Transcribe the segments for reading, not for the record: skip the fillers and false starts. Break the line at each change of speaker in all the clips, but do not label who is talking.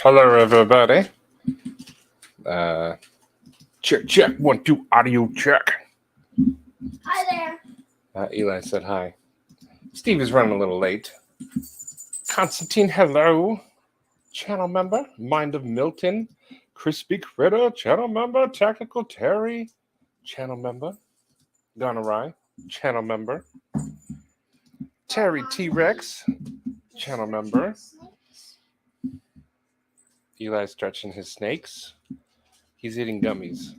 Hello, everybody. Check. 1, 2, audio check.
Hi there.
Eli said hi. Steve is running a little late. Constantine, hello. Channel member. Mind of Milton. Crispy Critter. Channel member. Tactical Terry. Channel member. Gone awry. Channel member. Terry T-Rex. Channel member. Eli stretching his snakes. He's eating gummies.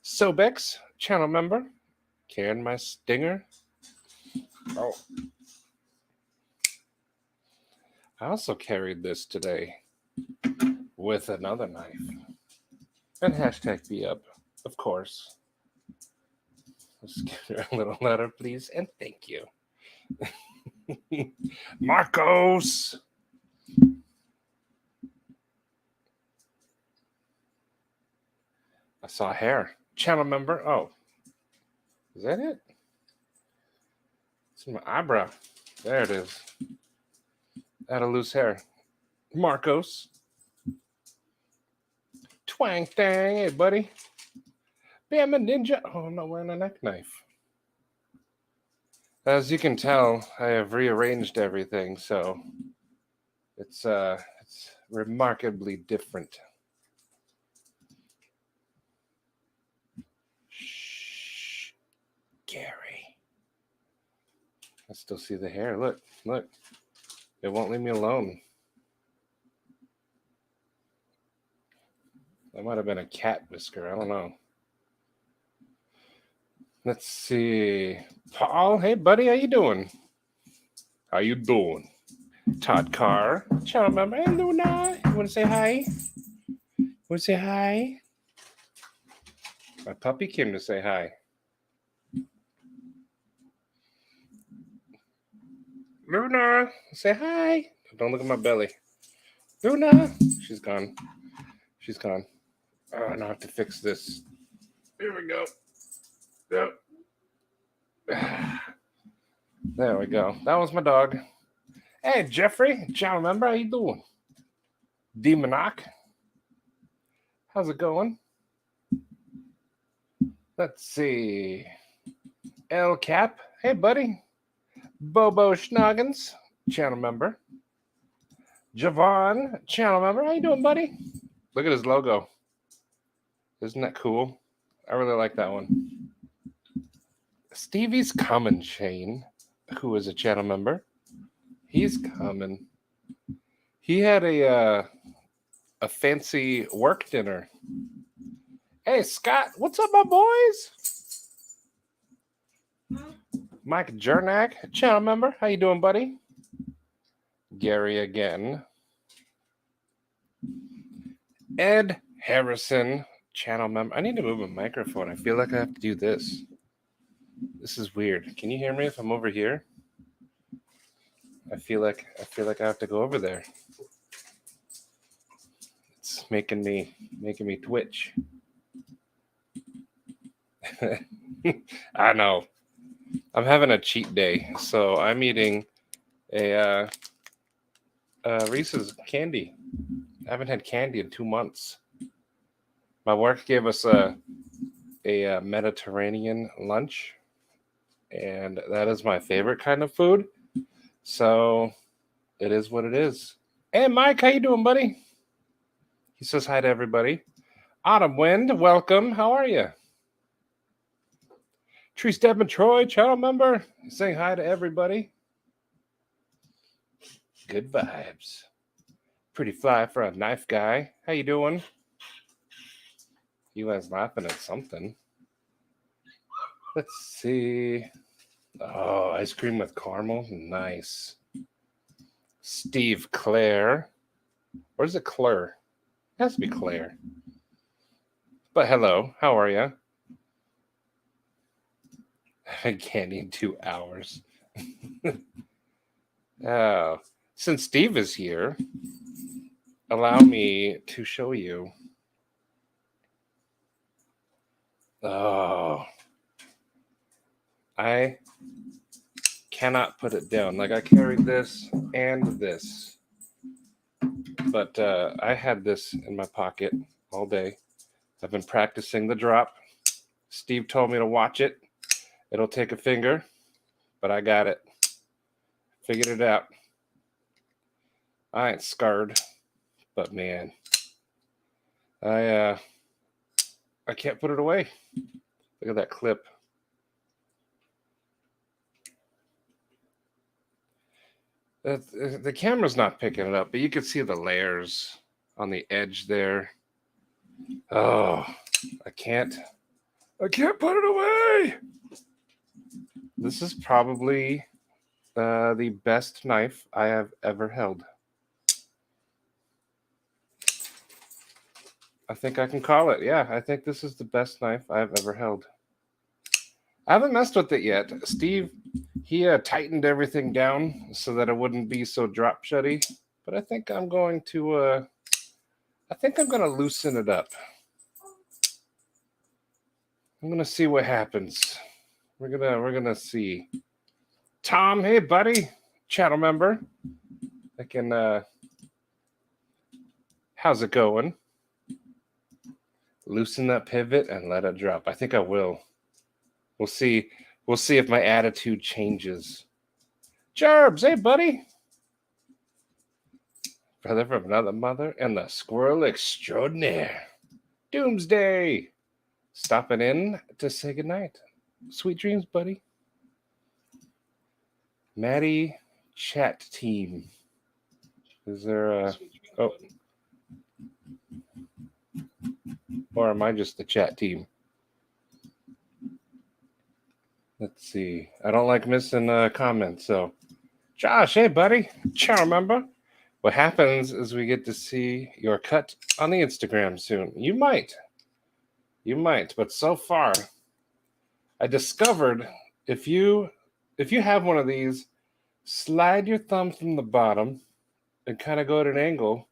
Sobex. Channel member. Carrying my stinger. Oh. I also carried this today with another knife. And hashtag be up, of course. Let's give her a little letter, please, and thank you. Marcos! I saw hair. Channel member. Oh. Is that it? It's in my eyebrow. There it is. I had a loose hair. Marcos. Twang thang. Hey, buddy. Bam a ninja. Oh, I'm not wearing a neck knife. As you can tell, I have rearranged everything, so it's remarkably different. Shh. Gary. I still see the hair. Look. It won't leave me alone. That might have been a cat whisker. I don't know. Let's see. Paul, hey, buddy. How you doing? How you doing? Todd Carr. Channel member. Hey, Luna. You want to say hi? Want to say hi? My puppy came to say hi. Luna, say hi. Don't look at my belly. Luna. She's gone. Oh, now I have to fix this. Here we go. Yep. There we go. That was my dog. Hey, Jeffrey. Channel member. How you doing? Demonoc. How's it going? Let's see. El Cap. Hey, buddy. Bobo Schnoggins, channel member. Javon, channel member. How you doing, buddy? Look at his logo. Isn't that cool? I really like that one. Stevie's coming, Shane, who is a channel member. He's coming. He had a fancy work dinner. Hey, Scott, what's up, my boys? Mike Jernak, channel member. How you doing, buddy? Gary again. Ed Harrison, channel member. I need to move my microphone. I feel like I have to do this. This is weird. Can you hear me if I'm over here? I feel like I have to go over there. It's making me twitch. I know. I'm having a cheat day, so I'm eating a Reese's candy. I haven't had candy in 2 months. My work gave us a Mediterranean lunch, and that is my favorite kind of food. So it is what it is. Hey, Mike, how you doing, buddy? He says hi to everybody. Autumn Wind, welcome. How are you? Tree Stepman Troy, channel member, saying hi to everybody. Good vibes. Pretty fly for a knife guy. How you doing? You guys laughing at something. Let's see. Oh, ice cream with caramel. Nice. Steve Claire. Or is it Claire? It has to be Claire. But hello, how are you? I had candy in 2 hours. Oh, since Steve is here, allow me to show you. Oh, I cannot put it down. Like, I carried this and this. But I had this in my pocket all day. I've been practicing the drop. Steve told me to watch it. It'll take a finger, but I got it. Figured it out. I ain't scarred, but man, I can't put it away. Look at that clip. The camera's not picking it up, but you can see the layers on the edge there. Oh, I can't put it away. This is probably the best knife I have ever held. I think I can call it. Yeah, I think this is the best knife I've ever held. I haven't messed with it yet. Steve, he tightened everything down so that it wouldn't be so drop shutty. But I think I'm going to loosen it up. I'm gonna see what happens. We're gonna see. Tom, hey buddy, channel member. I can how's it going? Loosen that pivot and let it drop. I think I will. We'll see if my attitude changes. Jarbs, hey buddy. Brother from another mother and the squirrel extraordinaire. Doomsday. Stopping in to say goodnight. Sweet dreams, buddy. Maddie chat team. Is there a... Oh. Or am I just the chat team? Let's see. I don't like missing comments, so... Josh, hey buddy. Ciao, remember? What happens is we get to see your cut on the Instagram soon. You might, but so far, I discovered if you have one of these, slide your thumb from the bottom and kind of go at an angle,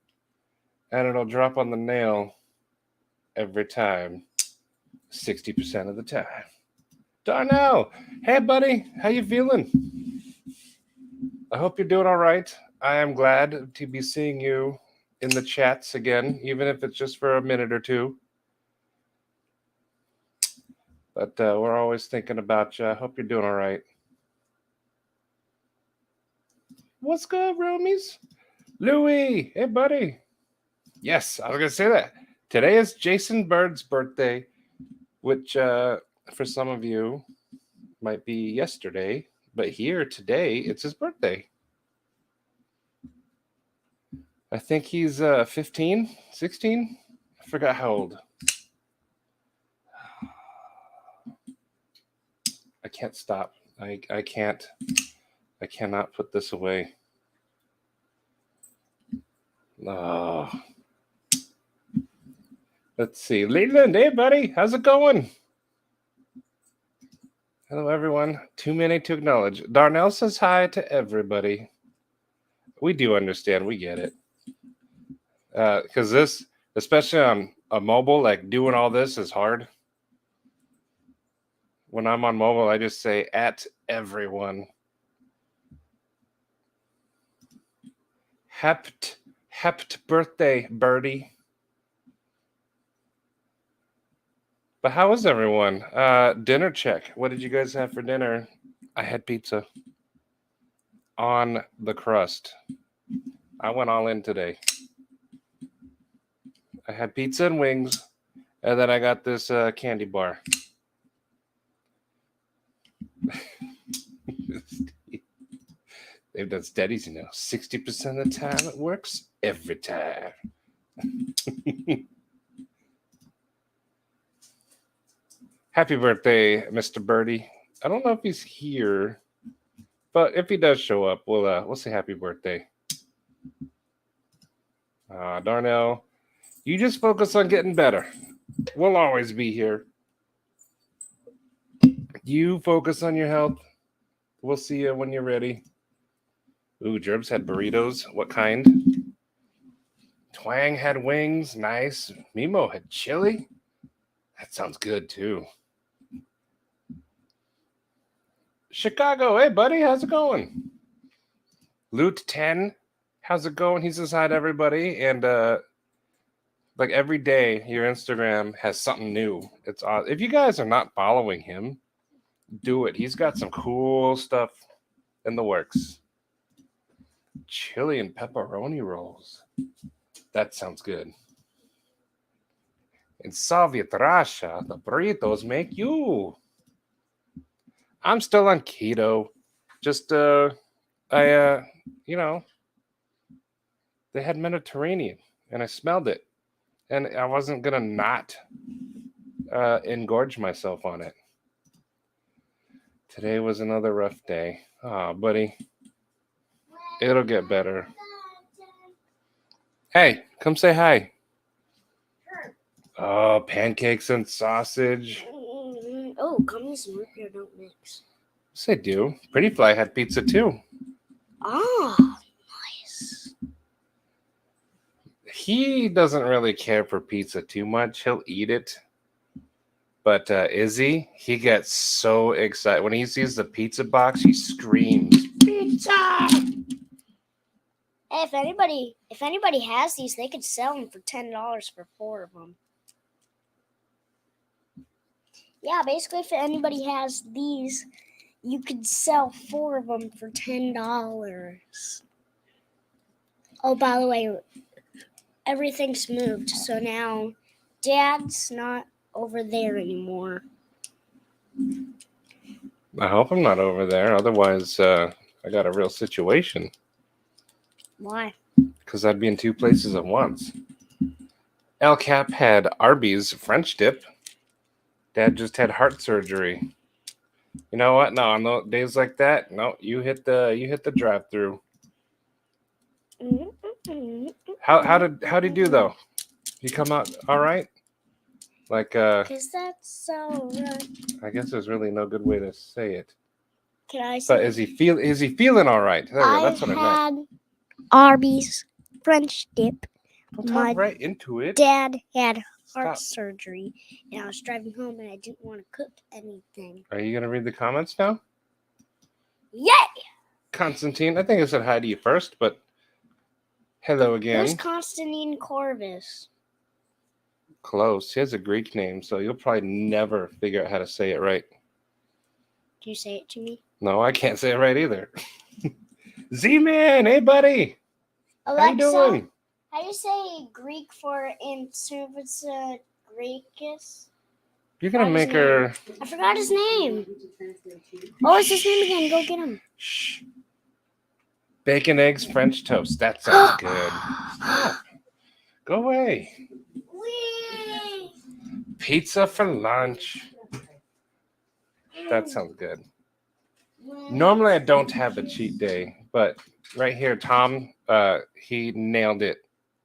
and it'll drop on the nail every time, 60% of the time. Darnell, hey buddy, how you feeling? I hope you're doing all right. I am glad to be seeing you in the chats again, even if it's just for a minute or two. But we're always thinking about you. I hope you're doing all right. What's good, Romies? Louie, hey, buddy. Yes, I was going to say that. Today is Jason Bird's birthday, which for some of you might be yesterday. But here today, it's his birthday. I think he's 15, 16. I forgot how old. I can't stop. I cannot put this away. Oh. Let's see. Leland, hey buddy, how's it going? Hello everyone. Too many to acknowledge. Darnell says hi to everybody. We do understand. We get it. Because this, especially on a mobile, like doing all this is hard. When I'm on mobile, I just say at everyone. Happy birthday, Birdie. But how is everyone? Dinner check. What did you guys have for dinner? I had pizza on the crust. I went all in today. I had pizza and wings, and then I got this candy bar. They've done studies, 60% of the time it works every time. Happy birthday, Mr. Birdie. I don't know if he's here, but if he does show up, we'll say happy birthday. Darnell, you just focus on getting better. We'll always be here. You focus on your health. We'll see you when you're ready. Ooh, Gerbs had burritos. What kind? Twang had wings. Nice. Mimo had chili. That sounds good, too. Chicago, hey, buddy. How's it going? Loot 10 how's it going? He says hi to everybody, and like every day, your Instagram has something new. It's odd. If you guys are not following him, do it. He's got some cool stuff in the works. Chili and pepperoni rolls. That sounds good. In Soviet Russia, the burritos make you. I'm still on keto. Just you know, they had Mediterranean and I smelled it. And I wasn't gonna not engorge myself on it. Today was another rough day. Aw, buddy. It'll get better. Hey, come say hi. Oh, pancakes and sausage.
Oh, gummies and root beer don't mix.
Yes, I do. Pretty Fly had pizza too.
Ah, nice.
He doesn't really care for pizza too much. He'll eat it. But Izzy, he gets so excited. When he sees the pizza box, he screams, "Pizza!"
Hey, if anybody has these, they could sell them for $10 for 4 of them. Yeah, basically, if anybody has these, you could sell 4 of them for $10. Oh, by the way, everything's moved, so now Dad's not over there anymore.
I hope I'm not over there. Otherwise, I got a real situation.
Why?
Because I'd be in 2 places at once. El Cap had Arby's French dip. Dad just had heart surgery. You know what? No, on those days like that, no, you hit the drive-through. How did he do though? He come out all right? Like
'Cause that's so right.
I guess there's really no good way to say it.
Can I say?
But is he feeling all right? There we go. That's what I meant.
Arby's French dip.
Don't talk right into it.
Dad had heart
Stop.
surgery, and I was driving home, and I didn't want to cook anything.
Are you gonna read the comments now?
Yay!
Constantine, I think I said hi to you first, but hello again.
Who's Constantine Corvus?
Close. He has a Greek name, so you'll probably never figure out how to say it right.
Can you say it to me?
No, I can't say it right either. Z-Man, hey buddy.
Alexa,
How you doing?
how do you say Greek for Inservice Graecus?
You're gonna make her.
I forgot his name. Oh, what's his name again? Go get him.
Shh. Bacon, eggs, French toast. That sounds good. Stop. Go away.
Whee!
Pizza for lunch. That sounds good. Normally, I don't have a cheat day, but right here, Tom, he nailed it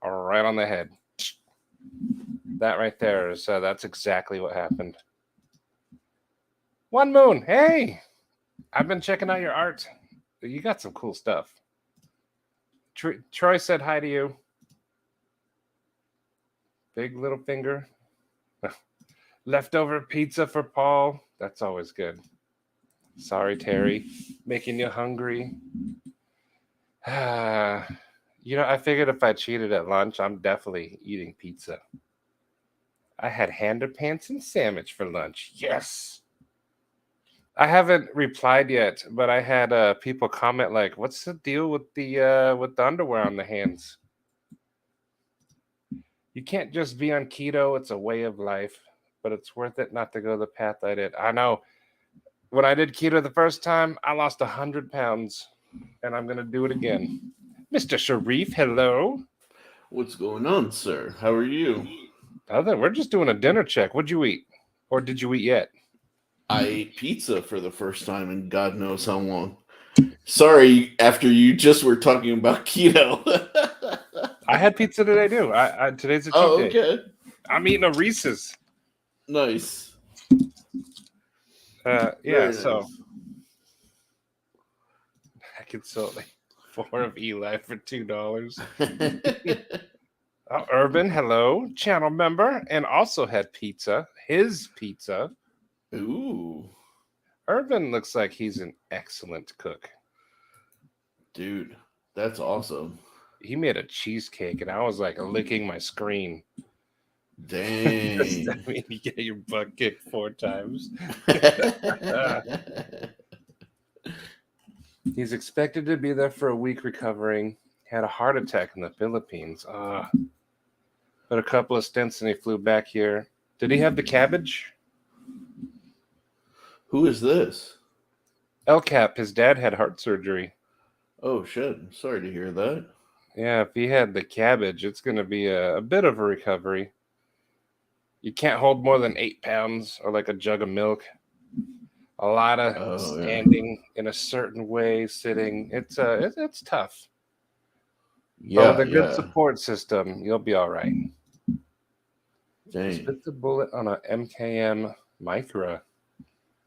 right on the head. That right there is that's exactly what happened. One Moon, hey, I've been checking out your art. You got some cool stuff. Troy said hi to you. Big little finger. Leftover pizza for Paul. That's always good. Sorry, Terry, making you hungry. You know, I figured if I cheated at lunch, I'm definitely eating pizza. I had underpants and sandwich for lunch. Yes. I haven't replied yet, but I had people comment like, "What's the deal with the underwear on the hands?" You can't just be on keto. It's a way of life, but it's worth it not to go the path I did. I know. When I did keto the first time, I lost 100 pounds, and I'm gonna do it again. Mr. Sharif, hello.
What's going on, sir? How are you?
We're just doing a dinner check. What'd you eat? Or did you eat yet?
I ate pizza for the first time in God knows how long. Sorry, after you just were talking about keto.
I had pizza today, too. Today's a cheat
Oh,
day.
okay.
I'm eating a Reese's.
Nice.
Yeah,
Very
so
nice.
I could sell like 4 of Eli for $2. Urban, hello, channel member, and also had pizza. His pizza.
Ooh.
Urban looks like he's an excellent cook.
Dude, that's awesome.
he made a cheesecake, and I was like licking my screen.
Dang.
I mean, you get your butt kicked 4 times. He's expected to be there for a week recovering. Had a heart attack in the Philippines. But a couple of stints and he flew back here. Did he have the cabbage?
Who is this?
El Cap, his dad had heart surgery.
Oh, shit. I'm sorry to hear that.
Yeah, if he had the cabbage, it's going to be a bit of a recovery. You can't hold more than 8 pounds or like a jug of milk. A lot of standing in a certain way, sitting. It's tough.
Yeah,
But with a good support system, you'll be all right.
Dang.
Spit the bullet on a MKM Micra.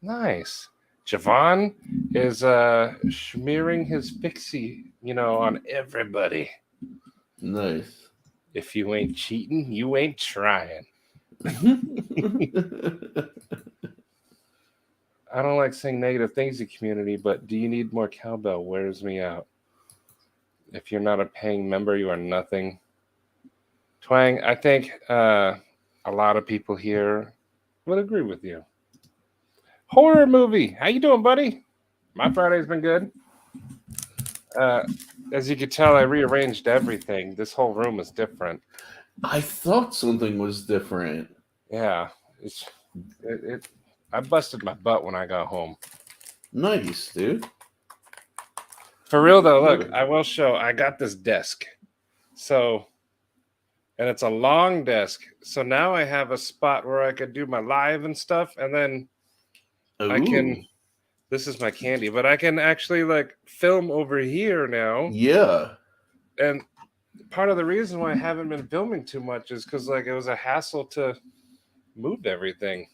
Nice. Javon is smearing his fixie, on everybody.
Nice.
If you ain't cheating, you ain't trying. I don't like saying negative things to community, but do you need more cowbell? Wears me out. If you're not a paying member, you are nothing. Twang, I think a lot of people here would agree with you. Horror movie. How you doing, buddy? My Friday's been good. As you can tell, I rearranged everything. This whole room is different.
I thought something was different.
Yeah. I busted my butt when I got home.
Nice, dude.
For real, though, look, I will show. I got this desk. And it's a long desk. So now I have a spot where I could do my live and stuff. And then I can, this is my candy, but I can actually film over here now.
Yeah.
And part of the reason why I haven't been filming too much is because it was a hassle to move everything.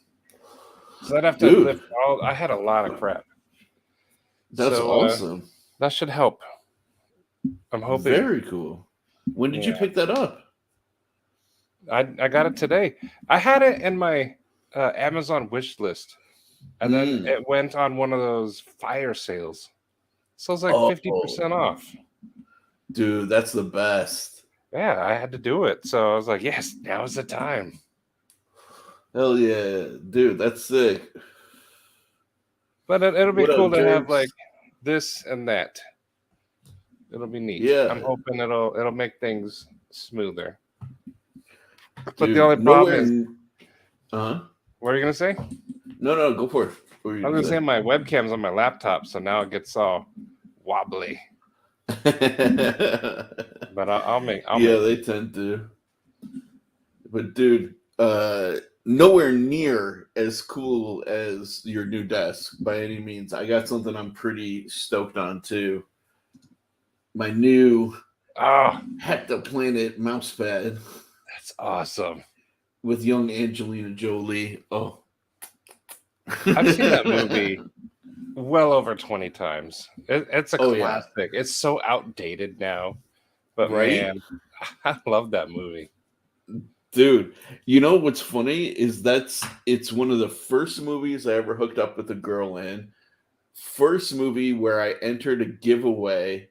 So I'd have to lift I had a lot of crap.
That's awesome.
That should help. I'm hoping.
Very cool. When did you pick that up?
I got it today. I had it in my Amazon wish list. And then it went on one of those fire sales. So it's 50% off.
Dude, that's the best.
Yeah, I had to do it. So I was like, yes, now's the time.
Hell yeah. Dude, that's sick.
But it'll be cool to have this and that. It'll be neat.
Yeah.
I'm hoping it'll make things smoother. But the only problem is... What are you going to say?
No, go for it.
I was going to say my webcam's on my laptop, so now it gets all wobbly. But I'll make
they tend to. But dude, nowhere near as cool as your new desk by any means. I got something I'm pretty stoked on too. My new Hack the Planet mouse pad.
That's awesome.
With young Angelina Jolie. Oh.
I've seen that movie well over 20 times. It's a classic. Yeah. It's so outdated now. But man, I love that movie.
Dude, you know what's funny is it's one of the first movies I ever hooked up with a girl in. First movie where I entered a giveaway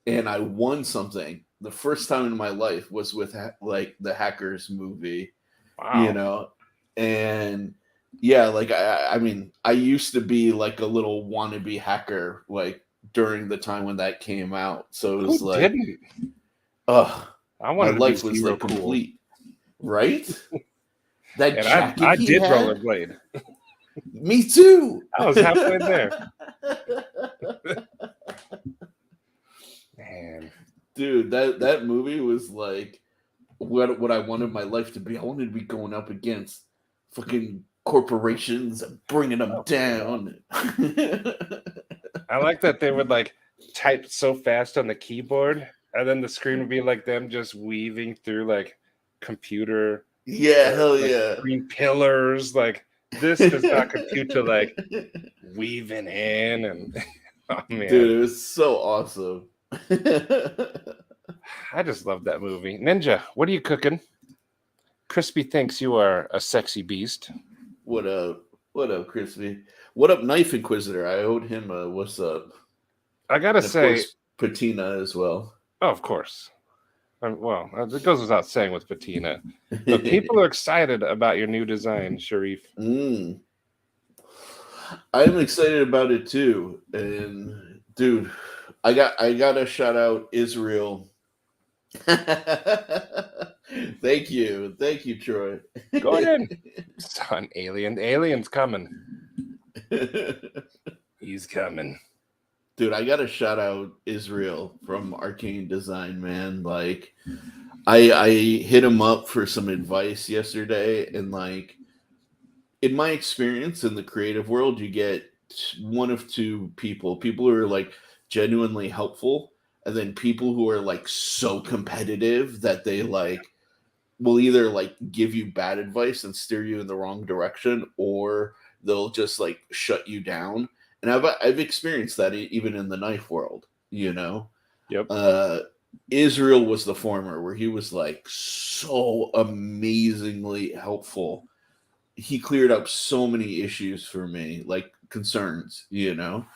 and I won something. The first time in my life was with the Hackers movie. Wow. And yeah, I mean, I used to be a little wannabe hacker during the time when that came out. So it was
didn't?
My life was complete. Right? That jacket
I did rollerblade.
Me too.
I was halfway there. Man.
Dude, that movie was what I wanted my life to be. I wanted to be going up against fucking corporations and bringing them down.
I like that they would type so fast on the keyboard, and then the screen would be them just weaving through computer.
Yeah, hell yeah.
Green pillars. This does not compute to weaving in and oh man.
Dude, it was so awesome.
I just love that movie. Ninja, what are you cooking? Crispy thinks you are a sexy beast.
What up? What up, Crispy? What up, Knife Inquisitor? I owed him a what's up.
I gotta say,
Patina as well.
Oh, of course. Well, it goes without saying with patina. But people are excited about your new design, Sharif.
I'm excited about it too. And dude, I gotta shout out Israel. Thank you, Troy.
Go in, son. Alien's coming. He's coming.
Dude, I gotta shout out Israel from Arcane Design, man. Like, I hit him up for some advice yesterday, and like, in my experience in the creative world, you get one of two people who are like genuinely helpful, and then people who are like so competitive that they like will either like give you bad advice and steer you in the wrong direction, or they'll just like shut you down. And I've experienced that even in the knife world, you know.
Yep.
Israel was the former, where he was like so amazingly helpful. He cleared up so many issues for me, like concerns, you know.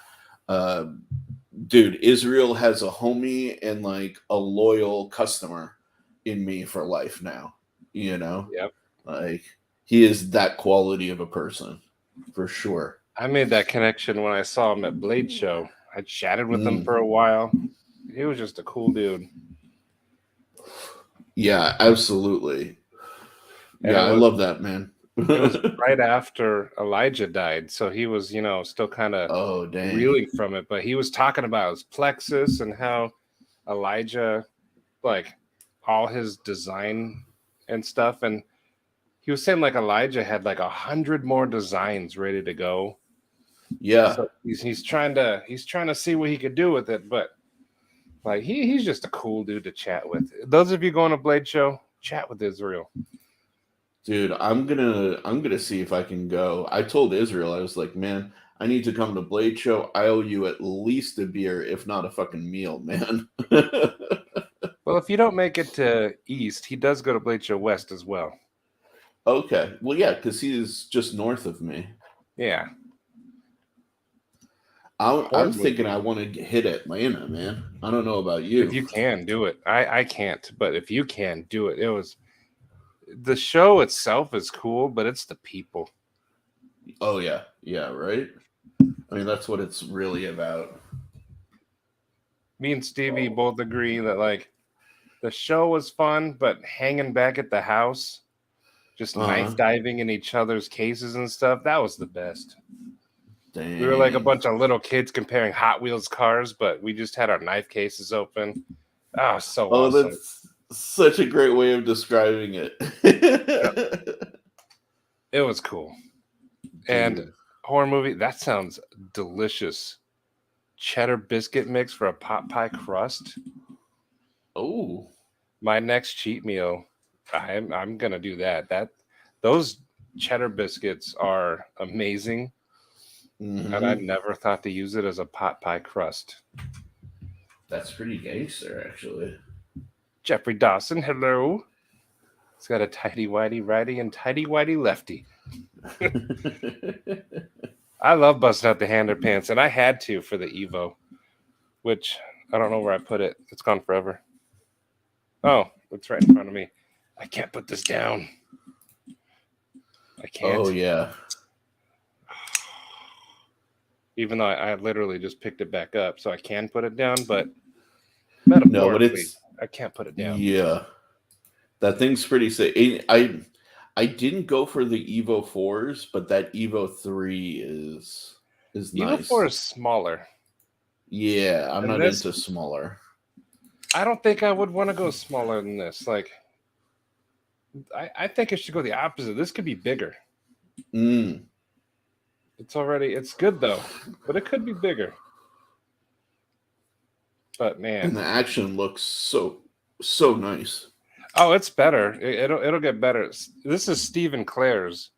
Dude, Israel has a homie and like a loyal customer in me for life now, you know.
Yep.
Like, he is that quality of a person for sure.
I made that connection when I saw him at Blade Show. I chatted with him for a while. He was just a cool dude.
Yeah, absolutely. And I love that, man.
It was right after Elijah died, so he was, still kind of reeling from it. But he was talking about his plexus and how Elijah, like, all his design and stuff, and he was saying like Elijah had like 100 more designs ready to go.
Yeah,
so he's trying to see what he could do with it, but like he's just a cool dude to chat with. Those of you going to Blade Show, chat with Israel.
Dude, I'm gonna see if I can go. I told Israel, I was like, man, I need to come to Blade Show. I owe you at least a beer, if not a fucking meal, man.
Well, if you don't make it to East, he does go to Blade Show West as well.
Okay. Well, yeah, because he's just north of me.
Yeah.
I'm thinking I want to hit Atlanta, man. I don't know about you.
If you can, do it. I can't, but if you can, do it. The show itself is cool, but it's the people.
Oh, yeah. Yeah, right? I mean, that's what it's really about.
Me and Stevie both agree that, like, the show was fun, but hanging back at the house, just knife diving in each other's cases and stuff, that was the best. Dang. We were like a bunch of little kids comparing Hot Wheels cars, but we just had our knife cases open. Oh, so awesome.
That's such a great way of describing it.
Yep. It was cool. And horror movie, that sounds delicious. Cheddar biscuit mix for a pot pie crust.
Oh.
My next cheat meal, I'm gonna do that. Those cheddar biscuits are amazing.
Mm-hmm.
And I never thought to use it as a pot pie crust.
That's pretty gangster, actually.
Jeffrey Dawson, hello. It's got a tighty whitey righty and tighty whitey lefty. I love busting out the hander pants, and I had to for the Evo, which I don't know where I put it. It's gone forever. Oh, it's right in front of me. I can't put this down. I can't.
Oh, yeah.
Even though I literally just picked it back up, so I can put it down, but metaphorically, I can't put it down.
Yeah. That thing's pretty sick. I didn't go for the Evo 4s, but that Evo 3 is nice.
Evo 4 is smaller.
Yeah, I'm not into smaller.
I don't think I would want to go smaller than this. Like, I think it should go the opposite. This could be bigger. It's good though, but it could be bigger. But man,
and the action looks so nice.
Oh, it's better. It'll get better. This is Stephen Clare's,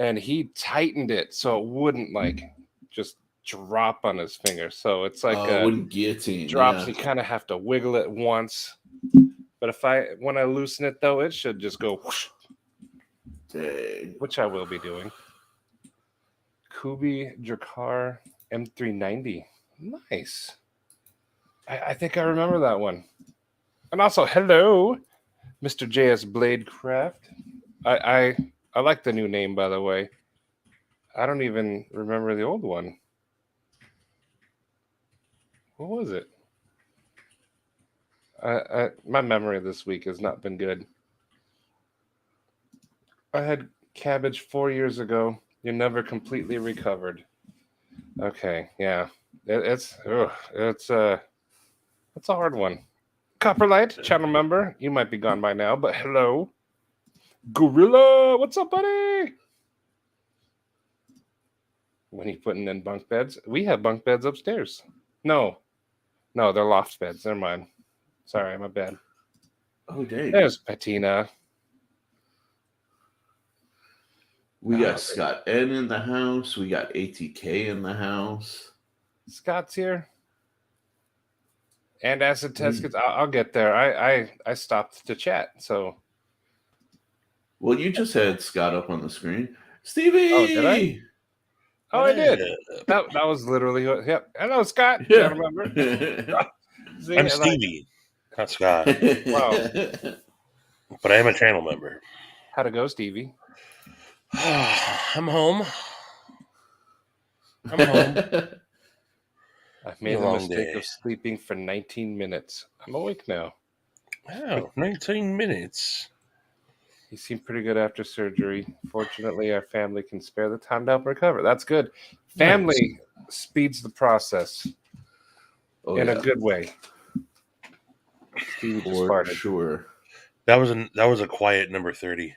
and he tightened it so it wouldn't like just drop on his finger. So it's like
wouldn't guillotine.
Drops.
Yeah.
You kind of have to wiggle it once. But when I loosen it though, it should just go whoosh, which I will be doing. Kubi Drakkar M390. Nice. I think I remember that one. And also, hello, Mr. JS Bladecraft. I like the new name, by the way. I don't even remember the old one. What was it? My memory this week has not been good. I had cabbage 4 years ago. You never completely recovered. Okay, yeah, it's a hard one. Copperlight, channel member. You might be gone by now, but hello, Gorilla. What's up, buddy? When you putting in bunk beds, we have bunk beds upstairs. No, they're loft beds. They're mine. Sorry, my bad.
Oh, dang.
There's Patina.
We got Scott N in the house. We got ATK in the house.
Scott's here. And Acid Test gets. I'll get there. I stopped to chat. So.
Well, you just had Scott up on the screen. Stevie!
Oh, did I? Oh, I did. That was literally. Yep. Hello, Scott.
Yeah.
Channel member. See,
I'm Stevie, not Scott.
Wow.
But I am a channel member.
How'd it go, Stevie?
I'm home. I've
made
a
the
long
mistake
day.
of sleeping for 19 minutes. I'm awake now.
Wow, 19 minutes.
He seemed pretty good after surgery. Fortunately, our family can spare the time to help recover. That's good. Family speeds the process in a good way. Stevie just
For
farted.
sure.
That was a quiet number 30.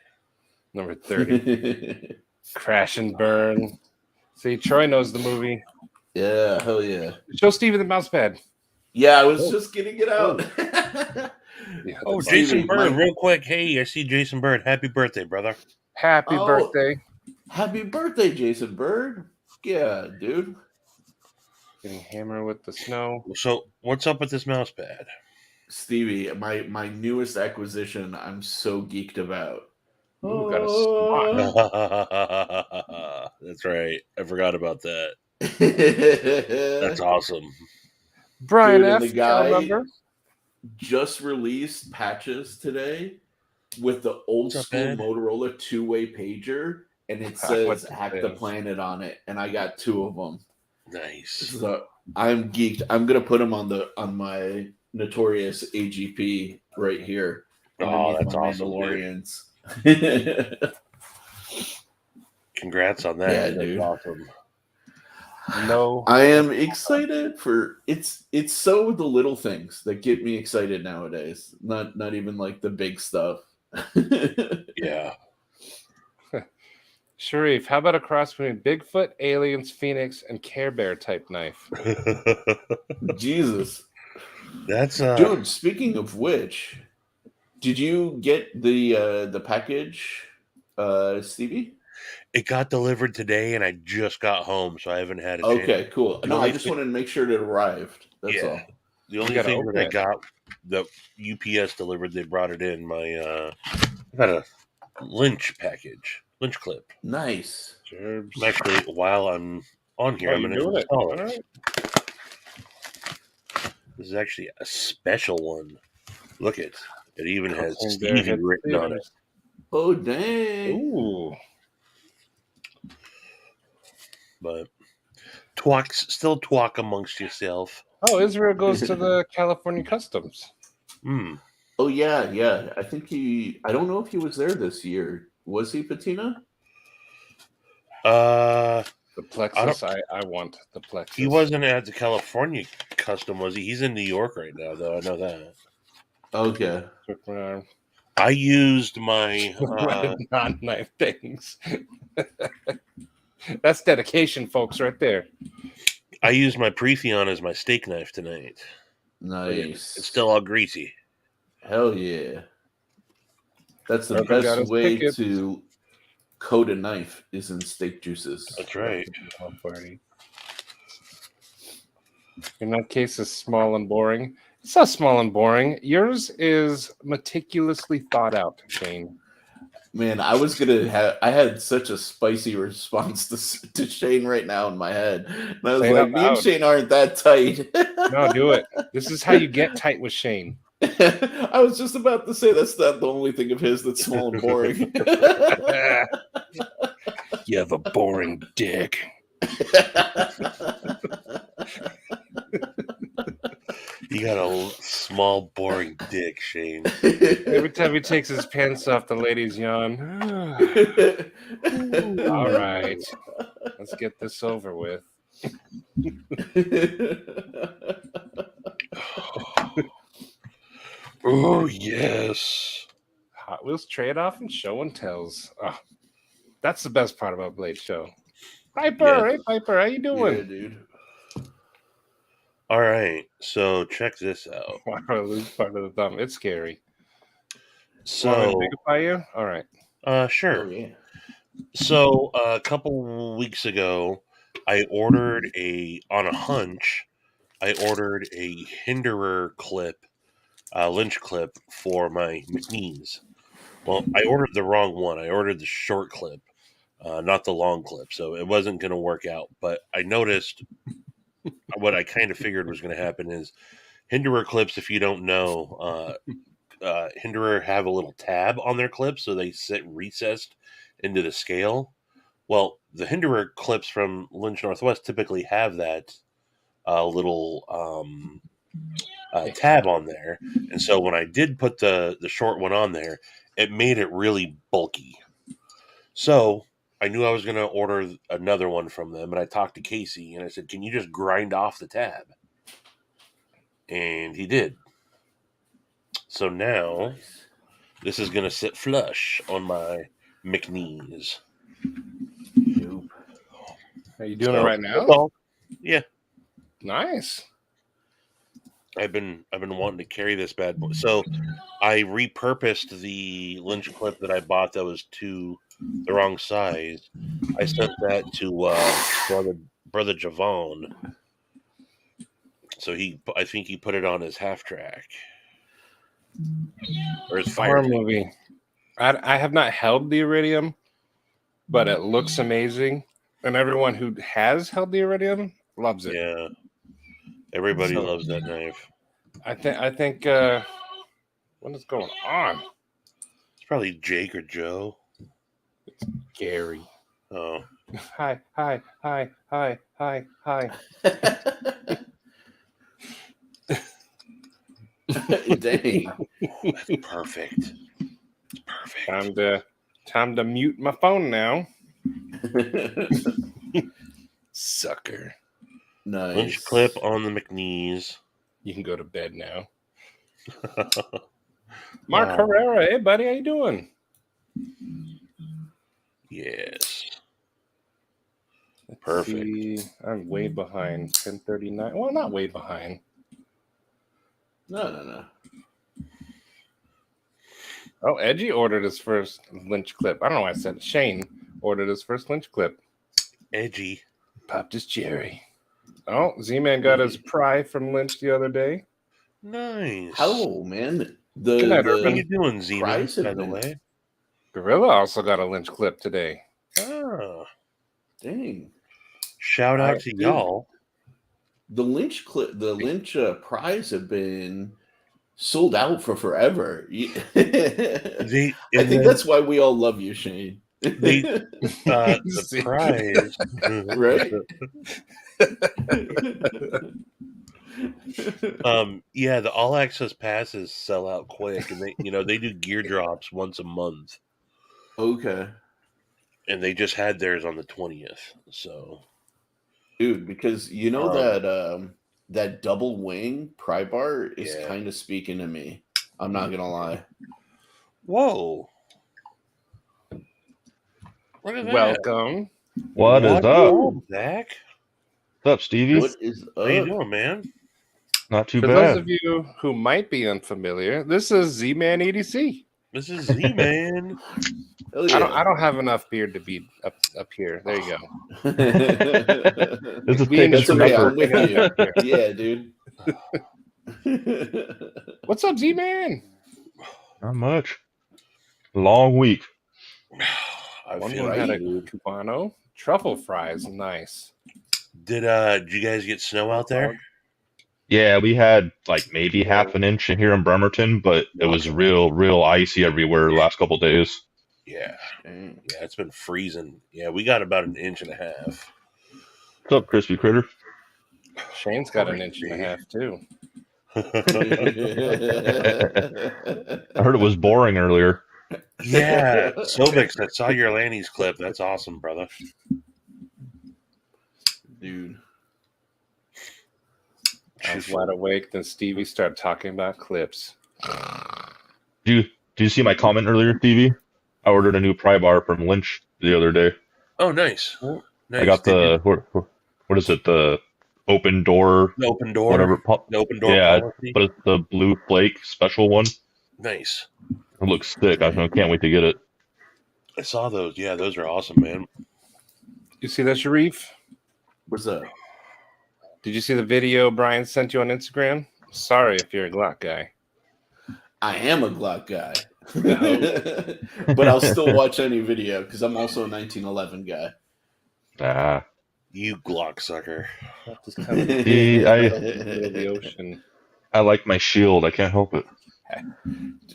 Number 30. Crash and Burn. See, Troy knows the movie.
Yeah, hell yeah.
Show Stevie the mouse pad.
Yeah, I was just getting it out.
Yeah,
Oh,
that's
Jason
Stevie,
Bird, real quick. Hey, I see Jason Bird. Happy birthday, brother.
Happy birthday.
Happy birthday, Jason Bird. Yeah, dude.
Getting hammered with the snow.
So, what's up with this mouse pad?
Stevie, my newest acquisition, I'm so geeked about.
Ooh, got a spot.
That's right. I forgot about that. That's awesome.
Brian
Dude,
F.
and the guy
remember?
just released patches today with the old
What's up,
school
Ed?
Motorola two-way pager, and it
What's
says
it
Hack
say?
the Planet on it, and I got 2 of them.
Nice.
So I'm geeked. I'm gonna put them on my notorious AGP right here.
Oh,
underneath
that's
my
awesome,
Mandalorians.
Congrats on that.
Yeah,
That's
dude.
awesome.
No.
I am excited for it's so the little things that get me excited nowadays. Not even like the big stuff.
Yeah.
Sharif, how about a cross between Bigfoot, aliens, Phoenix, and Care Bear type knife?
Jesus.
That's
Dude, speaking of which, did you get the package, Stevie?
It got delivered today, and I just got home, so I haven't had a chance.
Okay, cool. No, I just wanted to make sure it arrived. That's all.
The only
gotta
thing
open
that I
it.
got, the UPS delivered, they brought it in. I got a Lynch package, Lynch clip.
Nice.
Gerbs.
Actually, while I'm on here, I'm
you
going to
doing it?
install it.
All right.
This is actually a special one. Look it. It even has
Cocaine Bear
Stevie
hits
written on it.
theaters.
Oh, dang.
Ooh.
But still talk amongst yourself.
Oh, Israel goes to the California Customs.
Oh, yeah. I think I don't know if he was there this year. Was he, Patina?
The Plexus. I want the Plexus.
He wasn't at the California custom, was he? He's in New York right now, though. I know that.
Okay.
Took my arm.
I used my
non-knife things. That's dedication, folks, right there.
I used my Pretheon as my steak knife tonight.
Nice.
It's still all greasy.
Hell yeah. That's the
Brother got
best
his
way
tickets.
to coat a knife is in steak juices.
That's right.
In that case, is small and boring. It's not small and boring. Yours is meticulously thought out, Shane.
Man, I had such a spicy response to Shane right now in my head. And I was
Say it
like,
out
me and
loud.
Shane aren't that tight.
No, do it. This is how you get tight with Shane.
I was just about to say that's not the only thing of his that's small and boring.
You have a boring dick.
You got a small, boring dick, Shane.
Every time he takes his pants off, the ladies yawn. All right, let's get this over with.
Oh, yes.
Hot Wheels trade-off and show and tells. Oh, that's the best part about Blade Show. Piper,
Yeah.
hey Piper, how you doing?
Yeah, dude.
All right, so check this out.
Why do I lose part of the thumb? It's scary.
So,
Want me to bigify you? All right.
sure.
Oh, yeah.
So a couple weeks ago, I ordered on a hunch. I ordered a Hinderer clip, Lynch clip for my McNees. Well, I ordered the wrong one. I ordered the short clip, not the long clip, so it wasn't going to work out. But I noticed what I kind of figured was going to happen is Hinderer clips. If you don't know, Hinderer have a little tab on their clips, so they sit recessed into the scale. Well, the Hinderer clips from Lynch Northwest typically have that little tab on there, and so when I did put the short one on there, it made it really bulky. So I knew I was going to order another one from them, and I talked to Casey, and I said, "Can you just grind off the tab?" And he did. So now this is going to sit flush on my McNees.
Are you doing it right now?
that's all. Yeah,
Nice.
I've been wanting to carry this bad boy. So I repurposed the Lynch clip that I bought that was the wrong size. I sent that to brother Javon. So I think he put it on his half track or his fire
Horror
tank.
movie. I have not held the Iridium, but it looks amazing, and everyone who has held the Iridium loves it.
Yeah, everybody
So-
loves that knife.
I think. What is going on?
It's probably Jake or Joe.
Gary.
Oh,
Hi.
Dang.
that's perfect. Perfect.
Time to mute my phone now. Sucker.
Nice.
Lynch clip on the McNees.
You can go to bed now. Mark
Wow.
Herrera, hey buddy, how you doing?
Yes.
Let's
Perfect.
see. I'm way behind. 10:39. Well, not way behind.
No.
Oh, Edgy ordered his first Lynch clip. I don't know why I said it. Shane ordered his first Lynch clip.
Edgy.
Popped his cherry. Oh, Z-Man got his pry from Lynch the other day.
Nice.
Hello, man.
Good night,
How
Urban.
you doing, Z-Man,
Price have
by the
been-
way?
Gorilla also got a Lynch clip today.
Ah,
Dang.
shout out to
Dude.
y'all.
The Lynch prize have been sold out for forever. I
They,
think that's why we all love you, Shane.
the prize.
Right?
Yeah, the all access passes sell out quick, and they do gear drops once a month,
Okay.
and they just had theirs on the 20th. So,
Dude, because you know that double wing pry bar is
Yeah.
kind of speaking to me. I'm not gonna lie.
whoa! Look at that.
Welcome.
What is up?
Zach?
What's up, Stevie?
What is up?
How you doing, man?
Not too
For those
bad.
of you who might be unfamiliar, this is Z-Man EDC.
This is Z-Man.
Hell
I don't have enough beard to be up here. There you go.
This is
We
taking
That's
some
okay.
effort.
I'm with you. Yeah, dude.
What's up, Z-Man?
Not much. Long week.
I
One
feel
had a
dude.
Cubano. Truffle fries, nice.
Did you guys get snow out there?
Yeah, we had like maybe half an inch in here in Bremerton, but it was real icy everywhere the last couple days.
Yeah.
Dang.
Yeah, it's been freezing. Yeah, we got about 1.5 inches.
What's up, crispy critter?
Shane's got 1.5 inches too.
I heard it was boring earlier.
Yeah, Sobix, I saw your Lanny's clip. That's awesome, brother.
Dude.
I was wide awake. Then Stevie started talking about clips.
Do you see my comment earlier, Stevie? I ordered a new pry bar from Lynch the other day.
Oh, nice. Nice.
I got the what is it? The open door,
The open door.
whatever.
The open door
Yeah,
policy.
but it's the blue flake special one.
Nice.
It looks sick. I can't wait to get it.
I saw those. Yeah, those are awesome, man.
You see that, Sharif?
What's up?
Did you see the video Brian sent you on Instagram? Sorry if you're a Glock guy.
I am a Glock guy. But I'll still watch any video because I'm also a 1911 guy.
Ah,
You Glock sucker.
That just kind of
see,
the ocean.
I like my shield. I can't help it.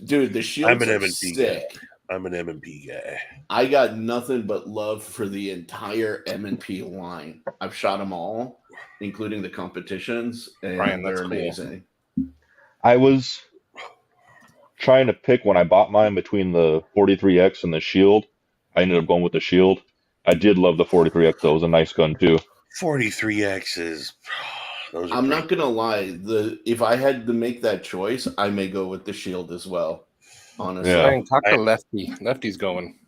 Dude, the shields
I'm an
are
M&P
sick.
guy. I'm an M&P guy.
I got nothing but love for the entire M&P line. I've shot them all, including the competitions, and
Brian, that's
they're
cool.
amazing.
I was trying to pick when I bought mine between the 43X and the shield. I ended up going with the shield. I did love the 43X though. It was a nice gun too.
43X is. Those are
I'm
great.
not gonna lie. If I had to make that choice, I may go with the shield as well. Honestly,
Yeah.
Brian, talk to Lefty. Lefty's going.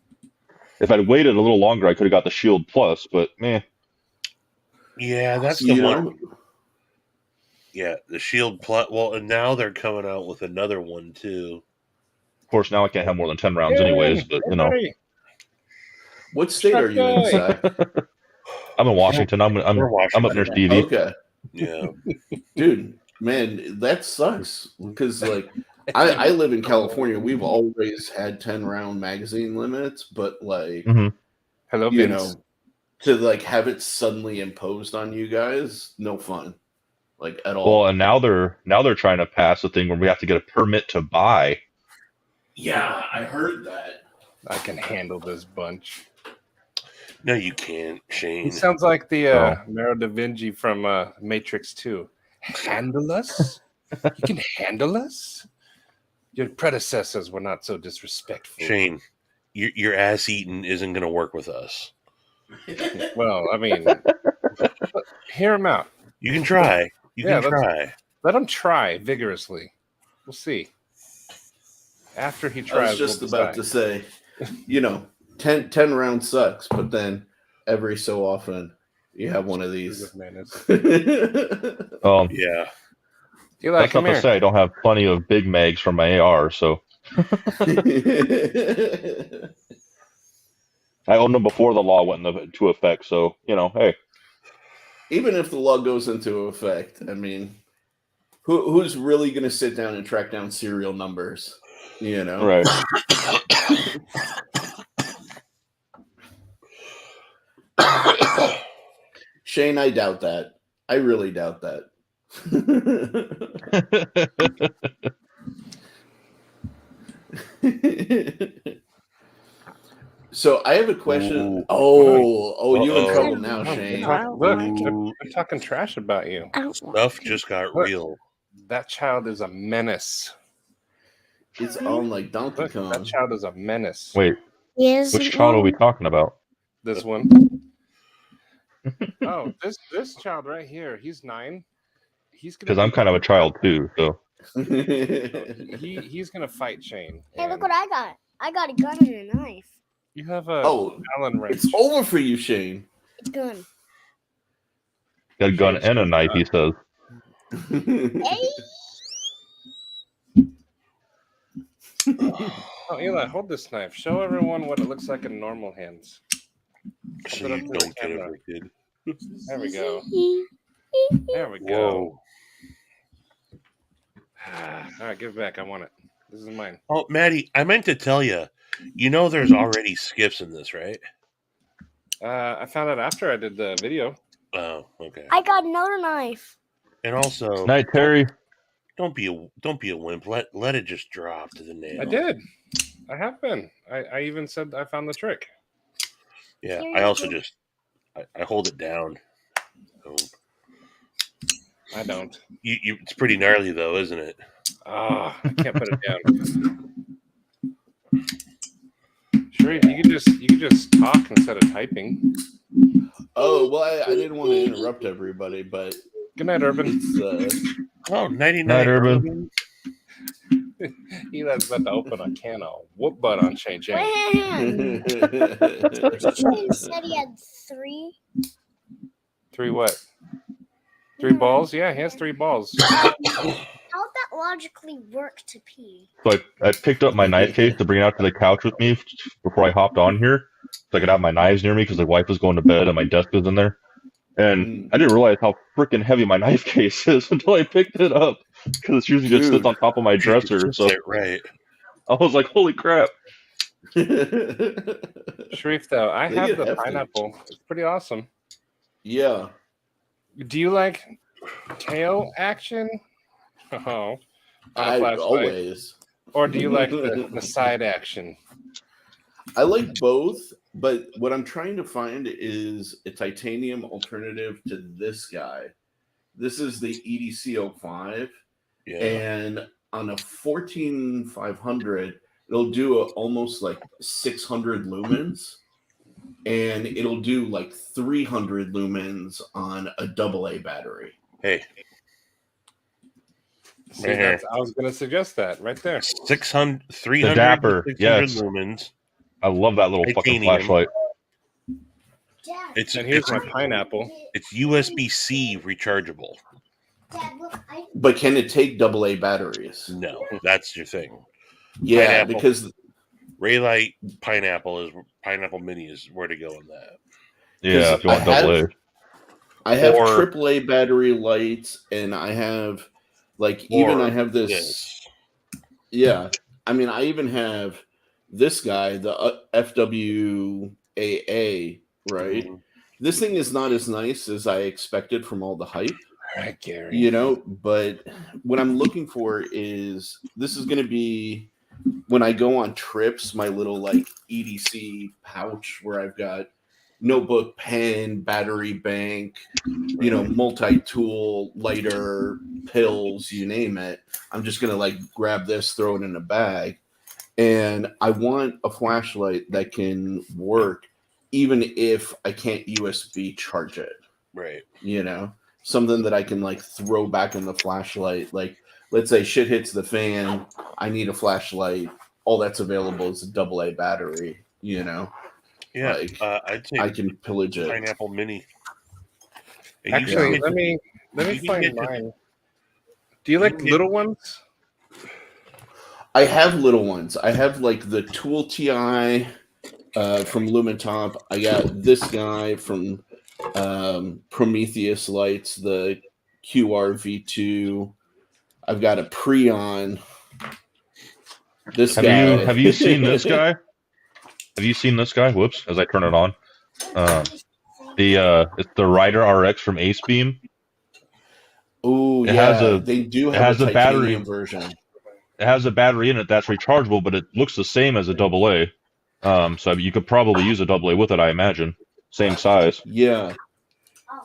If I'd waited a little longer, I could have got the shield plus. But man,
Yeah, that's
You
the
know,
one. Yeah, the Shield Plus. Well, and now they're coming out with another one too.
of course, now I can't have more than 10 rounds anyways. But you know,
what state are you in, Zach?
I'm in Washington. I'm
We're Washington.
up near Stevie.
Okay,
Yeah.
dude, man, that sucks because like I live in California. We've always had 10-round magazine limits, but like
Hello,
you
Vince.
know, to like have it suddenly imposed on you guys, no fun, like at all.
Well, and now they're trying to pass a thing where we have to get a permit to buy.
Yeah, I heard that.
I can handle this bunch.
No, you can't,
He
Shane.
sounds like the
Oh.
Mero da Vinci from Matrix 2. Handle us? You can handle us? Your predecessors were not so disrespectful.
Shane, your ass eating isn't going to work with us.
Well, I mean, hear him out.
You can try. You
Yeah,
can try.
Let him try vigorously. We'll see. After he
I
tries,
was just
we'll
about to
decide.
say, 10 rounds sucks, but then every so often you have one of these.
Yeah.
Eli,
That's
come
not to
here.
say I don't have plenty of big mags from my AR. So I owned them before the law went into effect. So hey.
Even if the law goes into effect, I mean, who's really going to sit down and track down serial numbers?
Right.
Shane, I doubt that. I really doubt that. So I have a question.
Ooh.
Oh, you in
Uh-oh.
trouble now,
Oh,
Shane.
Look,
Ooh.
they're talking trash about you.
Stuff just got
Look.
real.
That child is a menace.
It's on like Donkey
Look, that
Kong.
child is a menace.
Wait,
Yes.
which child are we talking about?
This one. Oh, this child right here. He's 9. He's gonna.
Because I'm kind of a child too. So
He's gonna fight Shane.
Hey, look
and
what I got. I got a gun and a knife.
You have a
Oh,
Allen wrench.
it's over for you, Shane.
It's gun.
got a gun and a knife. He says.
Hey.
Oh, Eli, hold this knife. Show everyone what it looks like in normal hands.
So
Put it
you
up to the
don't get
camera.
evicted.
There we go. There we go.
Whoa.
All right, give it back. I want it. This is mine.
Oh, Maddie, I meant to tell you. There's already skips in this, right?
I found out after I did the video.
Oh, okay.
I got another knife.
And also,
Night, Terry.
don't be a wimp. Let it just drop to the nail.
I did. I have been. I even said I found the trick.
Yeah,
Here
I
you
also
go.
just I hold it down. So
I don't.
it's pretty gnarly though, isn't it?
Ah, I can't put it down. Sharif, you could just talk instead of typing.
Oh well, I didn't want to interrupt everybody, but
Good night, Urban.
it's
Oh, 99
Night, Urban.
Eli's about to open a can of whoop butt on Shane Jane.
When? Shane said he had 3.
3 what? 3 balls? Yeah, he has 3 balls.
How'd that logically work to pee?
So I picked up my knife case to bring it out to the couch with me before I hopped on here, so I could have my knives near me because the wife was going to bed and my desk was in there. And I didn't realize how freaking heavy my knife case is until I picked it up because it's usually just sits on top of my dresser. So
right.
I was like, "Holy crap!"
Sharif, though, I
They
have
get
the
hefty.
pineapple. It's pretty awesome.
Yeah.
Do you like tail action? Oh, on a
I
flashlight?
always.
Or do you like the side action?
I like both, but what I'm trying to find is a titanium alternative to this guy. This is the EDC 05,
Yeah.
and on a 14500, it'll do almost like 600 lumens, and it'll do like 300 lumens on a AA battery.
Hey,
See, I was going to suggest that right there.
300
The Dapper,
600
yes.
lumens.
I love that little fucking
Titanium.
flashlight.
Dad,
It's
And here's
it's,
my pineapple.
it's USB-C rechargeable.
Dad, look,
But can it take AA batteries?
No, that's your thing.
Yeah,
Pineapple.
because
Raylight Pineapple Mini is where to go on that.
Yeah, if you want
I
double
have-
A.
I have
Or-
AAA battery lights, and I have I have this.
Yes.
Yeah, I mean, I even have this guy, the FWAA, right?
Mhm.
This thing is not as nice as I expected from all the hype,
All right, Gary.
you know. But what I'm looking for is this is going to be when I go on trips, my little like EDC pouch where I've got notebook, pen, battery bank, you know, multi-tool, lighter, pills, you name it. I'm just gonna like grab this, throw it in a bag, and I want a flashlight that can work even if I can't USB charge it.
Right.
You know, something that I can like throw back in the flashlight. Like, let's say shit hits the fan, I need a flashlight. All that's available is a AA battery. You know,
Yeah.
Like,
I'd say
I can pillage it.
Pineapple Mini. And you
Actually,
can get-
let me
you can
find
get to-
mine. Do you like
can get-
little ones?
I have little ones. I have like the Tool TI from Lumentop. I got this guy from Prometheus Lights, the QRV2. I've got a Preon. This
Have
guy.
you seen this guy? Have you seen this guy? Whoops! As I turn it on, it's the Rider RX from Ace Beam.
Oh,
It
yeah.
has a-
they do
it
have
has
a
a battery.
titanium version.
It has a battery in it that's rechargeable, but it looks the same as a AA. So you could probably use a AA with it, I imagine. Same size.
Yeah.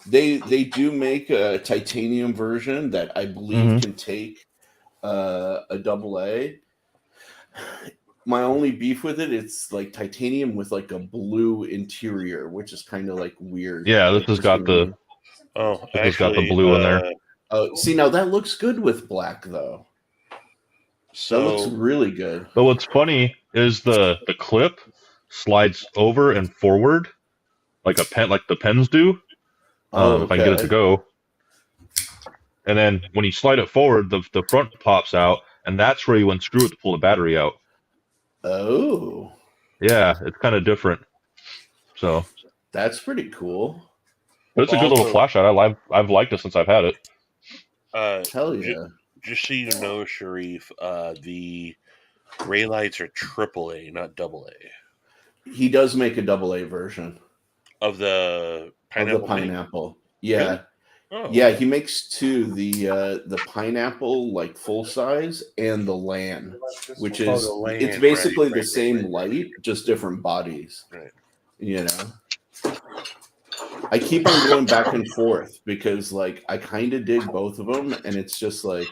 They do make a titanium version that I believe can take a AA. My only beef with it, it's like titanium with like a blue interior, which is kind of like weird.
Yeah, this has got the
Oh,
This has got the
actually,
blue in there.
Oh, see, now that looks good with black though. That looks
So
really good.
But what's funny is the clip slides over and forward like a pen, like the pens do. If I can get it to go. And then when you slide it forward, the front pops out, and that's where you unscrew it to pull the battery out.
Oh,
Yeah, it's kind of different. So,
that's pretty cool.
but it's a good little
Also-
flashlight. I've liked it since I've had it.
Hell yeah.
just so you know, Sharif, the Ray lights are AAA, not AA.
He does make a AA version
Of the
of the
Pineapple Mini.
pineapple. Yeah.
Really? Oh,
Yeah, he makes two: the pineapple like full size and the land, which
Oh,
is
the land,
it's
right,
basically the
right,
same
right.
light, just different bodies.
Right.
You know, I keep on going back and forth because like I kind of dig both of them, and it's just like,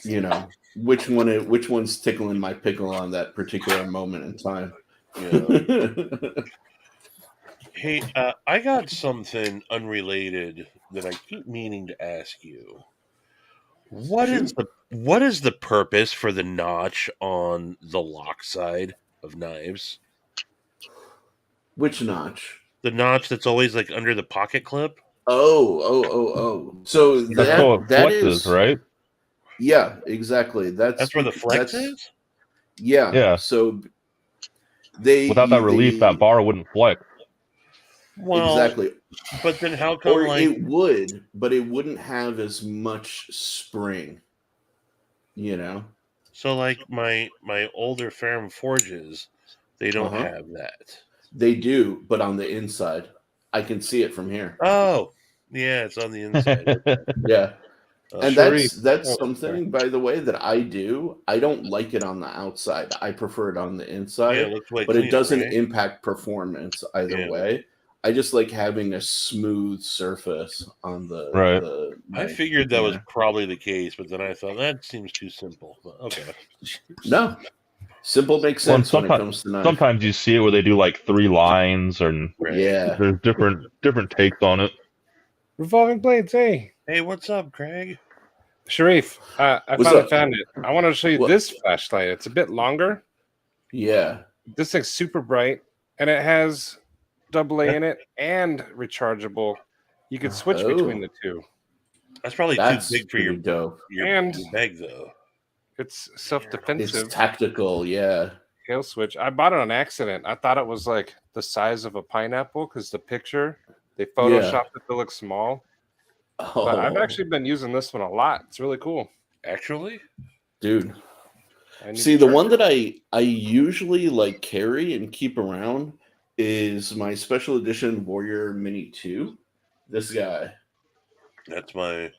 you know, which one's tickling my pickle on that particular moment in time.
Yeah. Hey, I got something unrelated that I keep meaning to ask you. What is
Shoot.
the purpose for the notch on the lock side of knives?
Which notch?
The notch that's always like under the pocket clip?
Oh. So
That's so it
that
flexes,
is,
right?
yeah, exactly.
That's where the flex is?
yeah.
Yeah.
So
Without that relief, that
they
bar wouldn't flex.
Well,
exactly,
but then how come
or
like
it would, but it wouldn't have as much spring. You know.
so like my older Ferrum forges, they
Uh
don't
huh.
have that.
They do, but on the inside, I can see it from here.
Oh, yeah, it's on the inside.
Yeah. And
Sharif.
that's
Oh, sorry.
something, by the way, that I do. I don't like it on the outside. I prefer it on the
Yeah, it
inside,
looks way
but it
cleaner,
doesn't
right?
impact performance either
Yeah.
way. I just like having a smooth surface on
Right.
the
I
knife.
figured that was
Yeah.
probably the case, but then I thought that seems too simple. But okay.
No, simple makes
Well, and
sense when it comes to knife.
sometimes you see it where they do like 3 lines, and
Right.
Yeah.
there's different takes on it.
Revolving blades, hey.
Hey, what's up, Craig?
Sharif, I
What's
finally
up?
found it. I want to show you
What?
this flashlight. It's a bit longer.
Yeah.
This thing's super bright, and it has AA in it and rechargeable. You could switch between the two.
That's probably too
That's
big for
pretty dope.
And
your bag, though.
it's
It's
self-defensive.
tactical. Yeah.
Kill switch. I bought it on accident. I thought it was like the size of a pineapple because the picture they photoshopped it to look small. But I've
Oh,
actually been using this one a lot. It's really cool.
Actually,
dude.
I need
See,
to
the
charge
one
it.
that I usually like carry and keep around is my special edition Warrior Mini 2. This guy.
that's my.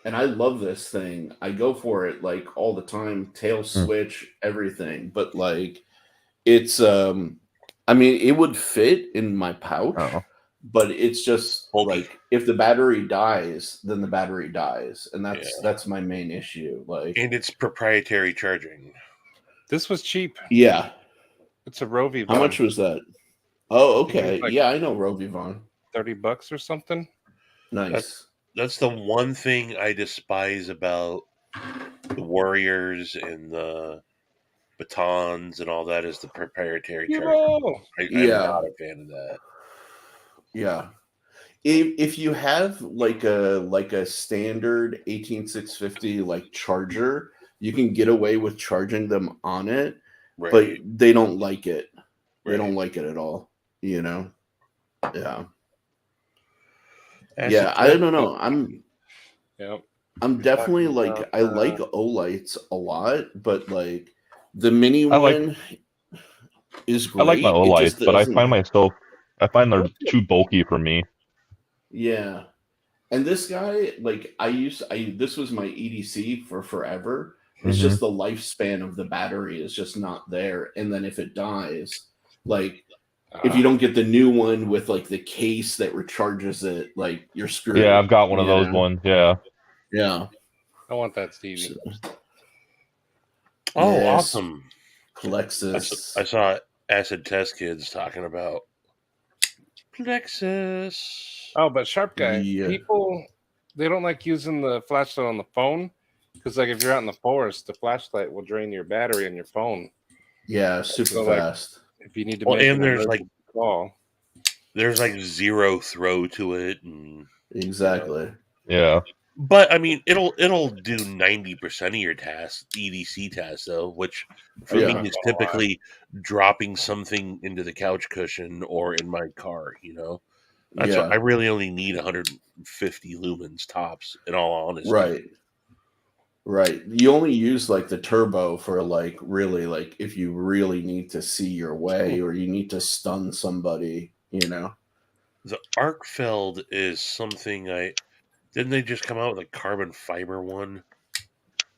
And I love this thing. I go for it like all the time, tail switch, everything. But like it's I mean, it would fit in my pouch,
Oh.
but it's just
Bulky.
like if the battery dies, then the battery dies. And
Yeah.
that's my main issue. Like
And it's proprietary charging.
This was cheap.
yeah.
It's a Rovi.
How much was that? Oh,
I think it was
okay.
like
Yeah, I know Rovi Vaughn.
$30 or something.
Nice.
That's the one thing I despise about the Warriors and the batons and all that is the proprietary charging.
Hero.
I'm
Yeah.
not a fan of that.
Yeah. If you have like a standard 18650 like charger, you can get away with charging them on it,
Right.
but they don't like it. They
Right.
don't like it at all. You know? Yeah.
Acid
Yeah, I
test-
don't know.
Yep.
I'm definitely
talking
like
about,
I like Olights a lot, but like the mini
I like-
one is
I
great.
like my
It just
Olights, but I
doesn't-
find they're too bulky for me.
Yeah. And this guy, like this was my EDC for forever. It's
Mhm.
just the lifespan of the battery is just not there. And then if it dies, like if you don't get the new one with like the case that recharges it, like you're screwed.
Yeah, I've got one of
you
those
know?
ones. Yeah.
Yeah.
I want that, Stevie.
So,
Oh,
yes.
awesome.
Plexus.
I saw Acid Test Kids talking about Plexus.
Oh, but Sharp Guy,
Yeah.
people, they don't like using the flashlight on the phone because, like, if you're out in the forest, the flashlight will drain your battery on your phone.
Yeah, super
So, like,
fast.
if you need to
Well,
make
and
an
there's like
emergency call.
there's like zero throw to it, and
Exactly.
Yeah.
but I mean it'll do 90% of your tasks, EDC tasks though, which for
Yeah.
me is typically dropping something into the couch cushion or in my car. That's
Yeah.
what I really only need 150 lumens tops. In all honesty,
Right. You only use like the turbo for like really like if you really need to see your way or you need to stun somebody, you know.
the Arkfeld is something didn't they just come out with a carbon fiber one?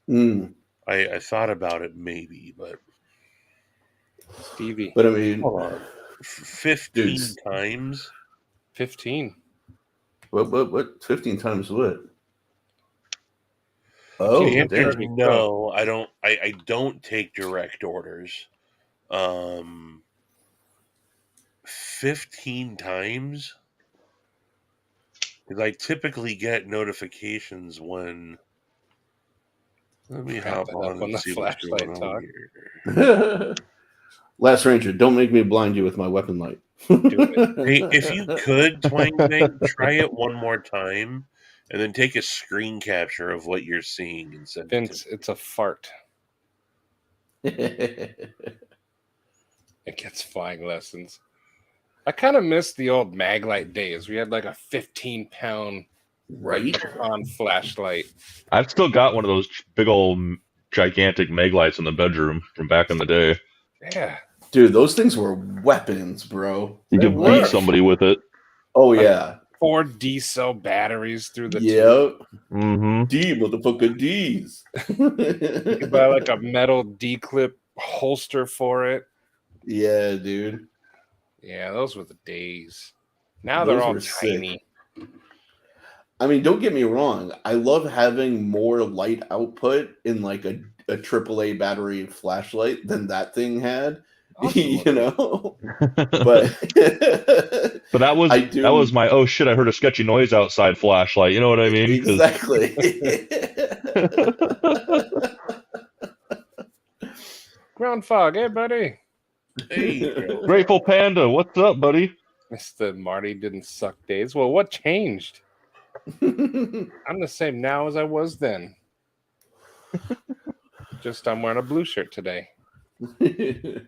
Mm.
I thought about it maybe, but
Stevie.
But I mean,
hold on. 15 times.
15.
what? 15 times what?
The
Oh,
answer is
damn.
no. I don't take direct orders. 15 times. Because I typically get notifications when. Let me
Wrap
hop
it
on
up on
and
the
see what's
flashlight
going on
talk.
here.
Last Ranger, don't make me blind you with my weapon light.
Hey, if you could, Twang Bang, try it one more time, and then take a screen capture of what you're seeing and send it
Vince,
to me.
it's a fart. It gets flying lessons. I kind of miss the old Maglite days. We had like a 15-pound
Right?
on flashlight.
I've still got one of those big old gigantic mag lights in the bedroom from back in the day.
Yeah.
Dude, those things were weapons, bro.
You
They
could
were.
beat somebody with it.
Oh, yeah.
4 D cell batteries through the tube.
Yep.
Mm-hmm.
D, motherfucker, D's.
You could buy like a metal D-clip holster for it.
Yeah, dude.
Yeah, those were the days. Now
Those
they're all
were sick.
tiny.
I mean, don't get me wrong. I love having more light output in like a AAA battery flashlight than that thing had.
Awesome.
You know? But
But that was my oh shit, I heard a sketchy noise outside flashlight. You know what I mean? 'Cause-
Exactly.
Ground fog, hey buddy.
Hey,
Grateful Panda, what's up, buddy?
It's the Marty didn't suck days. Well, what changed? I'm the same now as I was then. Just I'm wearing a blue shirt today.
I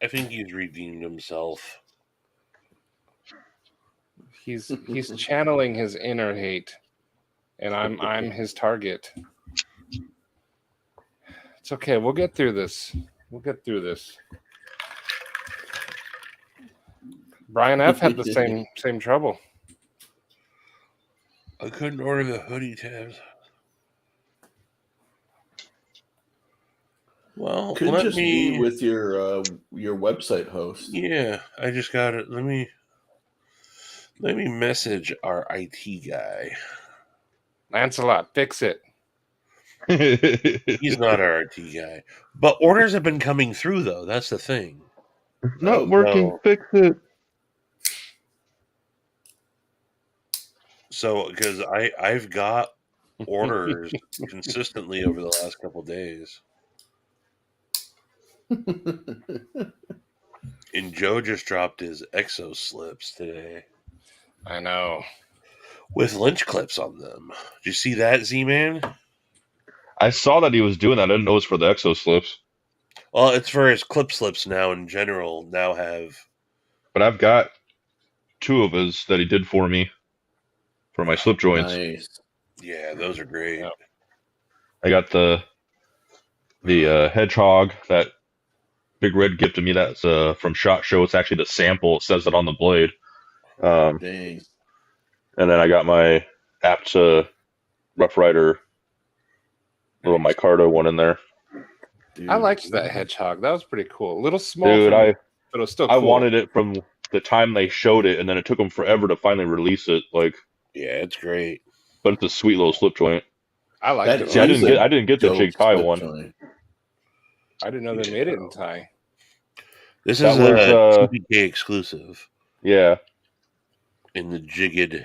think he's redeemed himself.
He's channeling his inner hate, and I'm his target. It's okay. We'll get through this. Brian F had the same trouble.
I couldn't order the hoodie tabs. Well,
Could just be with your website host.
Yeah, I just got it. Let me message our IT guy.
Lancelot, fix it.
He's not our IT guy, but orders have been coming through though. That's the thing.
Not working.
No.
Fix it.
So, because I've got orders consistently over the last couple of days, and Joe just dropped his exo slips today
I know.
with lynch clips on them. Did you see that, Z-Man?
I saw that he was doing that. I didn't know it was for the exo slips.
Well, it's for his clip slips now. In general, now have.
But I've got 2 of his that he did for me for my slip joints.
Nice.
Yeah, those are great.
Yep.
I got the hedgehog that Big Red gifted me. That's from SHOT Show. It's actually the sample. It says it on the blade.
Dang.
And then I got my Apt Rough Rider little micarta one in there.
Dude.
I liked that hedgehog. That was pretty cool. A little small,
Dude,
for me, but it was still cool.
I wanted it from the time they showed it, and then it took them forever to finally release it. Like,
Yeah, it's great.
but it's a sweet little slip joint.
I liked
That
it.
See, I didn't get the
dope
Jig Thai
slip
one.
joint.
I didn't know they made it in Thai.
This
That
is
was,
a TPK exclusive
Yeah,
in the jigged.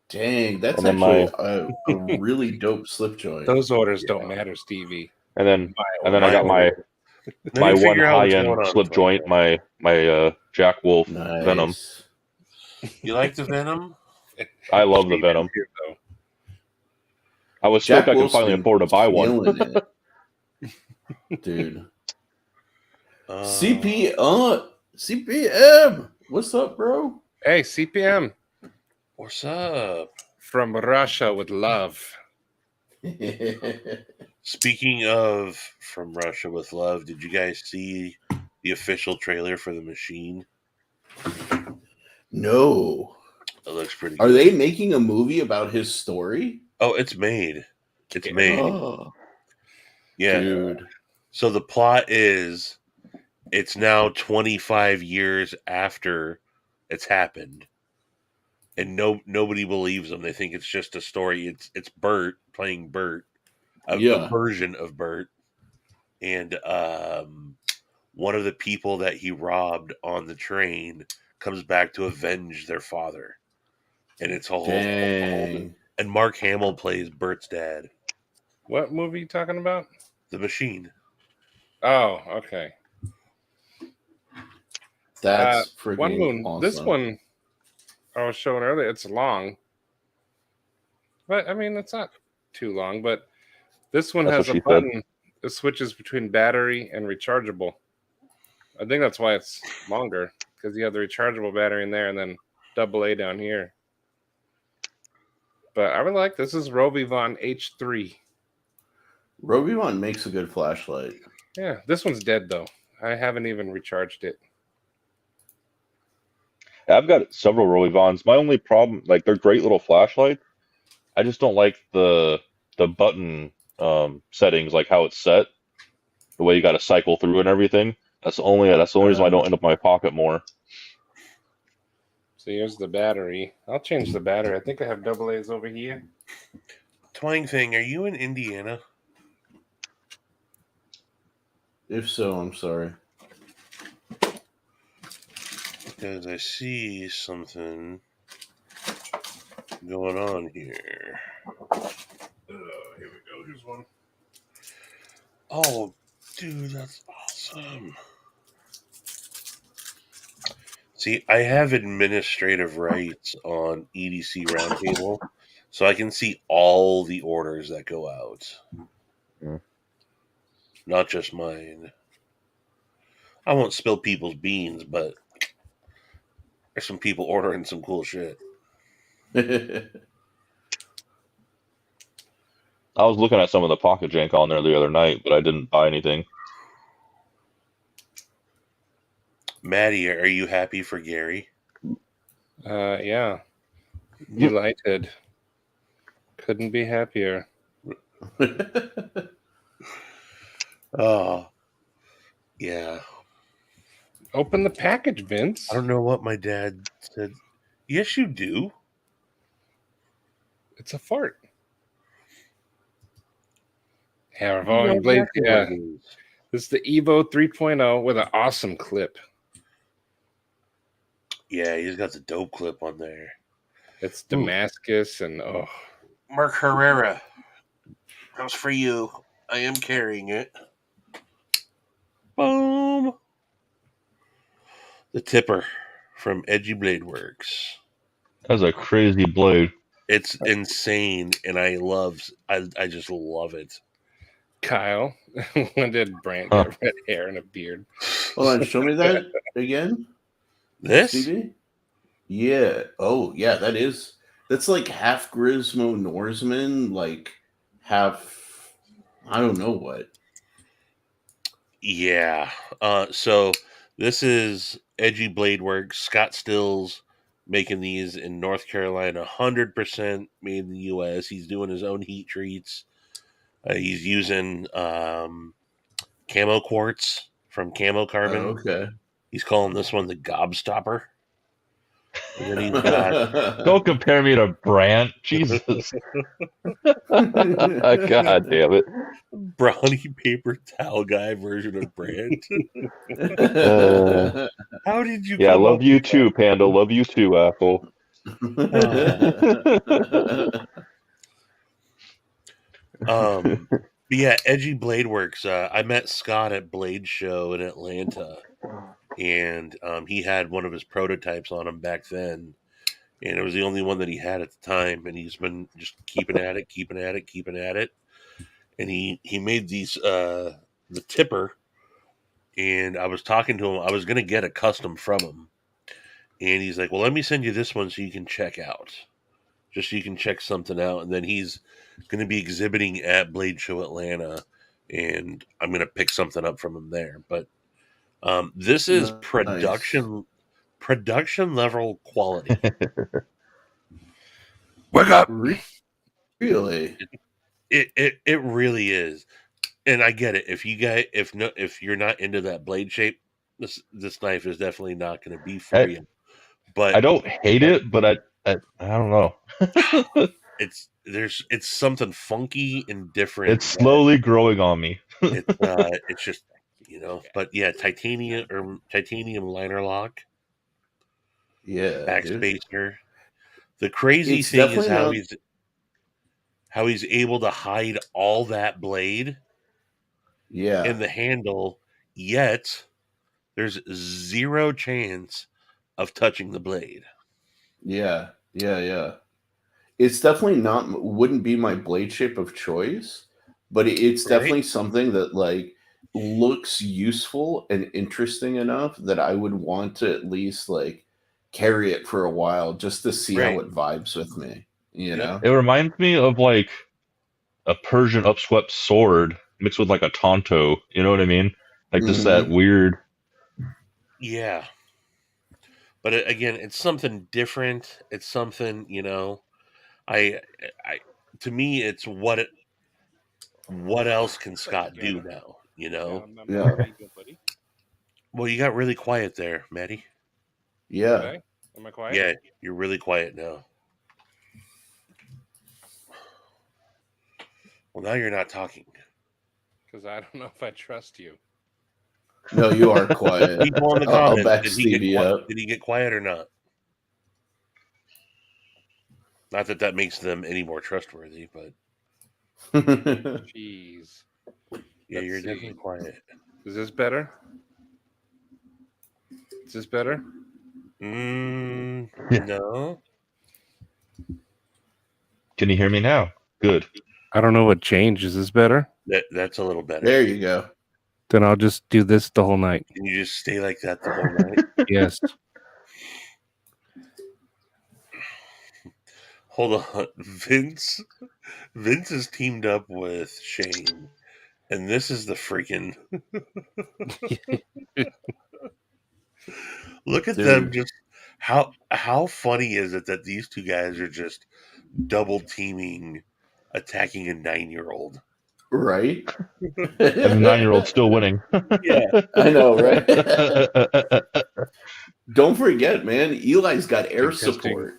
Dang, that's
And then
actually a really dope slip joint.
Those orders don't matter, Stevie.
and then
My
I got my
Let me
one
figure out
high
what's
end
going on,
slip
Twang.
joint, my Jack Wolf
Nice.
Venom.
You like the Venom?
I love the Venom.
Here, though.
I was
Jack
stoked I could
Wolf's
finally
been
afford to buy one.
killing it. Dude.
Uh,
CPM. What's up, bro?
Hey, CPM
What's up?
from Russia with love.
Speaking of From Russia with Love, did you guys see the official trailer for The Machine?
No.
It looks pretty
Are
good.
they making a movie about his story?
Oh, it's made. It's
Yeah.
made.
Oh,
Yeah.
dude.
So the plot is it's now 25 years after it's happened. And nobody believes them. They think it's just a story. It's Bert playing Bert, a
Yeah.
version of Bert. And one of the people that he robbed on the train comes back to avenge their father. And it's a whole
Dang.
and Mark Hamill plays Bert's dad.
What movie you talking about?
The Machine.
Oh, okay.
That's
One
freaking
Moon.
awesome.
This one I was showing earlier. It's long, but I mean it's not too long. But this one
That's
has
what
a
she said.
button that switches between battery and rechargeable. I think that's why it's longer, because you have the rechargeable battery in there and then AA down here. But I really like this. Is Robivon H3.
Robivon makes a good flashlight.
Yeah, this one's dead though. I haven't even recharged it.
I've got several Rolivons. My only problem, like they're great little flashlights. I just don't like the button settings, like how it's set, the way you got to cycle through and everything. That's the only reason I don't end up in my pocket more.
So here's the battery. I'll change the battery. I think I have AA's over here.
Twang Thing, are you in Indiana?
If so, I'm sorry.
Because I see something going on here.
Here we go. Here's one.
Oh, dude, that's awesome. See, I have administrative rights on EDC Roundtable, so I can see all the orders that go out.
Mm.
Not just mine. I won't spill people's beans, but there's some people ordering some cool shit.
I was looking at some of the pocket jank on there the other night, but I didn't buy anything.
Maddie, are you happy for Gary?
Yeah. Delighted. Couldn't be happier.
Oh, yeah.
Open the package, Vince.
I don't know what my dad said. Yes, you do.
It's a fart. Yeah,
You
revolving
know
blade.
exactly
Yeah.
what it is.
This is the Evo 3.0 with an awesome clip.
Yeah, he's got the dope clip on there.
It's Damascus and
Mark Herrera. That was for you. I am carrying it. Boom. The tipper from Edgy Blade Works.
That's a crazy blade.
It's insane, and I just love it.
Kyle. When did Brant get red hair and a beard?
Hold on, show me that again.
This?
Stevie? Yeah. Oh, yeah, that's like half Grismo Norseman, like half I don't know what.
Yeah. So this is Edgy Blade Works. Scott Stills making these in North Carolina, 100% made in the U.S. He's doing his own heat treats. He's using camo quartz from Camo Carbon.
Oh, okay.
He's calling this one the Gobstopper. And then he's got
Don't compare me to Brant. Jesus. God damn it.
brownie paper towel guy version of Brand. How did you?
Yeah,
come
love
up
you
with
too, Panda. Love you too, Apple.
But yeah, Edgy Blade Works. I met Scott at Blade Show in Atlanta, and he had one of his prototypes on him back then, and it was the only one that he had at the time, and he's been just keeping at it, and he made these the tipper, and I was talking to him. I was gonna get a custom from him, and he's like, "Well, let me send you this one so you can check out." Just so you can check something out. And then he's going to be exhibiting at Blade Show Atlanta, and I'm going to pick something up from him there. But this is
Nice.
production level quality.
Wake up!
Really?
It really is. And I get it. If you're not into that blade shape, this knife is definitely not going to be for you. But
I don't hate it, but I don't know.
it's something funky and different.
It's slowly growing on me.
It's just, but yeah, titanium liner lock,
Yeah, dude.
backspacer. The crazy
It's
thing is
definitely
how he's able to hide all that blade
Yeah.
in the handle, yet there's zero chance of touching the blade.
Yeah. It's definitely wouldn't be my blade shape of choice, but it's definitely something that like looks useful and interesting enough that I would want to at least like carry it for a while just to see how it vibes with me. You know?
It reminds me of like a Persian upswept sword mixed with like a Tonto. You know what I mean? Like just that weird.
Yeah. But again, it's something different. It's something, I to me, it's what else can Scott do now?
Yeah.
Well, you got really quiet there, Matty.
Yeah.
Am I quiet?
Yeah, you're really quiet now. Well, now you're not talking.
Because I don't know if I trust you.
No, you are quiet.
People in the
I'll
comments,
back
did
Stevie up.
Did he get quiet or not? Not that makes them any more trustworthy, but
Jeez.
yeah, you're definitely quiet.
Is this better? Is this better?
No.
Can you hear me now? Good.
I don't know what changed. Is this better?
That's a little better.
There you go.
Then I'll just do this the whole night.
Can you just stay like that the whole night?
Yes.
Hold on. Vince is teamed up with Shane, and this is the freaking look at them. Just how funny is it that these two guys are just double teaming, attacking a 9-year-old?
Right?
And the 9-year-old still winning.
Yeah,
I know, right? Don't forget, man, Eli's got air support.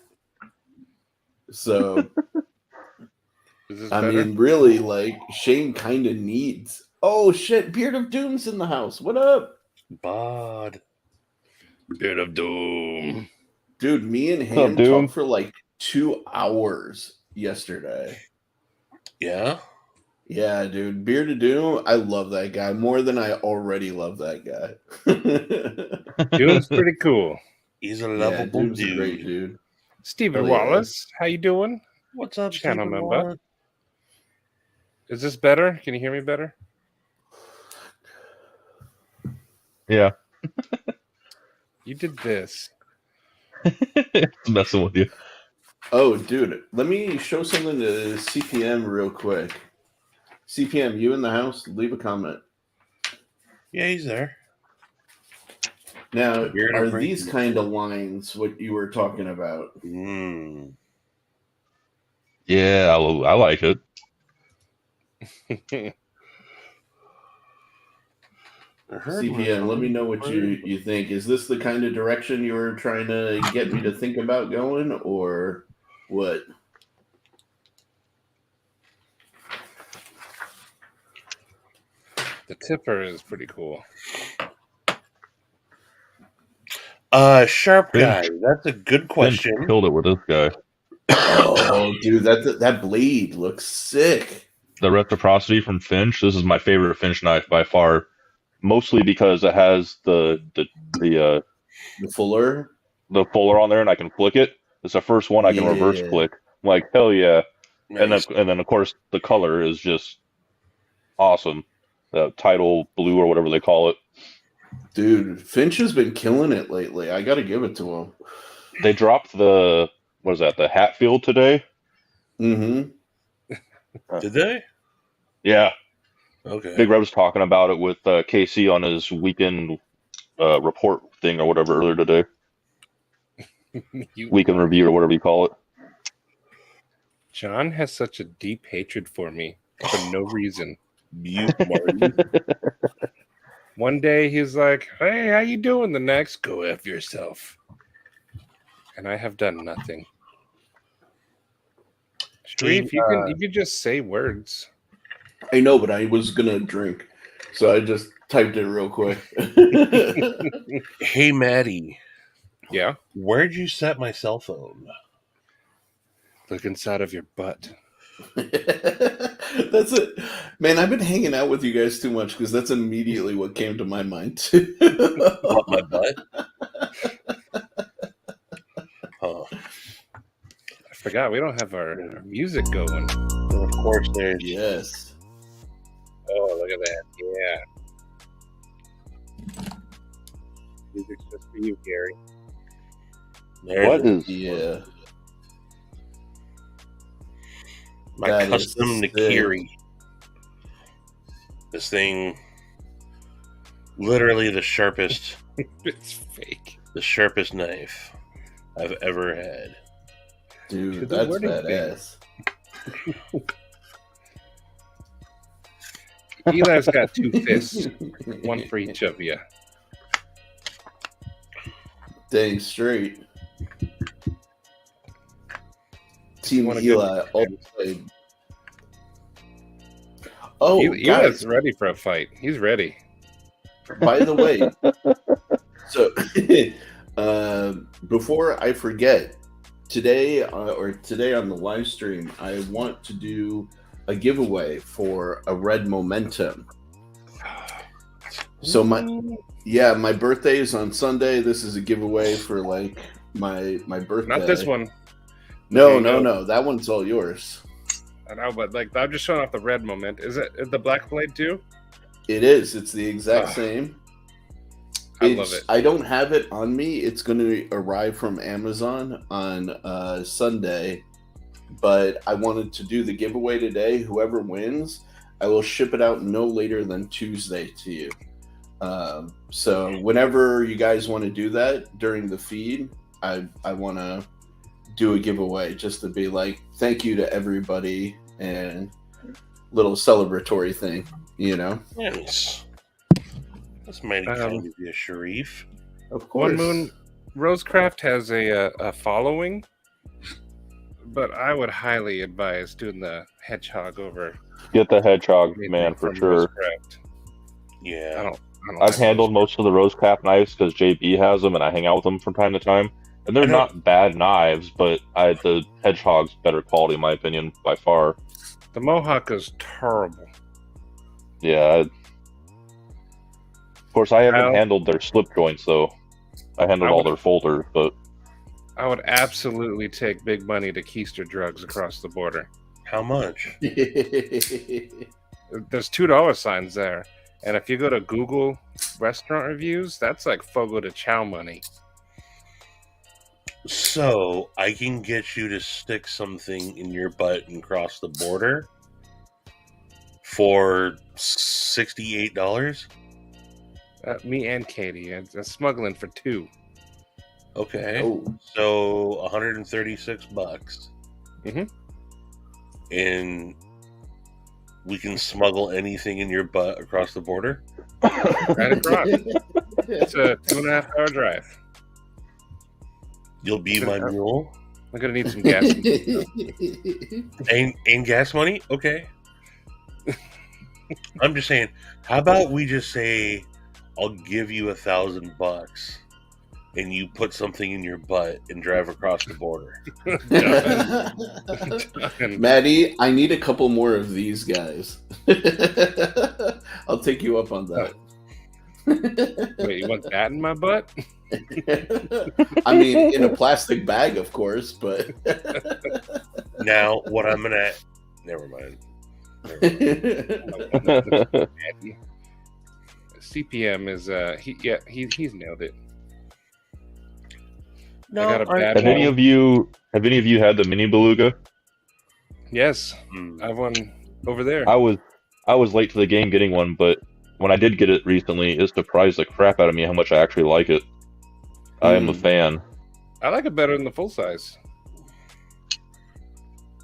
So, I mean, really, like, Shane kind of needs. Oh, shit, Beard of Doom's in the house. What up?
Bod.
Beard of Doom.
Dude, me and him talked for like 2 hours yesterday.
Yeah?
Yeah, dude. Beard of Doom, I love that guy more than I already love that guy.
Doom's pretty cool.
He's a lovable
Doom's
dude.
a great dude.
Stephen Wallace, how you doing?
What's up,
channel
Stephen
member?
Wallace?
Is this better? Can you hear me better?
Yeah.
You did this.
It's messing with you.
Oh, dude. Let me show something to CPM real quick. CPM, you in the house? Leave a comment.
Yeah, he's there.
Now, are these kind of lines what you were talking about?
Yeah, I like it.
CPM, let me know what you think. Is this the kind of direction you were trying to get me to think about going, or what?
The tipper is pretty cool.
Sharp guy. That's a good question.
Finch killed it with this guy.
Oh, dude, that blade looks sick.
The reciprocity from Finch. This is my favorite Finch knife by far. Mostly because it has the
fuller
on there, and I can flick it. It's the first one I can reverse flick. I'm like, hell yeah!
Nice.
And then of course the color is just awesome. The tidal blue or whatever they call it.
Dude, Finch has been killing it lately. I got to give it to him.
They dropped the Hatfield today.
Mm-hmm.
Did they?
Yeah.
Okay.
Big Red was talking about it with KC on his weekend report thing or whatever earlier today. week in review or whatever you call it.
John has such a deep hatred for me for no reason.
Mute Marty.
One day he's like, "Hey, how you doing?" The next, "Go F yourself." And I have done nothing. Sharif, you can just say words.
I know, but I was gonna drink, so I just typed it real quick.
Hey, Maddie.
Yeah?
Where'd you set my cell phone?
Look inside of your butt.
That's it, man. I've been hanging out with you guys too much because that's immediately what came to my mind too.
What, my butt? Huh.
I forgot we don't have our music going.
And of course, there's
Yes.
Oh, look at that. Yeah. Music's just for you, Gary.
What is?
Yeah.
my
that is
custom
sick.
Nakiri. This thing, literally the sharpest
It's fake.
knife I've ever had.
Dude,
To the
that's
wedding
badass.
Eli's got 2 fists, one for each of you.
Dang straight. Team
Wanna
Eli
go-
all played. Oh,
Eli's
guys,
ready for a fight. He's ready.
by the way, so before I forget, today on the live stream, I want to do a giveaway for a red momentum. So my birthday is on Sunday. This is a giveaway for like my birthday.
Not this one.
No,
Okay,
no,
no.
no. That one's all yours.
I know, but like I'm just showing off the red moment. Is it the black blade too?
It is. It's the exact
Ugh.
same.
I love it.
I don't have it on me. It's going to arrive from Amazon on Sunday, but I wanted to do the giveaway today. Whoever wins, I will ship it out no later than Tuesday to you. So whenever you guys want to do that during the feed, I want to do a giveaway just to be like, thank you to everybody and little celebratory thing, you know?
Nice. That's mighty kind of you, Sharif.
Of course.
One Moon Rosecraft has a following, but I would highly advise doing the hedgehog over.
Get the hedgehog,
anything
man, for
from
sure.
Rosecraft.
Yeah.
I don't
I've
like
handled most of the Rosecraft knives because JB has them, and I hang out with them from time to time. And they're
I know.
not bad knives, but the hedgehog's better quality, in my opinion, by far.
The Mohawk is terrible.
Yeah. Of course, I haven't
Well-
handled their slip joints, though. I handled all their folders, but
I would absolutely take big money to keister drugs across the border.
How much?
There's $2 signs there. And if you go to Google restaurant reviews, that's like Fogo de Chao money.
So I can get you to stick something in your butt and cross the border for $68.
Me and Katie. It's smuggling for 2.
Okay,
Oh,
so $136.
Mhm.
And we can smuggle anything in your butt across the border.
Right across. It's a 2.5-hour drive.
You'll be my mule.
I'm gonna need some gas.
And gas money? Okay. I'm just saying, how about we just say I'll give you $1,000 and you put something in your butt and drive across the border.
And
Maddie, I need a couple more of these guys. I'll take you up on that.
wait, you want that in my butt?
I mean, in a plastic bag, of course, but
Now, what I'm gonna never mind.
CPM is he's nailed it.
No,
I got a bad
have any of you had the mini beluga?
Yes,
Hmm.
I have one over there.
I was late to the game getting one, but when I did get it recently, it surprised the crap out of me how much I actually like it. I am a fan.
I like it better than the full size.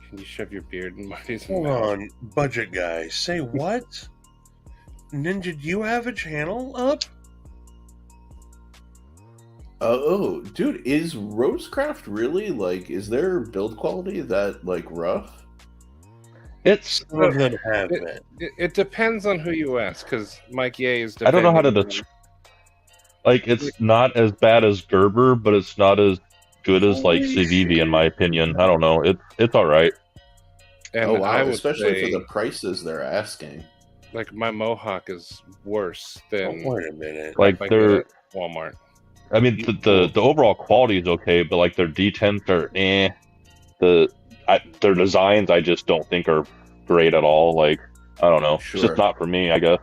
Can you shove your beard in Marty's
Hold
mouth?
on, budget guy. Say what? Ninja, do you have a channel up?
Oh, dude, is Rosecraft really like? Is their build quality that like rough?
It's
Some of them have been.
It depends on who you ask, because Mike Ye is.
I don't know how to
defending-
like it's not as bad as Gerber, but it's not as good as like Civivi in my opinion. I don't know. It's all right.
And
Oh wow,
I would
especially
say,
for the prices they're asking.
like my Mohawk is worse
Oh,
than
wait a minute.
Like
if I
they're,
get at Walmart.
I mean, the overall quality is okay, but like their D10s are their designs I just don't think are great at all. Like I don't know,
Sure.
it's just not for me, I guess.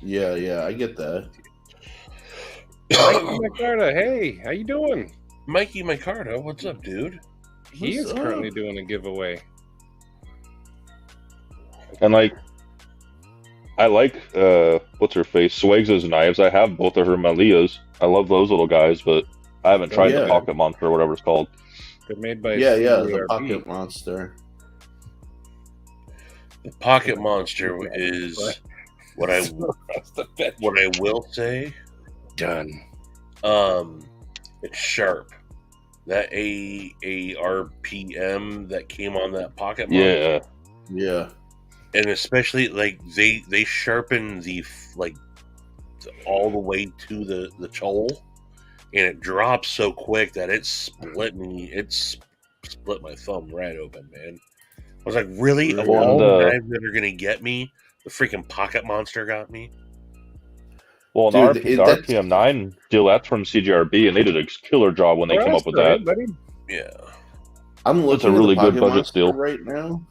Yeah, I get that.
Mikey McCarta, hey, how you doing?
Mikey Micardo, what's up, dude?
He
What's
is currently
up?
doing a giveaway.
And like, I like what's her face, Swags' knives. I have both of her Malias. I love those little guys, but I haven't tried
yeah.
the Pocket Monster or whatever it's called.
They're made by
Yeah, the
CRB.
Pocket Monster.
The Pocket Monster is what I will say.
Done.
It's sharp. That ARPM that came on that Pocket Monster.
Yeah,
Yeah.
And especially like they sharpen the all the way to the choll, and it drops so quick that it split my thumb right open, man. I was like, really? Of
Well,
all
and,
the knives that are gonna get me, the freaking Pocket Monster got me.
well,
Dude,
the RPM 9 deal, that's from CGRB, and they did a killer job when they came up with that.
Buddy.
Yeah.
I'm looking
a really
at the
good
Pocket
budget
Monster
steal.
right now.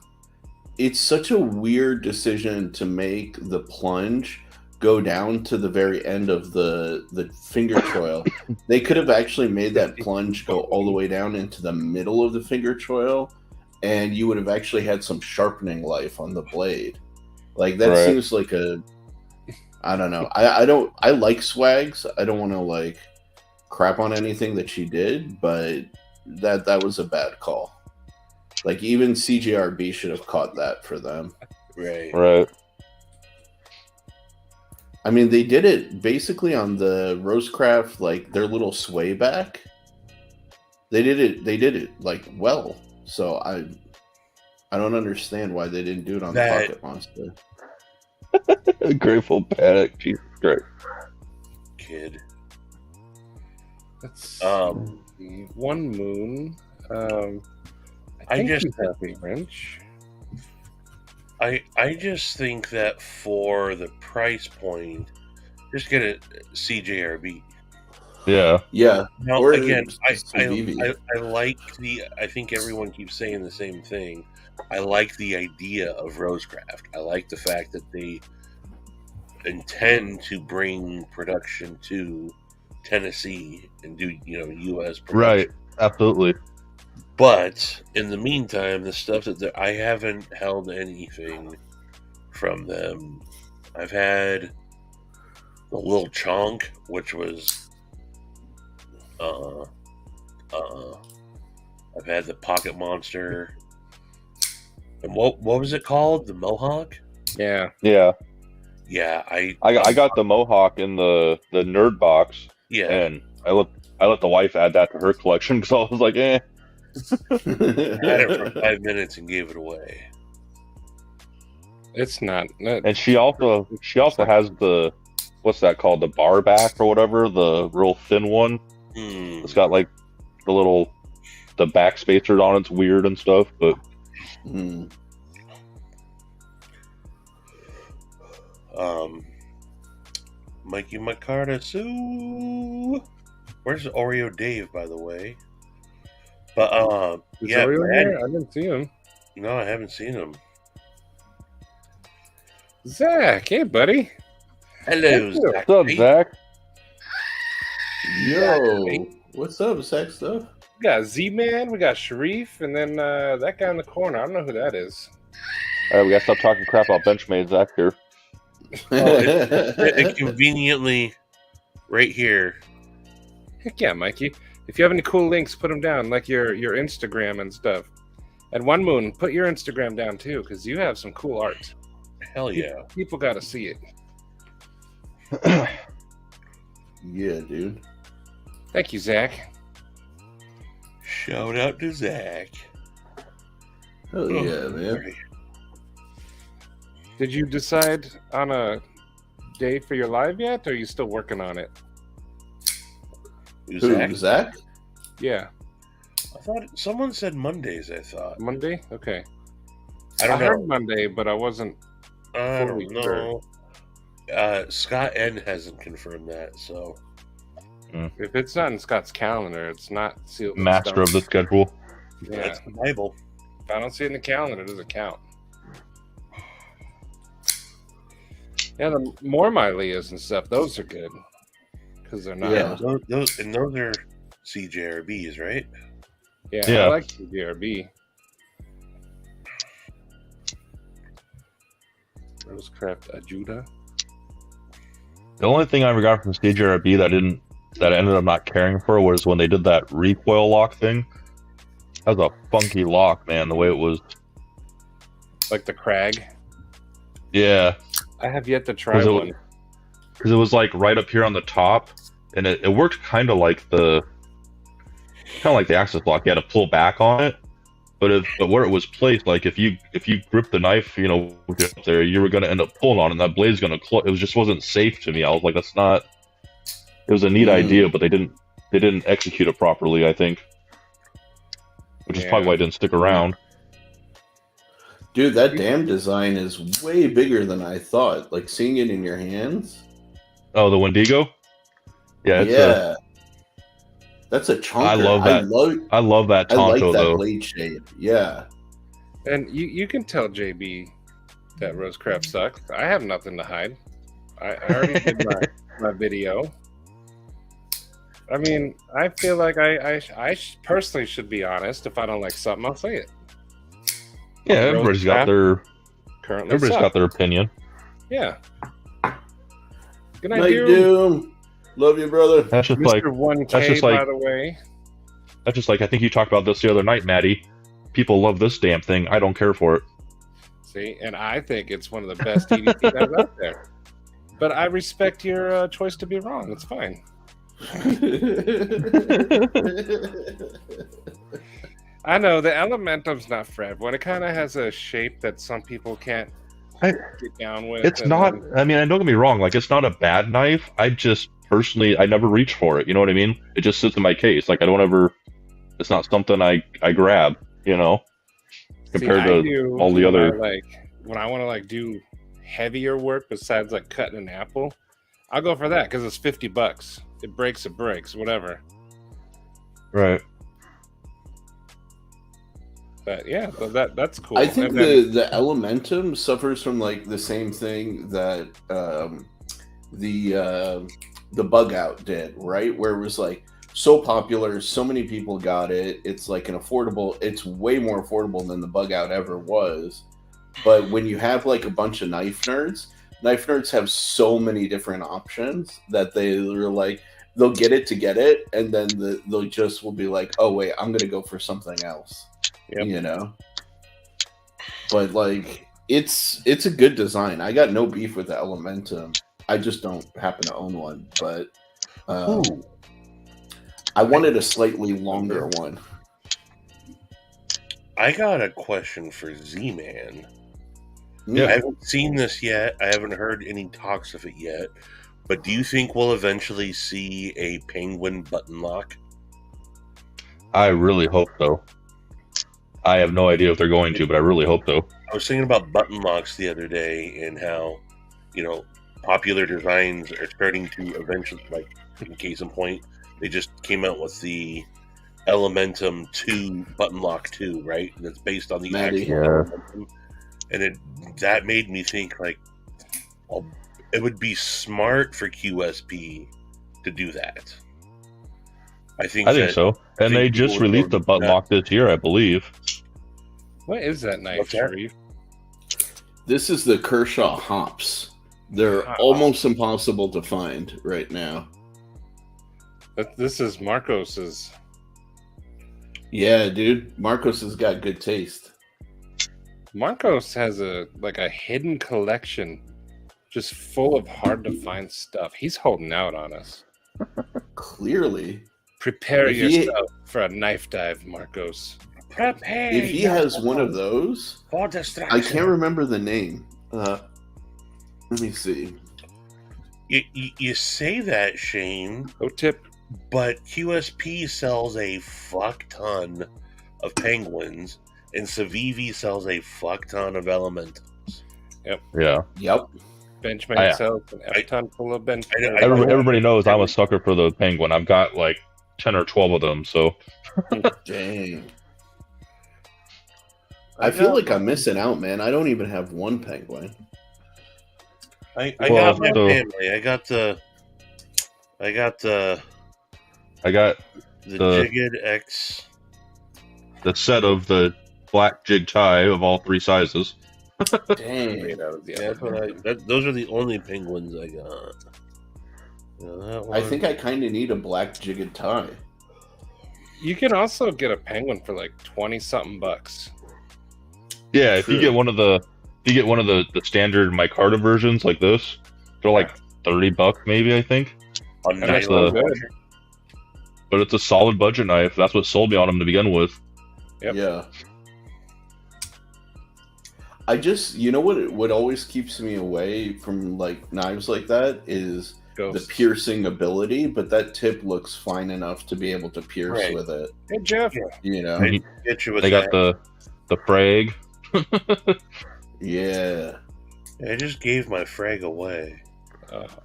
It's such a weird decision to make the plunge go down to the very end of the finger choil. They could have actually made that plunge go all the way down into the middle of the finger choil, and you would have actually had some sharpening life on the blade. Like that
Right.
seems like I don't know. I like Swags. I don't want to like crap on anything that she did, but that was a bad call. Like even CGRB should have caught that for them.
Right.
Right.
I mean, they did it basically on the Rosecraft, like their little sway back. They did it like well. So I don't understand why they didn't do it on the Pocket Monster.
Grateful Panic. Jesus Christ.
Kid.
That's
Um,
One Moon.
I
think
just-
he's happy, Wrench.
I just think that for the price point, just get a CJRB.
Yeah.
Yeah.
Now
Or
again, I
Civivi.
like I think everyone keeps saying the same thing. I like the idea of Rosecraft. I like the fact that they intend to bring production to Tennessee and do U.S. production.
Right. Absolutely.
But in the meantime, the stuff that I haven't held anything from them. I've had the Lil Chonk, which was I've had the Pocket Monster, and what was it called? The Mohawk.
Yeah.
Yeah.
Yeah, I
I got the Mohawk in the nerd box,
yeah.
and I let the wife add that to her collection because I was like, eh.
I had it for 5 minutes and gave it away.
It's not.
And she also has the, what's that called, the bar back or whatever, the real thin one.
Hmm.
It's got like the back spacers on it's weird and stuff, but
Hmm.
Mikey Macarta Sue. Where's Oreo Dave, by the way? But
Is
yeah,
Oreo
man.
here? I didn't see him.
No, I haven't seen him.
Zach, hey buddy.
Hello,
What's
Zach.
what's up, Zach?
Yo, what's up, Zach Stuff?
We got Z-Man, we got Sharif, and then that guy in the corner. I don't know who that is.
All right, we gotta stop talking crap about Benchmade Zach here.
It conveniently right here.
Heck yeah, Mikey. If you have any cool links, put them down, like your Instagram and stuff. And One Moon, put your Instagram down too, because you have some cool art.
Hell yeah.
People got to see it.
Yeah, dude.
Thank you, Zach.
Shout out to Zach.
Hell yeah, man.
Did you decide on a day for your live yet, or are you still working on it?
Who, Zach?
Yeah.
I thought someone said Mondays. I thought
Monday? Okay.
I don't know.
heard Monday, but I wasn't.
I
fully
don't know. Scott N hasn't confirmed that, so
If it's not in Scott's calendar, it's not sealed. in
Master
stone.
of the schedule.
Yeah.
that's the Bible.
If I don't see it in the calendar, it doesn't count. Yeah, the more Mylias and stuff, those are good. Because they're not.
Yeah.
Those are CJRBs, right?
Yeah,
Yeah.
I like CGRB. Rosecraft Ajuda.
The only thing I ever got from CJRB that I ended up not caring for was when they did that recoil lock thing. That was a funky lock, man. The way it was.
Like the Crag.
Yeah,
I have yet to try
because it,
one.
because it was like right up here on the top, and it worked kind of like the access lock. You had to pull back on it, but where it was placed, like if you grip the knife, you know, with it up there, you were gonna end up pulling on it, and that blade's gonna close. It just wasn't safe to me. I was like, that's not. It was a neat idea, but they didn't execute it properly, I think, which is probably why it didn't stick around.
Dude, that damn design is way bigger than I thought. Like seeing it in your hands.
Oh, the Wendigo. Yeah,
Yeah. That's a chunker.
I love that. I love that
I like
Tonto
that
though.
blade shape. Yeah.
And you can tell JB that Rosecraft sucks. I have nothing to hide. I already did my video. I mean, I feel like I personally should be honest. If I don't like something, I'll say it.
Yeah, everybody's got their opinion.
Yeah. Good night,
Night,
Doom.
Doom. Love you, brother.
That's just
Mr.
like
1K,
that's just
by
like-
the way.
I think you talked about this the other night, Maddie. People love this damn thing. I don't care for it.
See, and I think it's one of the best EDC guys out there. But I respect your choice to be wrong. It's fine. I know the Elementum's not for everyone. It kind of has a shape that some people can't get down with.
It's
and
not.
then-
I mean, don't get me wrong. Like, it's not a bad knife. I just personally, I never reach for it. You know what I mean? It just sits in my case. Like, I don't ever. It's not something I grab. You know, compared
See, I
to
do
all the
when
other.
when I want to do heavier work besides like cutting an apple, I'll go for that because it's $50. It breaks, whatever.
Right.
But yeah, so that's cool.
I think
And then-
the Elementum suffers from like the same thing that the Bug Out did, right? Where it was like so popular, so many people got it. It's like it's way more affordable than the Bug Out ever was. But when you have like a bunch of knife nerds have so many different options that they'll get it to get it, and then they'll just will be like, oh wait, I'm gonna go for something else.
Yep.
You know. But like it's a good design. I got no beef with the Elementum. I just don't happen to own one, but I wanted a slightly longer one.
I got a question for Z-Man.
Yeah.
I haven't seen this yet. I haven't heard any talks of it yet. But do you think we'll eventually see a penguin button lock?
I really hope so. I have no idea if they're going to, but I really hope so.
I was thinking about button locks the other day and how, popular designs are starting to eventually, like, in case in point, they just came out with the Elementum 2 button lock 2, right? And it's based on the
Maddie.
actual Elementum. And that made me think, like, well, it would be smart for QSP to do that. I think
so. And they
think
just
people would
released the
go
button
that.
lock this year, I believe.
What is that knife,
What's that?
Sharif?
This is the Kershaw hops. They're
Huh.
almost impossible to find right now.
This is Marcos's.
Yeah, dude. Marcos has got good taste.
Marcos has a hidden collection, just full of hard to find stuff. He's holding out on us.
Clearly.
Prepare
If he-
yourself for a knife dive, Marcos.
Prepare.
If he has one of those,
for
I
distraction.
can't remember the name. Let me see.
You say that, Shane,
Oh, tip.
but QSP sells a fuck ton of penguins, and Civivi sells a fuck ton of elementals.
Yeah.
Yep.
Benchmade sells an F-ton full of bench.
I know-
Everybody knows I'm a sucker for the penguin. I've got like 10 or 12 of them. So
Dang. I feel like I'm missing out, man. I don't even have one penguin.
I
Well,
got my
so-
family. I got the
I got
the
The-
Jigged X.
the set of the black jig tie of all 3 sizes.
Dang.
Made out of the
That's
other.
what those are the only penguins I got. That
I
one-
think I kind of need a black jigged tie.
You can also get a penguin for like 20-something bucks.
Yeah, if you
True.
get one of the the standard micarta versions like this, they're like $30 maybe, I think.
a
And
that's
nylon
the-
washer.
But it's a solid budget knife. That's what sold me on them to begin with.
Yep.
Yeah. I just, you know what always keeps me away from like knives like that is the
Ghosts.
piercing ability, but that tip looks fine enough to be able to pierce
Right.
with it,
Hey, Jeff.
you know?
I get you with
They
that.
got the frag.
Yeah.
I just gave my frag away.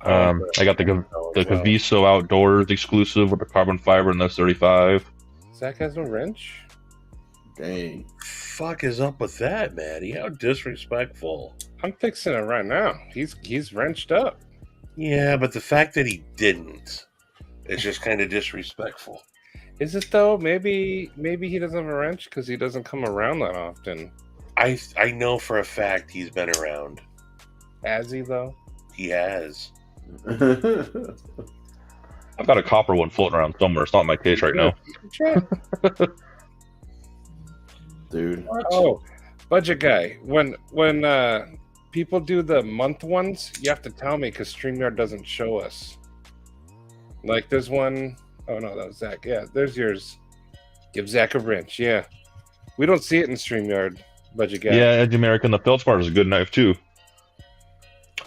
I got the Caviso Outdoors exclusive with the carbon fiber and the 35.
Zach has no wrench.
Dang.
Fuck is up with that, Maddie? How disrespectful.
I'm fixing it right now. He's wrenched up.
Yeah, but the fact that he didn't is just kind of disrespectful.
Is it though? Maybe he doesn't have a wrench because he doesn't come around that often.
I know for a fact he's been around.
Has he though?
He has.
I've got a copper one floating around somewhere. It's not in my case right now.
Dude.
Oh, budget guy. When people do the month ones, you have to tell me because StreamYard doesn't show us. Like there's one oh no, that was Zach. Yeah, there's yours. Give Zach a wrench. Yeah, we don't see it in StreamYard. Budget guy.
Yeah, Edge American, the Feldspar is a good knife too.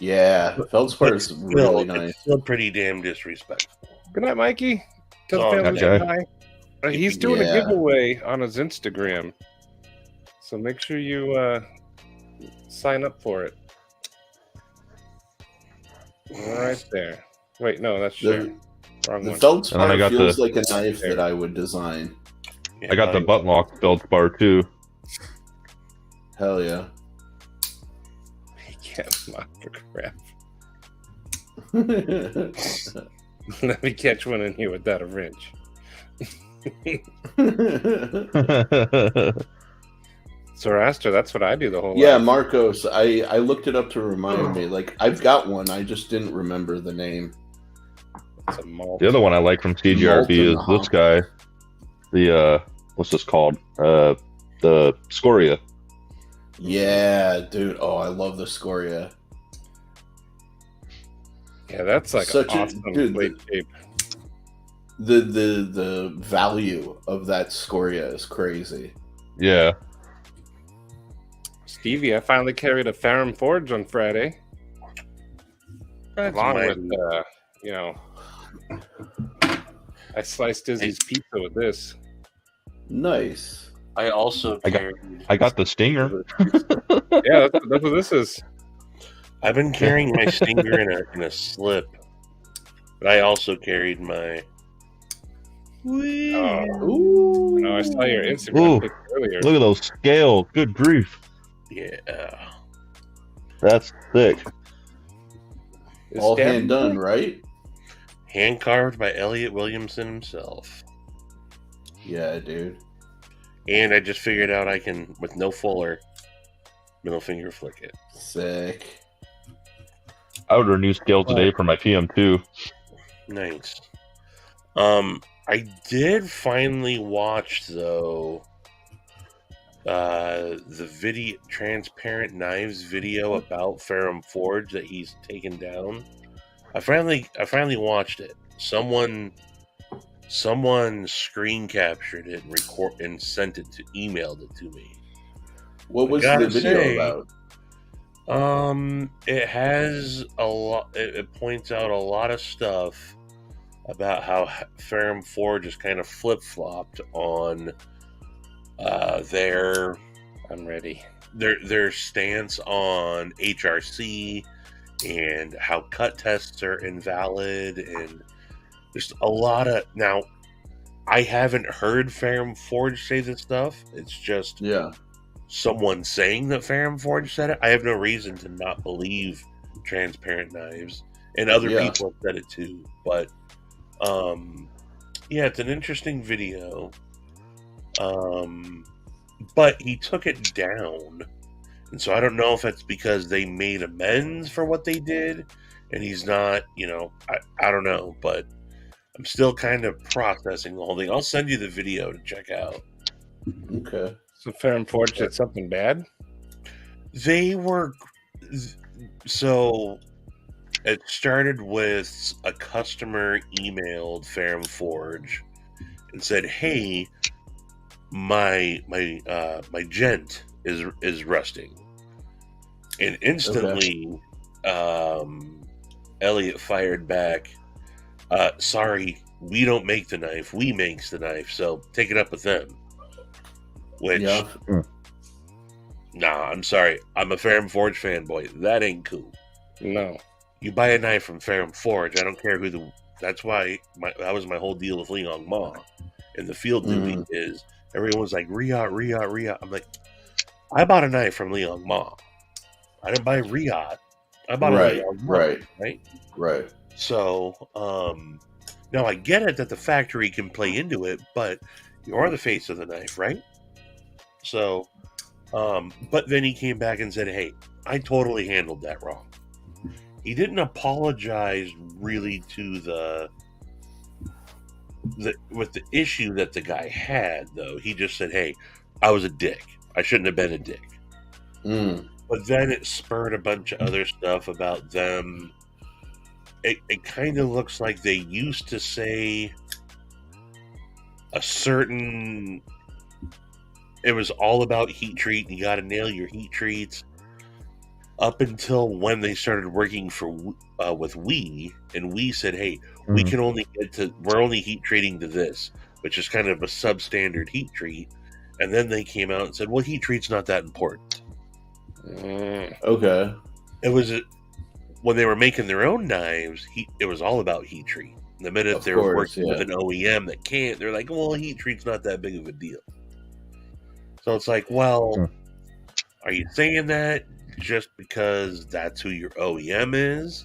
Yeah, Feldspar is
Still,
really nice.
It's still pretty damn disrespectful.
Good night, Mikey. Tell the
Sorry,
family
okay.
hi. He's doing
Yeah.
a giveaway on his Instagram, so make sure you sign up for it. Right there. Wait, no, that's
The,
Sharon. Wrong
the
one.
And then I
Feldspar
got
feels
the-
like a knife that I would design.
I got the butt lock Feldspar too.
Hell yeah.
He can't mock for crap. Let me catch one in here without a wrench. Zoroaster, that's what I do the whole
Yeah,
life.
Marcos. I looked it up to remind me. Like I've got one, I just didn't remember the name.
It's a malt.
The other one I like from CGRP is
Molten
this guy. The what's this called? The Scoria.
Yeah, dude. Oh, I love the Scoria.
Yeah, that's like
Such a-
awesome
dude,
plate shape.
The value of that Scoria is crazy.
Yeah.
Stevie, I finally carried a Firearm Forge on Friday,
That's
along
my-
with, I sliced Izzy's pizza with this.
Nice.
I also
I got-
carried.
I got the Stinger.
Yeah, that's what this is.
I've been carrying my Stinger in a slip, but I also carried my.
Ooh.
No, I saw your Instagram
Ooh.
pic earlier.
Look at those scales. Good grief.
Yeah.
That's thick.
Is
All
Dad-
hand done, right?
Hand carved by Elliot Williamson himself.
Yeah, dude.
And I just figured out I can, with no fuller, middle finger flick it.
Sick.
I ordered a new scale today for my PM2.
Nice. I did finally watch though the video transparent knives video about Firearm Forge that he's taken down. I finally watched it. Someone screen captured it and sent it emailed it to me.
What was the video about?
It has a lot. It points out a lot of stuff about how Firearm Forge is kind of flip flopped on their
I'm ready.
Their stance on HRC and how cut tests are invalid, and there's a lot of now. I haven't heard Firearm Forge say this stuff. It's just someone saying that Firearm Forge said it. I have no reason to not believe transparent knives, and other people have said it too. But yeah, it's an interesting video. But he took it down, and so I don't know if it's because they made amends for what they did, and he's not. I don't know, but I'm still kind of processing the whole thing. I'll send you the video to check out.
Okay.
So Firearm Forge did something bad?
They were... So, it started with a customer emailed Firearm Forge and said, "Hey, my gent is rusting." And instantly, Elliot fired back, "Sorry, we don't make the knife. We makes the knife, so take it up with them." Which, nah, I'm sorry. I'm a Firearm Forge fanboy. That ain't cool.
No.
You buy a knife from Firearm Forge, I don't care who the... That's why that was my whole deal with Liang Ma. And the field duty is, everyone was like, Riyadh. I'm like, I bought a knife from Liang Ma. I didn't buy Riyadh. I bought a Liang Ma. Right. So, now I get it that the factory can play into it, but you're the face of the knife, right? So, but then he came back and said, "Hey, I totally handled that wrong." He didn't apologize really to with the issue that the guy had, though. He just said, "Hey, I was a dick. I shouldn't have been a dick." But then it spurred a bunch of other stuff about them. It kind of looks like they used to say a certain... It was all about heat treat, and you got to nail your heat treats. Up until when they started working with We, and We said, "Hey, we can only we're only heat treating to this," which is kind of a substandard heat treat. And then they came out and said, "Well, heat treat's not that important."
Okay.
It was when they were making their own knives. It was all about heat treat. The minute they were working with an OEM that can't, they're like, "Well, heat treat's not that big of a deal." So it's like, well, are you saying that just because that's who your OEM is?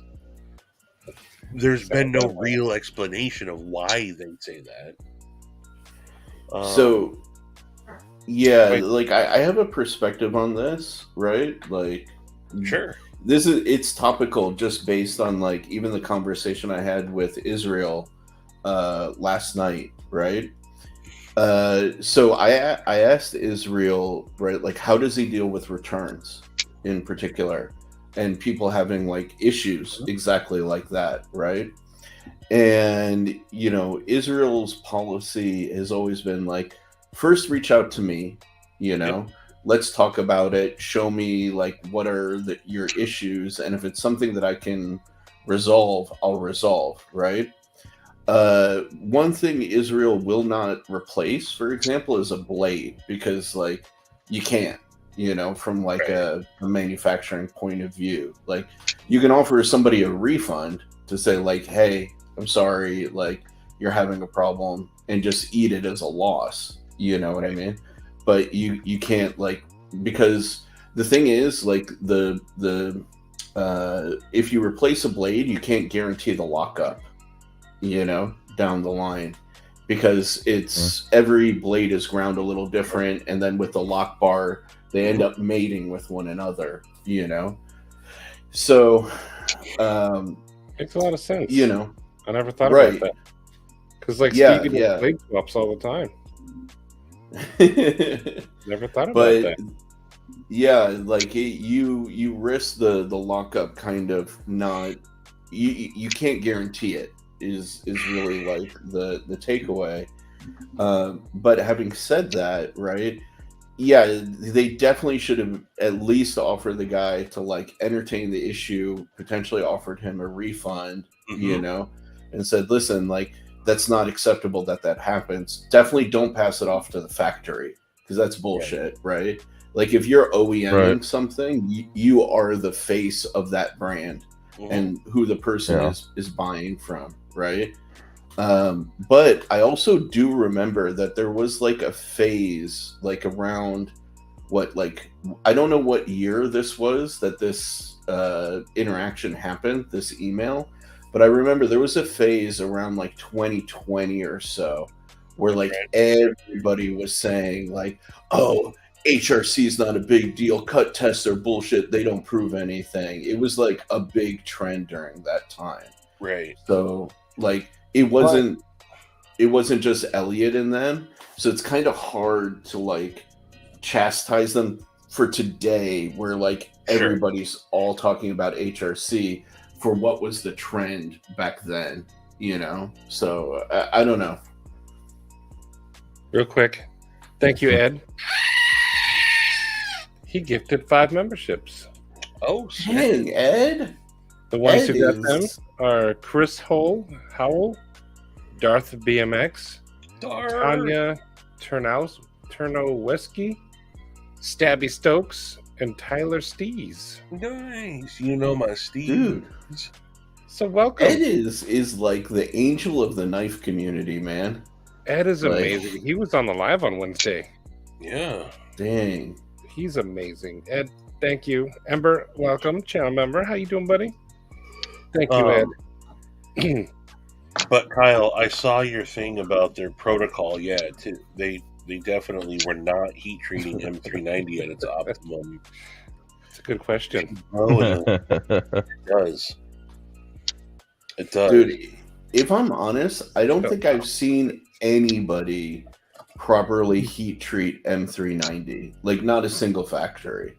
There's been no real explanation of why they say that.
So, yeah, like I have a perspective on this, right? Like,
sure,
it's topical just based on like even the conversation I had with Israel last night, right? So I asked Israel, right, like how does he deal with returns in particular, and people having like issues exactly like that, right? And Israel's policy has always been like, first reach out to me, let's talk about it, show me like what are your issues, and if it's something that I can resolve, I'll resolve, right? One thing Israel will not replace, for example, is a blade, because like you can't, from like a manufacturing point of view. Like you can offer somebody a refund to say like, "Hey, I'm sorry, like you're having a problem," and just eat it as a loss. You know what I mean? But you can't, like, because the thing is like the if you replace a blade, you can't guarantee the lockup, down the line, because it's every blade is ground a little different, and then with the lock bar they end up mating with one another, so
makes a lot of sense.
I
never thought about that. Because like
Yeah,
Stevie
yeah.
does blade swaps all the time. Never thought about
But
that.
yeah, like you risk the lockup kind of not you can't guarantee it is really like the takeaway. But having said that, right? Yeah, they definitely should have at least offered the guy to like entertain the issue, potentially offered him a refund, you know, and said, listen, like that's not acceptable that happens. Definitely don't pass it off to the factory because that's bullshit, right? Like if you're OEMing something, you are the face of that brand and who the person is buying from, right? But I also do remember that there was like a phase, like around what, like I don't know what year this was that this interaction happened, this email, but I remember there was a phase around like 2020 or so where like everybody was saying like, oh, HRC is not a big deal, cut tests are bullshit, they don't prove anything. It was like a big trend during that time.
Right.
So like it wasn't just Elliot and them, so it's kind of hard to like chastise them for today where like everybody's all talking about HRC for what was the trend back then, you know. So I don't know.
Real quick, thank you, Ed. He gifted 5 memberships.
Oh,
Dang, Ed.
The ones
Ed
who got them are Chris Howell, Darth BMX, Tanya Turnoweski, Stabby Stokes, and Tyler Stees.
Nice. You know my Steve.
Dude.
So welcome.
Ed is like the angel of the knife community, man.
Ed is amazing. He was on the live on Wednesday.
Yeah.
Dang.
He's amazing. Ed, thank you. Ember, welcome. Channel member. How you doing, buddy? Thank you, Ed.
But Kyle, I saw your thing about their protocol. Yeah, they definitely were not heat treating M390 at its optimum.
It's a good question.
It does. It does.
Dude, if I'm honest, I don't think I've seen anybody properly heat treat M390. Like, not a single factory.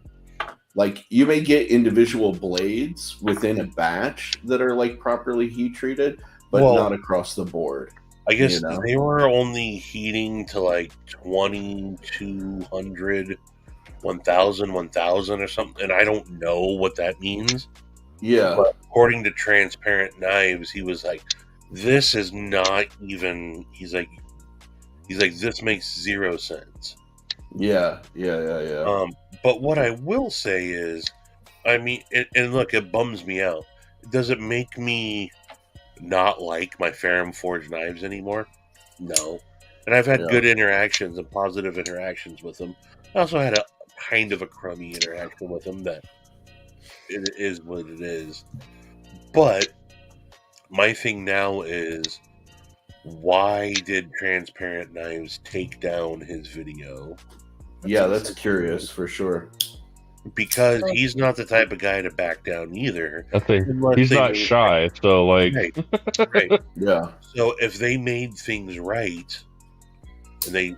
Like, you may get individual blades within a batch that are, like, properly heat treated, but not across the board.
I guess they were only heating to, like, 2,200, 1,000 or something, and I don't know what that means.
Yeah.
But according to Transparent Knives, he was like, this is not even, he's like, this makes 0 sense.
Yeah.
But what I will say is, I mean, and look, it bums me out. Does it make me not like my Firearm Forged knives anymore? No. And I've had good interactions and positive interactions with them. I also had a kind of a crummy interaction with them that it is what it is. But my thing now is, why did Transparent Knives take down his video?
Yeah, that's curious for sure.
Because he's not the type of guy to back down either.
He's not shy, so like,
right.
Yeah.
So if they made things right, and they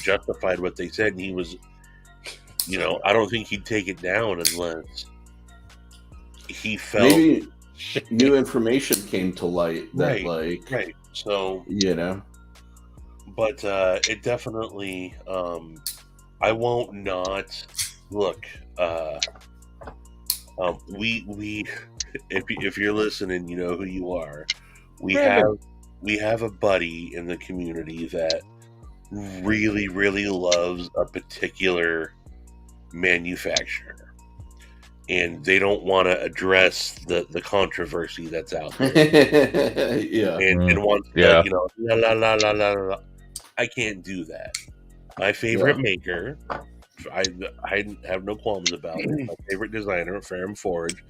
justified what they said, and he was, I don't think he'd take it down unless he felt
maybe new information came to light that
right. So but it definitely I won't not look. We if you're listening, you know who you are. We have a buddy in the community that really, really loves a particular manufacturer, and they don't want to address the controversy that's out there. and wants to, la la la la la. I can't do that. My favorite maker, I have no qualms about it. My favorite designer, Firearm Forge,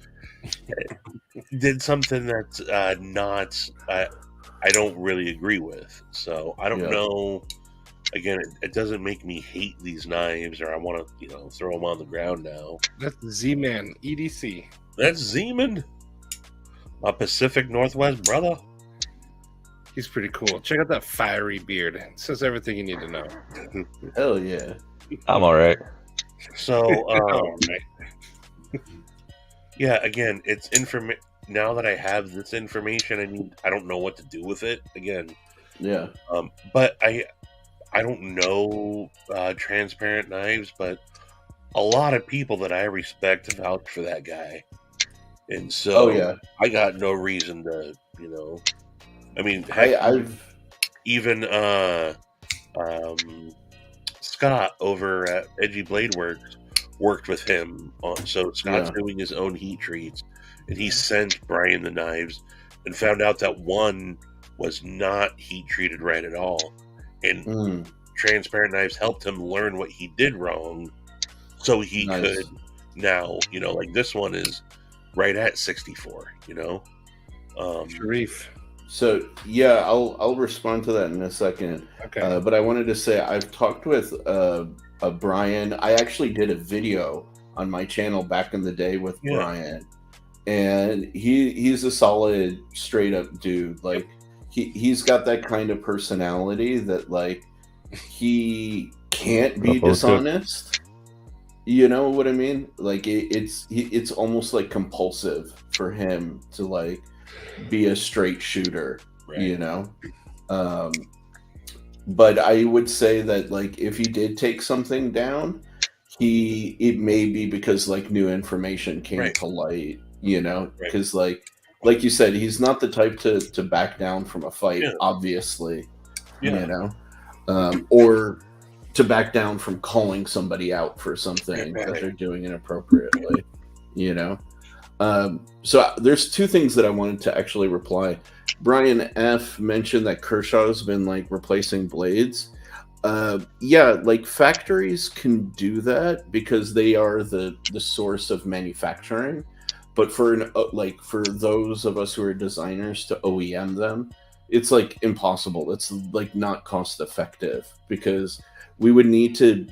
did something that's not I don't really agree with. So I don't know. Again, it doesn't make me hate these knives, or I want to throw them on the ground now.
That's Z-Man EDC.
That's Z-Man, a Pacific Northwest brother.
He's pretty cool. Check out that fiery beard. It says everything you need to know.
Hell yeah.
I'm all right.
So,
Oh, right.
yeah, again, it's now that I have this information, I don't know what to do with it again.
Yeah.
But I don't know transparent knives, but a lot of people that I respect vouch for that guy, and so
yeah.
I got no reason to, I mean,
I've
even Scott over at Edgy Blade Works worked with him on. So Scott's doing his own heat treats, and he sent Brian the knives, and found out that one was not heat treated right at all, and transparent knives helped him learn what he did wrong, so he could now, like this one is right at 64.
Sharif.
So yeah, I'll respond to that in a second.
Okay.
But I wanted to say I've talked with Brian. I actually did a video on my channel back in the day with Brian, and he's a solid, straight up dude. Like he's got that kind of personality that like he can't be dishonest. You know what I mean? Like it's almost like compulsive for him to like be a straight shooter, right. But I would say that like if he did take something down, it may be because like new information came to light, because like you said, he's not the type to back down from a fight, obviously, or to back down from calling somebody out for something that they're doing inappropriately, So there's two things that I wanted to actually reply. Brian F mentioned that Kershaw's been like replacing blades. Like factories can do that because they are the source of manufacturing. But for those of us who are designers to OEM them, it's like impossible. It's like not cost effective because we would need to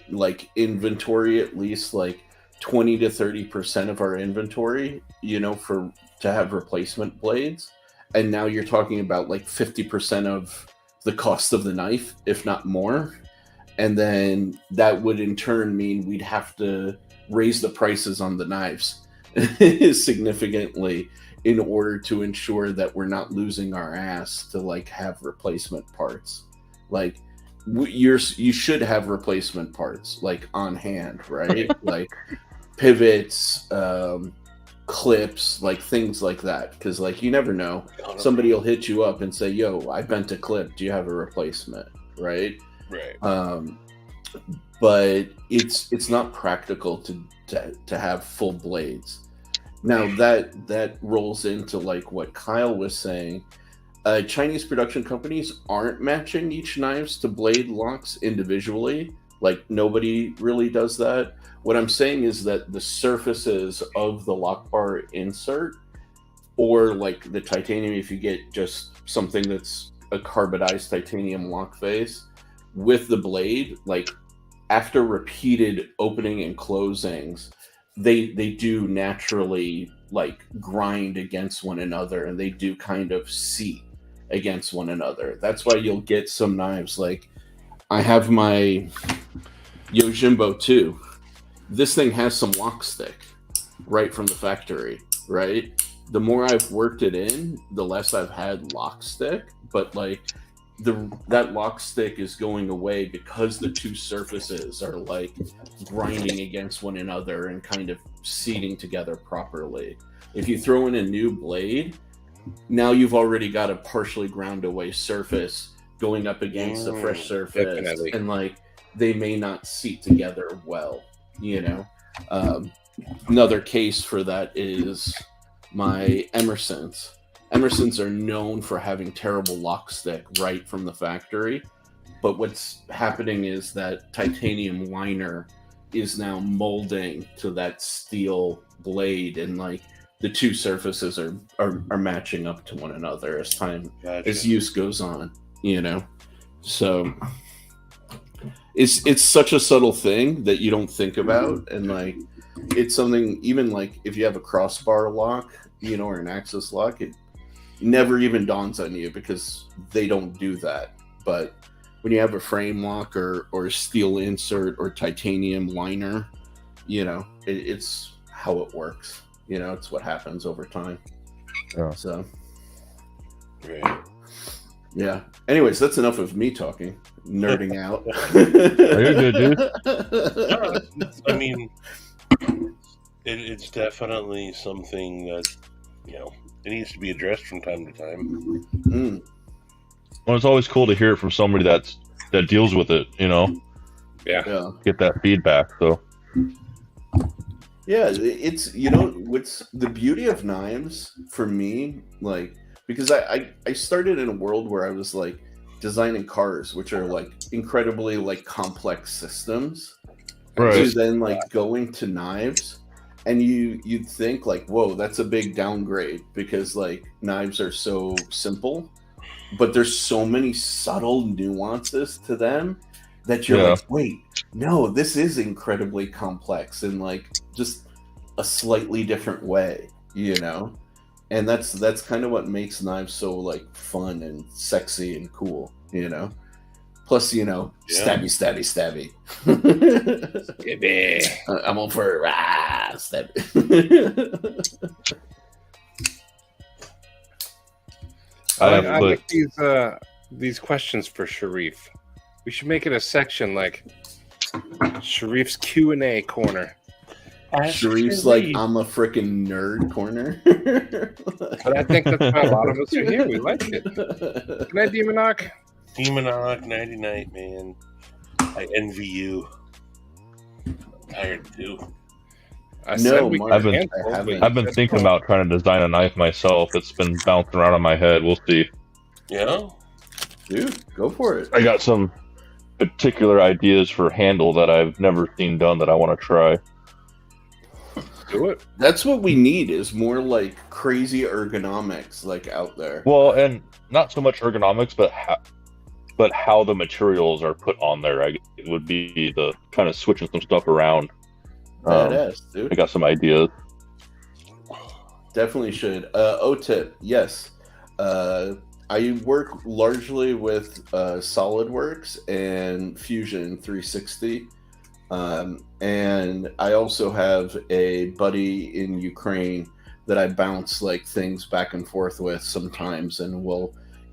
like inventory at least like 20 to 30% of our inventory, to have replacement blades. And now you're talking about like 50% of the cost of the knife, if not more. And then that would in turn mean we'd have to raise the prices on the knives significantly in order to ensure that we're not losing our ass to like have replacement parts. Like you should have replacement parts like on hand, right? Like pivots, clips, like things like that, because like you never know, somebody will hit you up and say, yo, I bent a clip, do you have a replacement? Right. But it's not practical to have full blades. Now that rolls into like what Kyle was saying. Chinese production companies aren't matching each knives to blade locks individually. Like nobody really does that. What I'm saying is that the surfaces of the lock bar insert, or like the titanium, if you get just something that's a carbonized titanium lock face with the blade, like after repeated opening and closings, they do naturally like grind against one another, and they do kind of seat against one another. That's why you'll get some knives like I have my Yojimbo 2. This thing has some lock stick right from the factory, right? The more I've worked it in, the less I've had lock stick, but like that lock stick is going away because the two surfaces are like grinding against one another and kind of seating together properly. If you throw in a new blade, now you've already got a partially ground away surface going up against the fresh surface, definitely. And like they may not seat together well, Another case for that is my Emersons. Emersons are known for having terrible lock stick right from the factory, but what's happening is that titanium liner is now molding to that steel blade, and like the two surfaces are matching up to one another as time as use goes on, So it's such a subtle thing that you don't think about, and like it's something even like if you have a crossbar lock, or an axis lock, never even dawns on you because they don't do that. But when you have a frame lock or steel insert or titanium liner, it's how it works. It's what happens over time.
Yeah.
So,
Right.
yeah. Anyways, that's enough of me talking, nerding out.
You're good, dude.
I mean, it's definitely something that, it needs to be addressed from time to time.
Mm.
Well, it's always cool to hear it from somebody that deals with it,
Yeah.
Yeah.
get that feedback. So
Yeah, it's what's the beauty of knives for me, like, because I started in a world where I was like designing cars, which are like incredibly like complex systems,
Right.
to then like going to knives, and you'd think like, whoa, that's a big downgrade because like knives are so simple, but there's so many subtle nuances to them that you're
Yeah.
like, wait, no, this is incredibly complex and like just a slightly different way, and that's kind of what makes knives so like fun and sexy and cool, plus stabby
Baby.
I'm on for stabby.
I like these questions for Sharif. We should make it a section like Sharif's Q&A corner.
Sharif's like, I'm a freaking nerd corner.
But I think that's why a lot of us are here. We like it. Good night, Demonoc.
Demonoc, Nighty Night, man. I envy you. I'm tired too.
I
No,
said we
Mark,
I've been-
cancel,
I haven't.
but
I've been thinking about trying to design a knife myself. It's been bouncing around in my head. We'll see.
Yeah?
Dude, go for it.
I got some particular ideas for handle that I've never seen done that I want to try.
do it.
That's what we need is more like crazy ergonomics like out there.
Well, and not so much ergonomics, but how the materials are put on there. It would be the kind of switching some stuff around.
Badass, dude.
I got some ideas.
Definitely should. O-tip, yes. I work largely with SolidWorks and Fusion 360. And I also have a buddy in Ukraine that I bounce like things back and forth with sometimes, and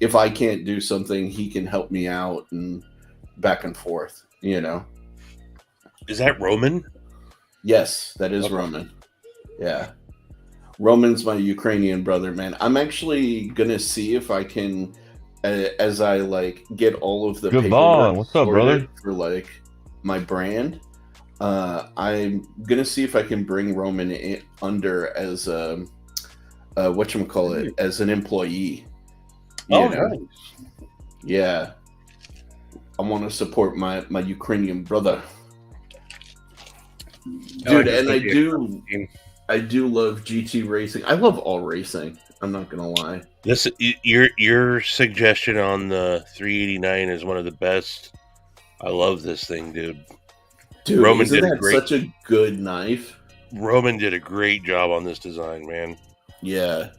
if I can't do something, he can help me out and back and forth,
Is that Roman?
Yes, that is
Okay.
Roman. Yeah. Roman's my Ukrainian brother, man. I'm actually gonna see if I can, as I like get all of the
Good
paperwork
on. What's up,
sorted
brother?
for like my brand. I'm gonna see if I can bring Roman under as a whatchamacallit, as an employee.
Oh,
You know?
nice.
Yeah. I want to support my Ukrainian brother. Dude, and I do love GT racing. I love all racing. I'm not gonna lie.
This your suggestion on the 389 is one of the best. I love this thing, dude.
Dude,
Roman
isn't
did a
that
great-
such a good knife?
Roman did a great job on this design, man.
Yeah.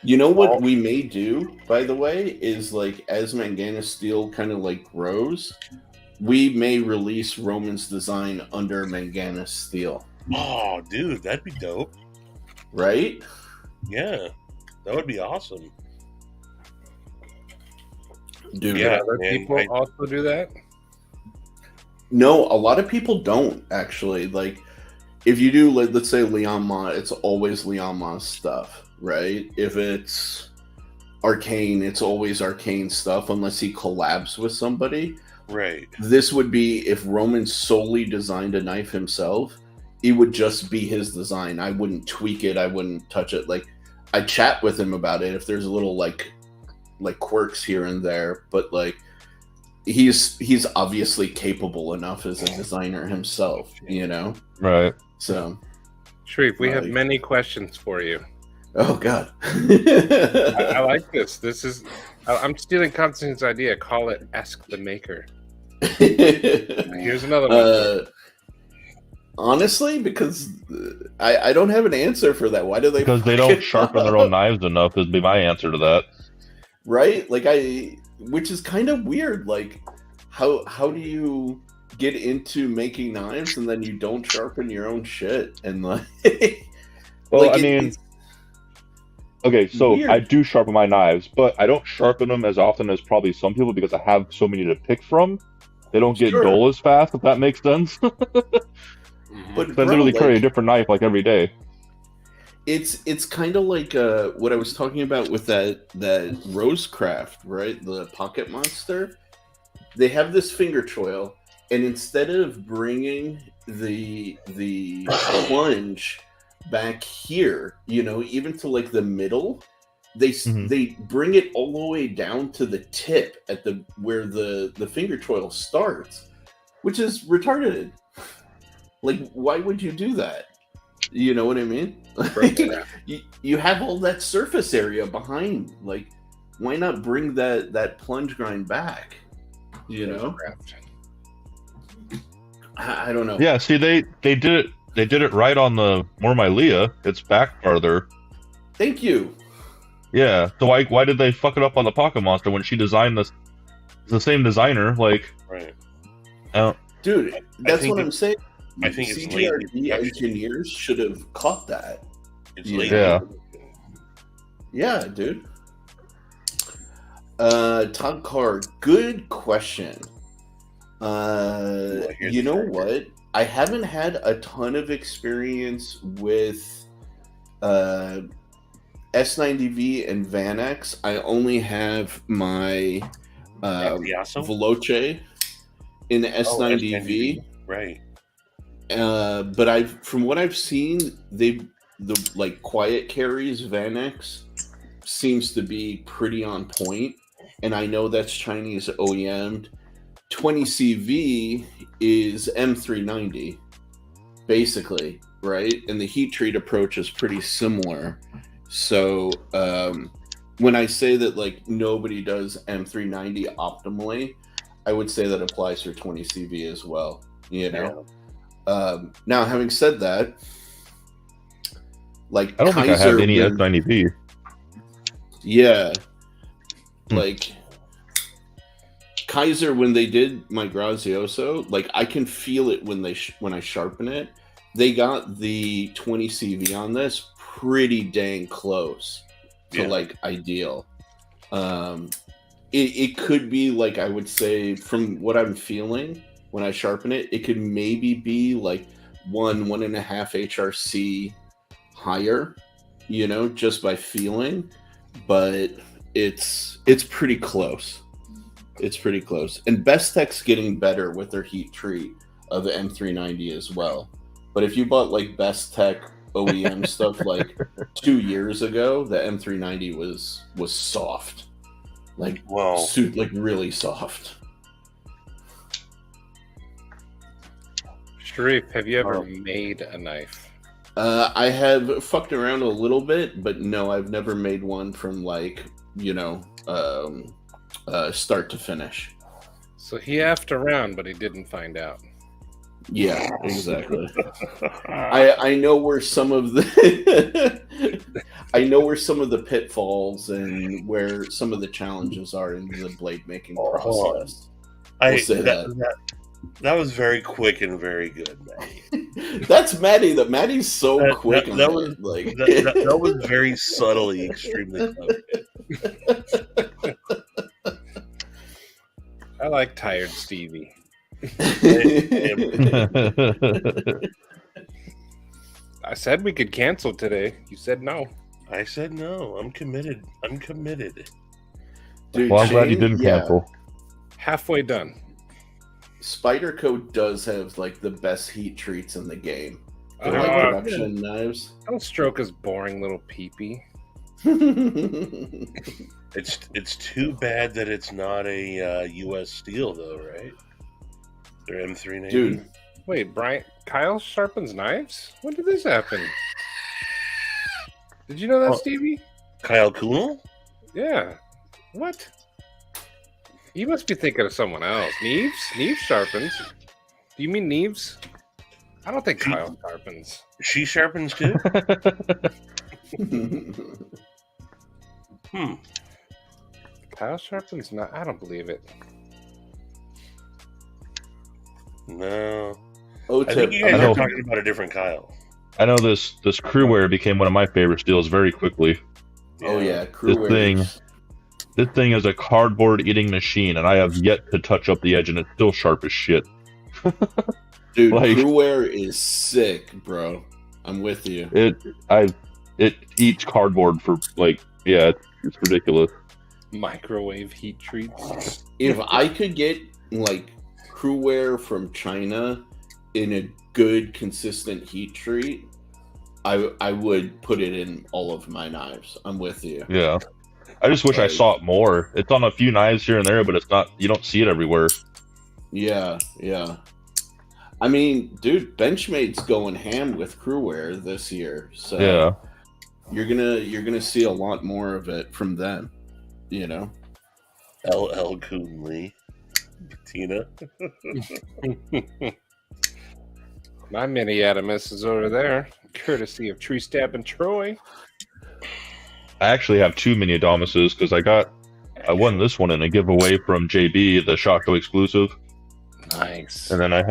You know what we may do, by the way, is like as Mangana Steel kind of like grows, we may release Roman's design under Mangana Steel,
Oh, dude, that'd be dope.
right?
Yeah, that would be awesome.
Dude,
Yeah,
Other
man,
people also do that.
no, a lot of people don't actually. Like, if you do, like, let's say Leon Ma, it's always Leon Ma's stuff, right? If it's Arcane, it's always Arcane stuff, unless he collabs with somebody.
Right.
This would be if Roman solely designed a knife himself, it would just be his design. I wouldn't tweak it. I wouldn't touch it. Like, I chat with him about it if there's a little like quirks here and there, but like he's obviously capable enough as a designer himself,
Right.
So,
Sharif, we have
Right.
many questions for you.
oh god.
I like this. I'm stealing Constantine's idea. Call it Ask the Maker. Here's another one.
Honestly, because I don't have an answer for that. Why do they?
Because they
fuck
don't
it
sharpen their
up?
own knives enough, would be my answer to that.
Right? Like which is kind of weird. Like, how do you get into making knives and then you don't sharpen your own shit? And like,
Well,
like
I mean, okay, so
weird.
I do sharpen my knives, but I don't sharpen them as often as probably some people because I have so many to pick from. They don't get
Sure.
dull as fast, if that makes sense.
But
I
bro,
literally carry a
like,
different knife like every day.
it's kind of like what I was talking about with that Rosecraft, right? The pocket monster. They have this finger choil, and instead of bringing the plunge back here, you know, even to like the middle, they bring it all the way down to the tip at the where the finger choil starts, which is retarded. Like, why would you do that? You know what I mean? Like, you have all that surface area behind. Like, why not bring that plunge grind back? You know? I don't know.
Yeah, see, they did it right on the Mormailia. It's back farther.
Thank you.
Yeah, so why did they fuck it up on the Pocket Monster when she designed this? It's the same designer, like.
Right.
Dude, that's what I'm saying.
I think it's
CGRD engineers should have caught that.
It's late.
Yeah.
Yeah, dude. Todd Carr, good question. You know what? I haven't had a ton of experience with S90V and Vanex. I only have my Veloce in S90V.
Right.
But from what I've seen, the like quiet carries Vanex seems to be pretty on point, and I know that's Chinese OEM'd. 20CV is M390, basically, right? And the heat treat approach is pretty similar. So when I say that like nobody does M390 optimally, I would say that applies for 20CV as well. You know. Yeah. Now, having said that, like
I don't think I have any S90V.
Yeah, like Kaiser, when they did my Grazioso, like I can feel it when I sharpen it. They got the 20 CV on this pretty dang close to like ideal. It could be like, I would say, from what I'm feeling when I sharpen it, it could maybe be like 1.5 HRC higher, you know, just by feeling, but it's pretty close. It's pretty close. And Bestech's getting better with their heat treat of the M390 as well. But if you bought like Bestech OEM stuff like 2 years ago, the M390 was soft. Like, like really soft.
Sharif, have you ever made a knife?
I have fucked around a little bit, but no, I've never made one from like, you know, start to finish.
So he effed around, but he didn't find out.
Yeah, exactly. I know where some of the pitfalls and where some of the challenges are in the blade making process. I'll say
that was very quick and very good, Matty.
That's Matty. Maddie's so quick. That
was very subtly extremely clever.
I like Tired Stevie. I said we could cancel today. You said no.
I said no. I'm committed.
Dude,
well, I'm glad you didn't cancel.
Halfway done.
Spyderco does have like the best heat treats in the game. Like production knives.
Don't stroke his boring little peepee.
It's too bad that it's not a U.S. steel, though, right? They're M390.
Dude,
wait, Kyle sharpens knives? When did this happen? Did you know that, Stevie?
Kyle Kuhnel?
Yeah. What? You must be thinking of someone else. Neves? Neves sharpens. Do you mean Neves? I don't think Kyle sharpens.
She sharpens too?
Kyle sharpens not. I don't believe it.
No.
Oh,
I think you guys are talking about a different Kyle.
I know this crewware became one of my favorite steals very quickly.
Oh yeah, crewware.
This thing is a cardboard eating machine, and I have yet to touch up the edge, and it's still sharp as shit.
Dude,
like,
crewware is sick, bro. I'm with you.
It eats cardboard for it's ridiculous.
Microwave heat treats.
If I could get like crewware from China in a good, consistent heat treat, I would put it in all of my knives. I'm with you.
Yeah. I just wish I saw it more. It's on a few knives here and there, but it's not. You don't see it everywhere.
Yeah. I mean, dude, Benchmade's going ham with crewware this year, so
yeah,
you're gonna see a lot more of it from them. You know,
LL Coon Lee, Tina.
My mini Adamus is over there, courtesy of Tree Stab and Troy.
I actually have 2 mini Adamuses because I won this one in a giveaway from JB, the Shotco exclusive.
Nice.
And then I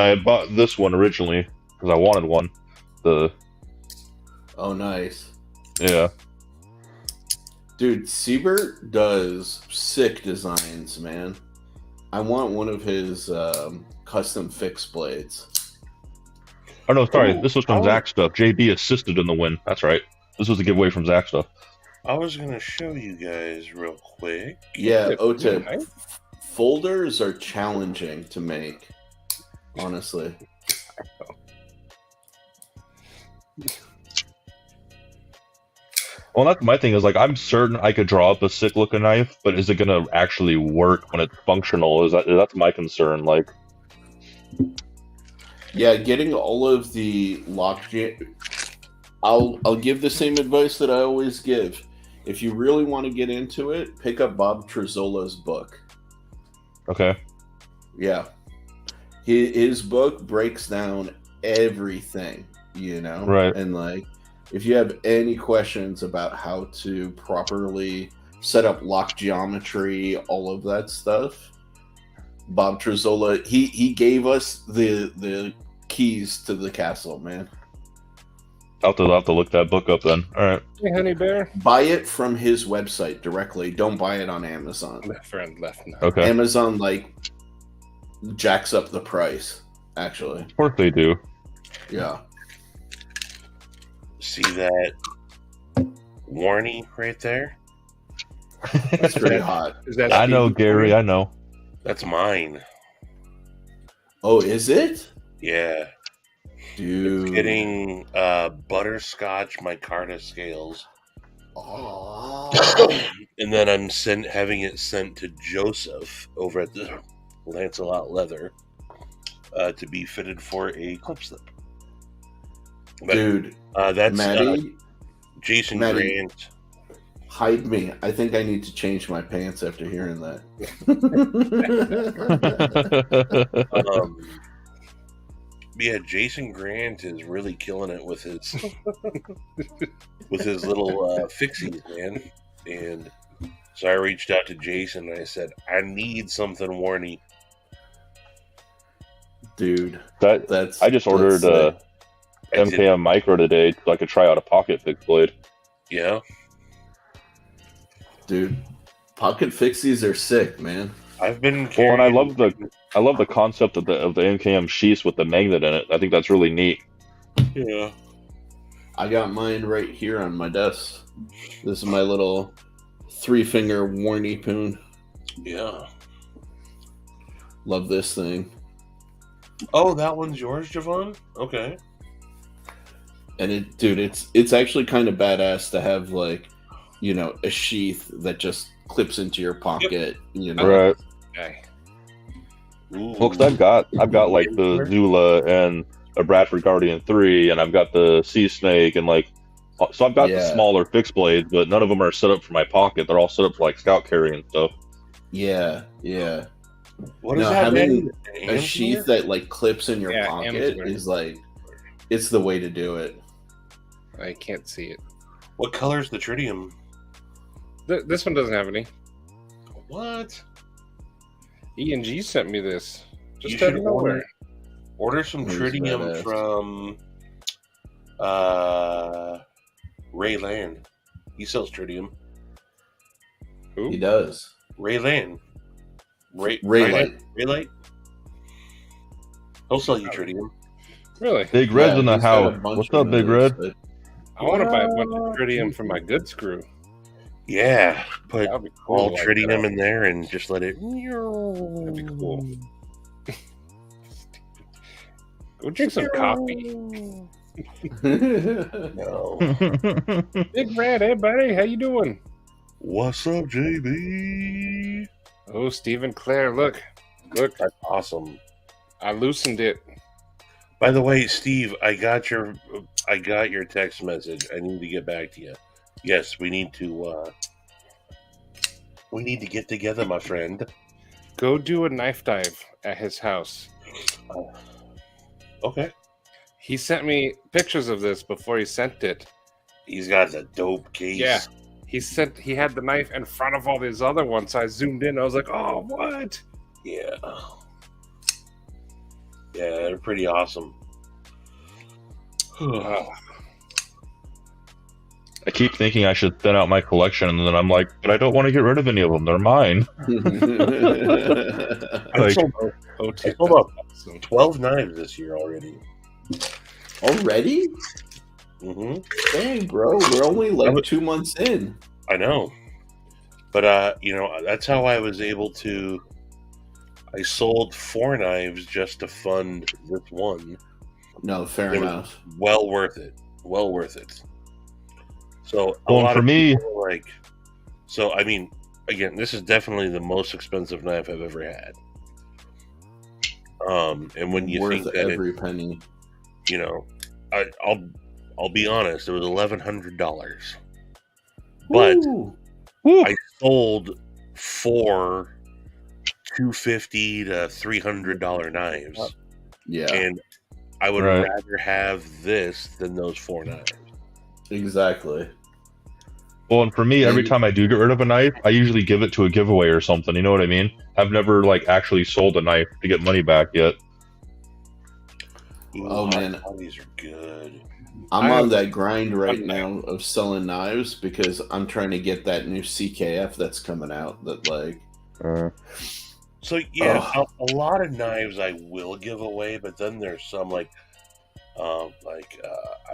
had bought this one originally because I wanted one.
Oh, nice.
Yeah.
Dude, Siebert does sick designs, man. I want one of his custom fixed blades.
Oh no, sorry.
Ooh,
this was from Zach stuff. JB assisted in the win. That's right. This was a giveaway from Zach stuff.
I was going to show you guys real quick.
Yeah, OTIP.
Right?
Folders are challenging to make, honestly.
Well, that's my thing is, like, I'm certain I could draw up a sick looking knife, but is it going to actually work when it's functional? That's my concern. Like,
yeah, getting all of the lockjam. I'll give the same advice that I always give. If you really want to get into it, pick up Bob Trezzola's book.
okay.
Yeah. His book breaks down everything, you know?
Right.
And, like, if you have any questions about how to properly set up lock geometry, all of that stuff, Bob Trezzola, he gave us the keys to the castle, man.
I'll have to look that book up then. All right.
Hey, honey bear.
Buy it from his website directly. Don't buy it on Amazon.
Left friend, left no.
Okay.
Amazon, like, jacks up the price, actually.
Of course they do.
Yeah.
See that warning right there?
That's pretty hot.
Is that
I know,
Steve?
Gary. I know.
That's mine.
Oh, is it?
Yeah.
Dude.
Getting butterscotch micarta scales.
Oh.
And then I'm having it sent to Joseph over at the Lancelot Leather to be fitted for a clip slip. But,
Dude,
that's
Maddie,
Jason
Maddie.
Grant.
hide me. I think I need to change my pants after hearing that.
Yeah, Jason Grant is really killing it with his with his little fixies, man. And so I reached out to Jason and I said, I need something warny.
Dude,
I just ordered MKM Micro today so I could try out a pocket fixed blade.
Yeah.
Dude, pocket fixies are sick, man.
I've been
Well, and I love the concept of the MKM sheaths with the magnet in it. I think that's really neat.
Yeah.
I got mine right here on my desk. This is my little 3-finger warny poon.
Yeah.
Love this thing.
Oh, that one's yours, Javon? Okay.
And it's actually kind of badass to have, like, you know, a sheath that just clips into your pocket, you know.
Right.
Okay.
Well, cause I've got like the Zula and a Bradford Guardian 3, and I've got the Sea Snake, and like, so I've got the smaller fixed blades, but none of them are set up for my pocket. They're all set up for like scout carry and stuff.
Yeah, yeah.
What does
No,
that
having
mean?
a sheath that like clips in your
Yeah,
pocket
Amsler.
is like, it's the way to do it.
I can't see it.
What color is the tritium?
This one doesn't have any.
What?
E&G sent me this.
You
Just out
should
of nowhere.
order some
He's
tritium
badass.
from Ray Land. He sells tritium.
Who?
He does.
Ray Land. Ray
Raylight.
Raylight? He'll sell you tritium.
Really?
Big Red's in the
he's got a
house.
bunch
What's
of
up, Big
those,
Red?
but-
I want to buy a bunch of tritium for my good screw.
Yeah. Put
That'd be cool.
all
like
tritium
that.
in there and just let it.
That'd be cool. Go drink some coffee.
No.
Big Red, hey buddy, how you doing?
What's up, JB?
Oh, Stephen Clare, look,
That's awesome.
I loosened it.
By the way, Steve, I got your text message. I need to get back to you. Yes, we need to get together, my friend.
Go do a knife dive at his house.
Okay.
He sent me pictures of this before he sent it.
He's got the dope case.
Yeah. He had the knife in front of all these other ones. So I zoomed in. I was like, oh, what?
Yeah. Yeah, they're pretty awesome.
Oh,
I keep thinking I should thin out my collection, and then I'm like, but I don't want to get rid of any of them. They're mine.
I
Like-
sold,
oh,
I sold up 12 knives this year already.
Already?
Mm-hmm.
Dang, bro. We're only like 2 months in.
I know. But, that's how I was able to... I sold 4 knives just to fund this one.
No, fair
It was
enough.
well worth it. Well worth it. So, a
Well,
lot
for
of
me,
people are like... So, I mean, again, this is definitely the most expensive knife I've ever had. And when you
Worth
think that
every penny.
I'll be honest, it was $1,100. But
Woo.
I sold 4 $250 to $300 knives,
Yeah,
and I would
Right.
rather have this than those 4 knives.
exactly.
well, and for me, every
Maybe-
time I do get rid of a knife, I usually give it to a giveaway or something. You know what I mean? I've never actually sold a knife to get money back yet.
Ooh,
Oh, man.
hot these are good.
I'm
I
on
have-
that grind right now of selling knives because I'm trying to get that new CKF that's coming out. That
So yeah, a lot of knives I will give away, but then there's some I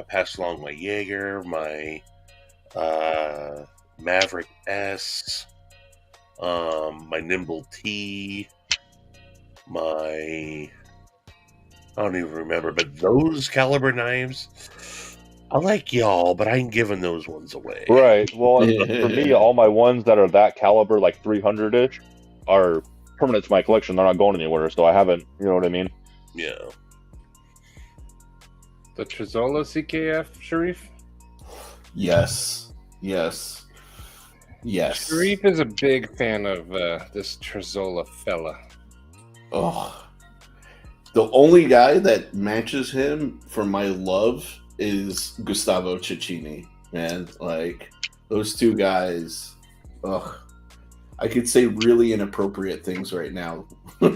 passed along my Jaeger, my Maverick S, my Nimble T, I don't even remember, but those caliber knives, I like y'all, but I ain't giving those ones away.
Right. Well, and for me, all my ones that are that caliber, like 300-ish, are permanent to my collection. They're not going anywhere, so I haven't. You know what I mean?
Yeah.
the Trezola CKF, Sharif?
yes, yes, yes.
Sharif is a big fan of this Trezola fella.
Oh, the only guy that matches him for my love is Gustavo Cecchini. Man, those two guys. Ugh, I could say really inappropriate things right now.
Do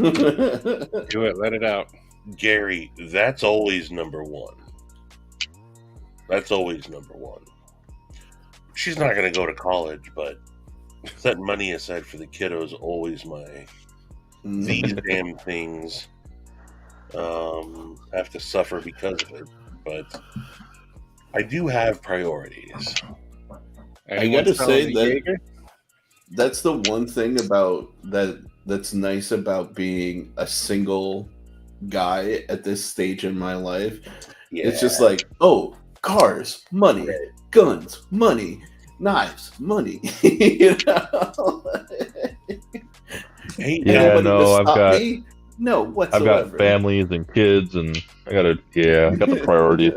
it, let it out.
Gary, that's always number one. That's always number one. She's not going to go to college, but setting money aside for the kiddos always my. These damn things have to suffer because of it, but I do have priorities.
Anyone
gotta
selling
say
the
that-
Jaeger?
That's the one thing about that's nice about being a single guy at this stage in my life.
Yeah.
It's just like, oh, cars, money, guns, money, knives, money. You know?
Hey,
Yeah,
Anybody
no,
to
I've
stop
got-
me? No,
I've
whatsoever.
got families and kids, and I got the priorities.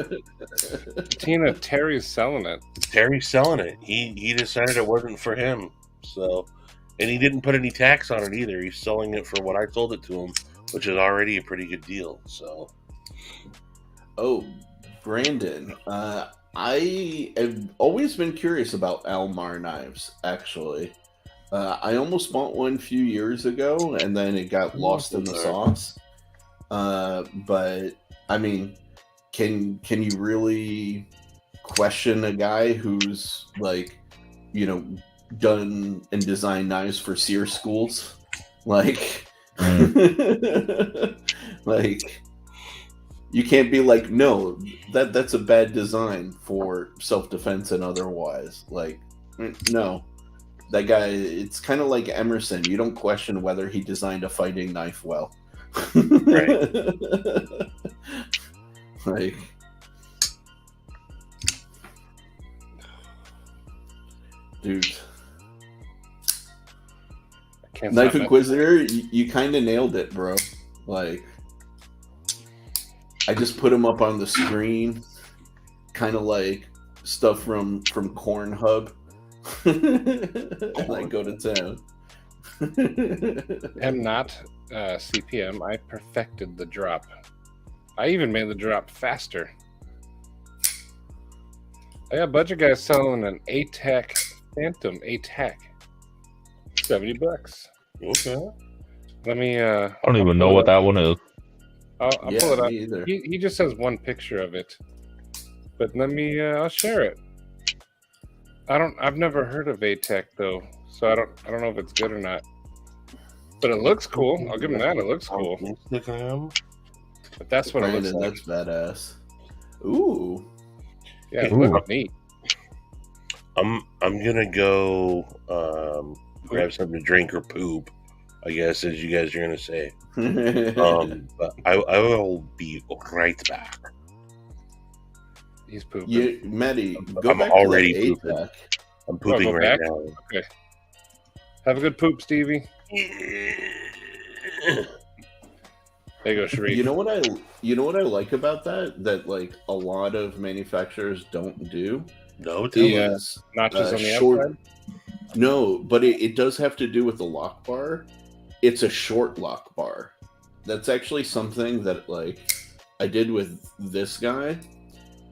Tina, Terry's selling it.
Terry's selling it. He decided it wasn't for him, so And he didn't put any tax on it either. He's selling it for what I sold it to him, which is already a pretty good deal. So,
Oh, Brandon, I have always been curious about Almar knives, actually. I almost bought one a few years ago, and then it got lost in the sauce. But, I mean, can you really question a guy who's, like, you know, done and designed knives for Sears schools? Like, like, you can't be like, no, that's a bad design for self-defense and otherwise. Like, no. That guy, it's kind of like Emerson. You don't question whether he designed a fighting knife well.
Right.
Like, dude. Knife Inquisitor, you kind of nailed it, bro. Like, I just put him up on the screen, kind of like stuff from Cornhub, and I go to town.
I'm not CPM. I perfected the drop. I even made the drop faster. I got a bunch of guys selling an ATAC Phantom ATAC. $70.
Okay.
Let me.
I don't even know what that one is.
I'll pull it up.
Me either.
He just has one picture of it, but let me. I'll share it. I've never heard of ATAC though, so I don't know if it's good or not. But it looks cool. I'll give him that. It looks cool.
Instagram.
But that's what
Brandon,
it looks like.
that's badass. Ooh.
Yeah, it
Ooh.
looks neat.
I'm gonna go grab something to drink or poop, I guess, as you guys are gonna say. But I will be right back.
He's pooping.
You, Maddie, go
I'm
back
already
to the
pooping.
ATAC.
I'm pooping
go
right
back?
now.
Okay. Have a good poop, Stevie. There you go, Sharif.
You know what I like about that? That like a lot of manufacturers don't do
No, tell me.
is
Notches on the
short.
outside.
No, but it does have to do with the lock bar. It's a short lock bar. That's actually something that like I did with this guy,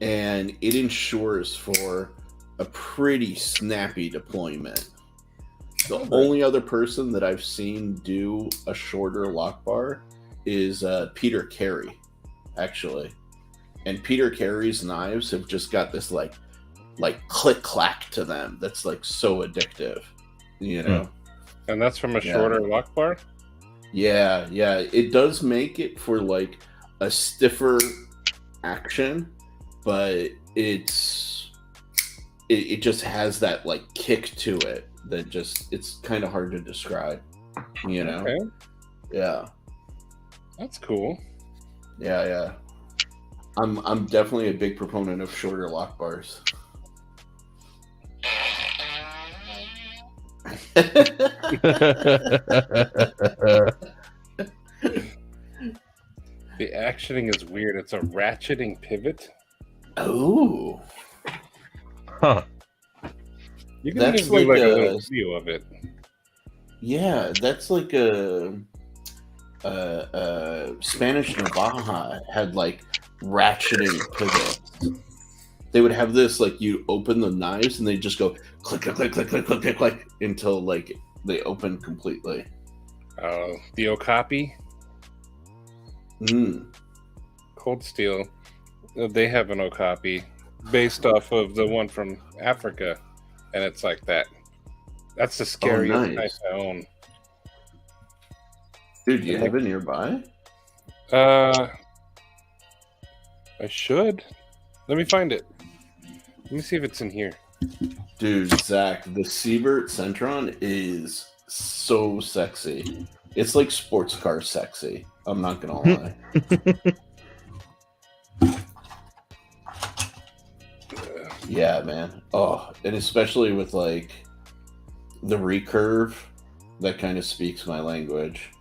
and it ensures for a pretty snappy deployment. The only other person that I've seen do a shorter lock bar is Peter Carey, actually. And Peter Carey's knives have just got this like click clack to them that's like so addictive, you know.
And that's from a shorter lock bar?
Yeah, it does make it for like a stiffer action, but it just has that like kick to it that just it's kind of hard to describe, you know.
Okay.
Yeah,
That's cool.
yeah. I'm definitely a big proponent of shorter lock bars.
The actioning is weird. It's a ratcheting pivot.
Oh,
Huh.
You can
That's
just do like
like
a
a-
little video of it.
yeah, that's like a Spanish Navaja had like ratcheting pivots. They would have this like you open the knives and they just go click click click click click click click click until like they open completely.
The Okapi Cold Steel. They have an Okapi based off of the one from Africa, and it's like that. That's the scariest
nice.
knife I own.
Dude, you have it nearby?
I should. Let me find it. Let me see if it's in here.
Dude, Zach, the Siebert Centron is so sexy. It's like sports car sexy. I'm not gonna lie. Yeah, man. Oh, and especially with like the recurve, that kind of speaks my language.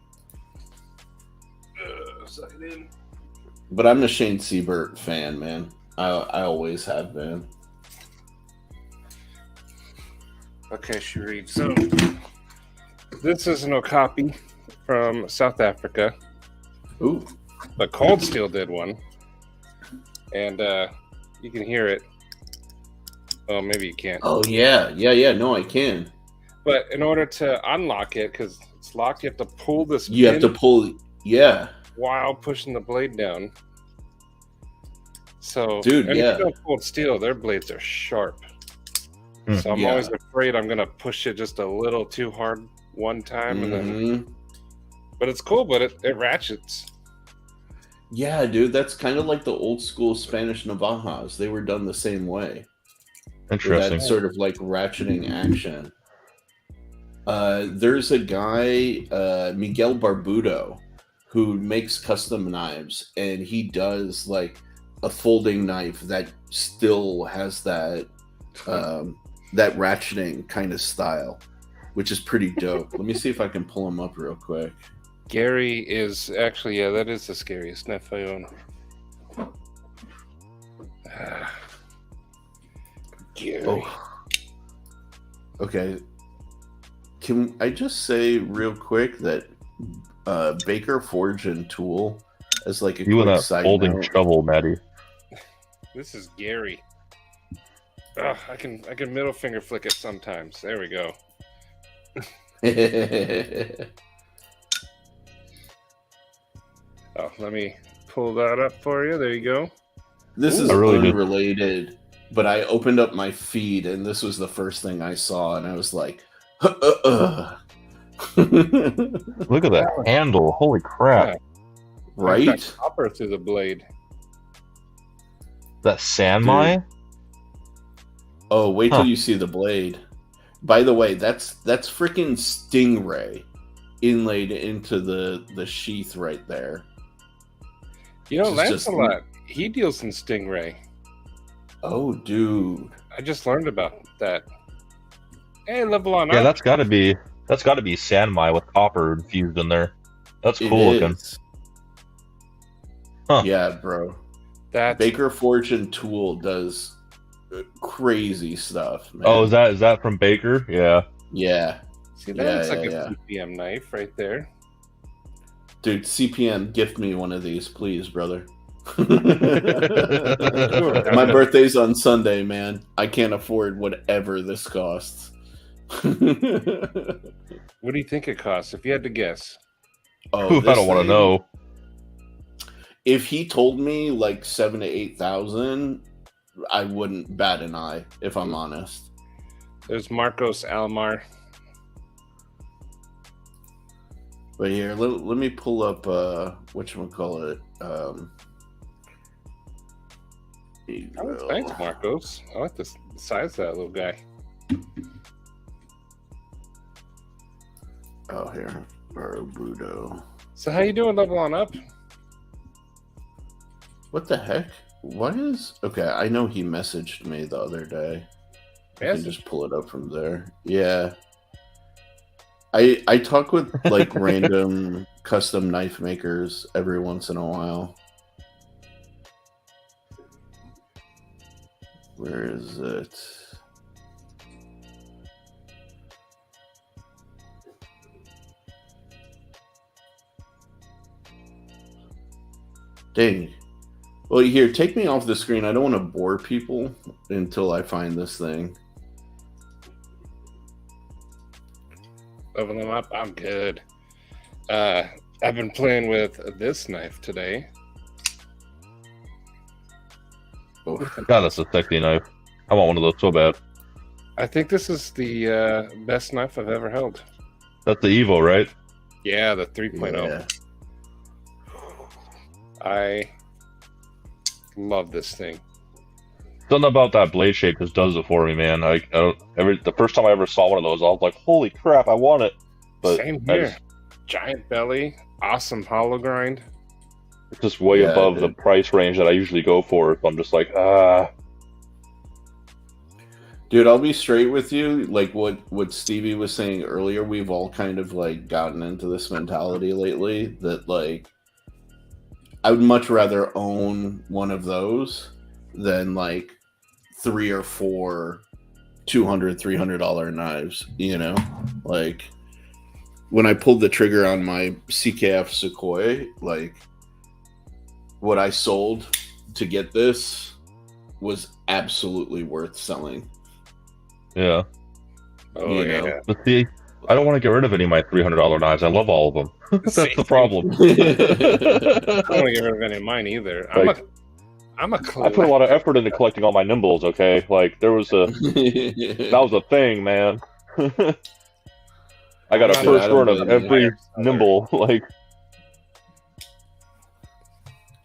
But I'm a Shane Siebert fan, man. I always have been.
Okay, Sharif. So This is an okapi from South Africa.
Ooh.
But Cold Steel did one. And you can hear it. Oh, maybe you can't.
Oh, yeah. Yeah. No, I can.
But in order to unlock it, because it's locked, you have to pull this
You have to
pin
pull. Yeah.
while pushing the blade down. So,
Dude,
and
yeah.
if you don't Cold Steel, their blades are sharp. So I'm
Yeah.
always afraid I'm going to push it just a little too hard one time. And then, but it's cool, but it ratchets.
Yeah, dude, that's kind of like the old school Spanish Navajas. They were done the same way. With
Interesting.
that sort of like ratcheting action. There's a guy, Miguel Barbudo, who makes custom knives, and he does like a folding knife that still has that that ratcheting kind of style, which is pretty dope. Let me see if I can pull him up real quick.
Gary is actually, yeah, that is the scariest knife I own. Gary.
Oh. Okay. Can I just say real quick that Baker Forge and Tool as like a
You and
quick
that
side
folding
note.
shovel, Maddie.
This is Gary. Ugh, I can middle finger flick it sometimes. There we go. Oh, let me pull that up for you. There you go.
This is
I really did.
unrelated, but I opened up my feed and this was the first thing I saw, and I was like,
Look at that handle. Holy crap.
Yeah.
right?
Got copper through the blade.
That Sanmai?
Oh, wait till
Huh.
you see the blade. By the way, that's freaking Stingray inlaid into the sheath right there.
You know,
This is just-
Lancelot, he deals in Stingray.
Oh, dude.
I just learned about that. Hey, level on
Yeah,
up.
that's gotta be Sanmai with copper infused in there. That's
It
cool looking.
is.
Huh.
Yeah, bro.
That's
Baker Forge and Tool does crazy stuff, man.
Oh, is that from Baker? Yeah.
Yeah.
see, that's like
yeah.
a CPM knife right there.
Dude, CPM, gift me one of these, please, brother.
Ooh,
My birthday's on Sunday, man. I can't afford whatever this costs.
What do you think it costs? If you had to guess,
Oh,
I
this
don't want to
thing,
know.
If he told me like 7,000 to 8,000, I wouldn't bat an eye, if I'm honest.
there's Marcos Almar.
But here, let me pull up whatchamacallit.
Oh, thanks, Marcos. I like the size of that little guy.
Oh, here. Barbudo.
So how you doing, level on up?
What the heck? What is... Okay, I know he messaged me the other day. I can just pull it up from there. Yeah. I talk with like random custom knife makers every once in a while. Where is it? Dang. Well, here, take me off the screen. I don't want to bore people until I find this thing.
Leveling up, I'm good. I've been playing with this knife today.
Oh,
God, that's a sexy knife. I want one of those so bad.
I think this is the best knife I've ever held.
That's the Evo, right?
Yeah, the 3.0.
yeah.
I love this thing.
Something about that blade shape just does it for me, man. The first time I ever saw one of those, I was like, "Holy crap, I want it!" But
Same
I
here. Giant belly, awesome hollow grind.
it's just way
Yeah,
above
dude.
the price range that I usually go for. So I'm just like,
Dude, I'll be straight with you. Like what Stevie was saying earlier, we've all kind of like gotten into this mentality lately that like I would much rather own one of those than like 3 or 4 $200, $300 knives, you know? Like when I pulled the trigger on my CKF Sequoia, like what I sold to get this was absolutely worth selling.
Yeah.
Oh,
You
yeah.
know?
But see, I don't want to get rid of any of my $300 knives. I love all of them. That's
Same
the
thing.
problem.
I don't want to get rid of any of mine either.
Like,
I'm a
I put a lot of effort into collecting all my nimbles, okay? Like, that was a thing, man. I got a
I'm
Dude,
not
first
don't
run of
blame you.
every
Fire seller.
nimble. Like,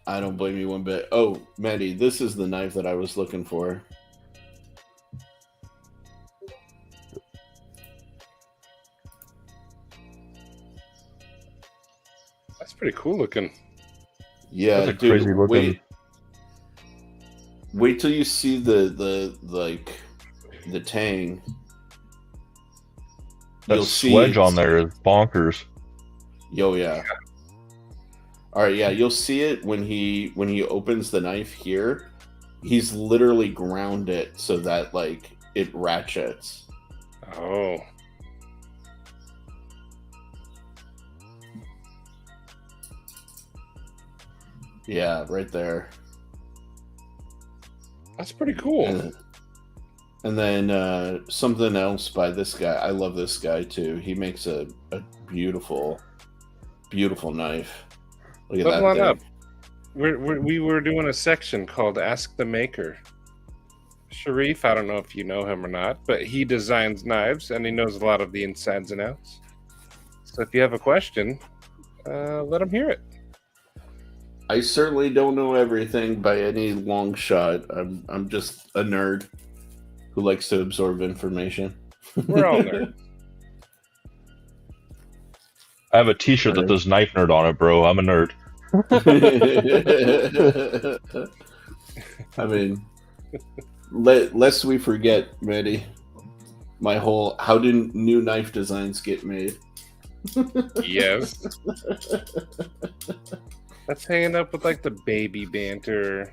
I don't blame you one bit. Oh, Maddie, this is the knife that I was looking for.
That's pretty cool looking.
Yeah,
that's a
dude.
crazy looking.
Wait till you see the tang.
That
You'll see
sledge
it's-
on there is bonkers.
Yo, yeah. All right, yeah, you'll see it when he opens the knife here. He's literally ground it so that like it ratchets.
Oh.
Yeah, right there.
That's pretty cool.
And then something else by this guy. I love this guy too. He makes a beautiful, beautiful knife. Look at
Level
that
on
thing.
up. We were doing a section called Ask the Maker. Sharif, I don't know if you know him or not, but he designs knives and he knows a lot of the insides and outs. So if you have a question, let him hear it.
I certainly don't know everything by any long shot. I'm just a nerd who likes to absorb information.
We're all nerds.
I have a T-shirt that says "Knife Nerd" on it, bro. I'm a nerd.
I mean, lest we forget, Maddie, my whole how do new knife designs get made?
Yes. That's hanging up with like the baby banter,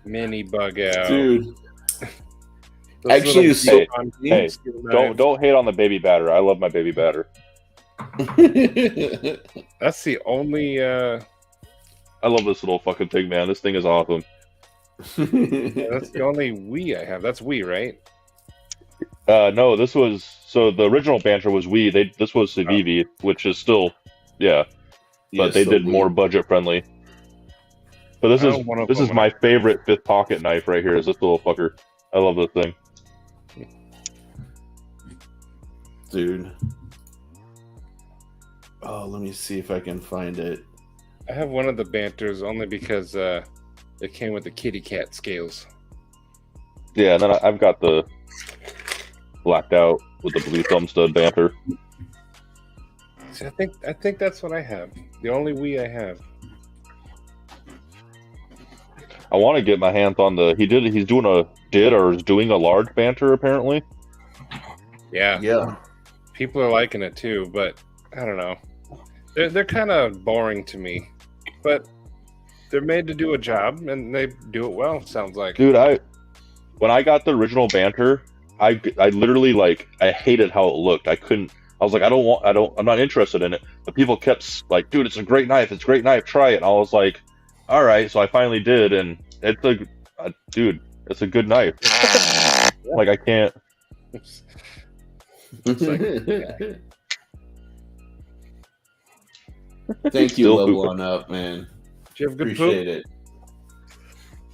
mini bug out.
Dude,
Those
actually,
little
it's so-
on
Hey,
skill
Don't
knives.
hate on the baby batter. I love my baby batter.
That's the only.
I love this little fucking thing, man. This thing is awesome.
That's the only Wii I have. That's Wii, right?
No, this was the original banter was Wii. This was Civivi, which is still, yeah, but
Yes,
they
so
did
we-
more budget friendly. But this
I
is
don't wanna
this
put
is
one
my
up.
favorite fifth pocket knife right here. Is this little fucker? I love this thing.
dude. Oh, let me see if I can find it.
I have one of the banters only because it came with the kitty cat scales.
Yeah, and then I've got the blacked out with the blue thumb stud banter.
See, I think that's what I have. The only Wii I have.
I want to get my hands on the. He's doing a large banter apparently.
Yeah,
Yeah.
people are liking it too, but I don't know. They're kind of boring to me, but they're made to do a job and they do it well. Sounds like.
Dude, when I got the original banter, I literally like I hated how it looked. I was like, I'm not interested in it. But people kept like, dude, it's a great knife. It's a great knife. Try it. And I was like, all right. So I finally did, and it's dude, it's a good knife. Like I can't.
Thank you,
Still
level
pooping.
on up, man.
Do you have good
Appreciate
poop?
it.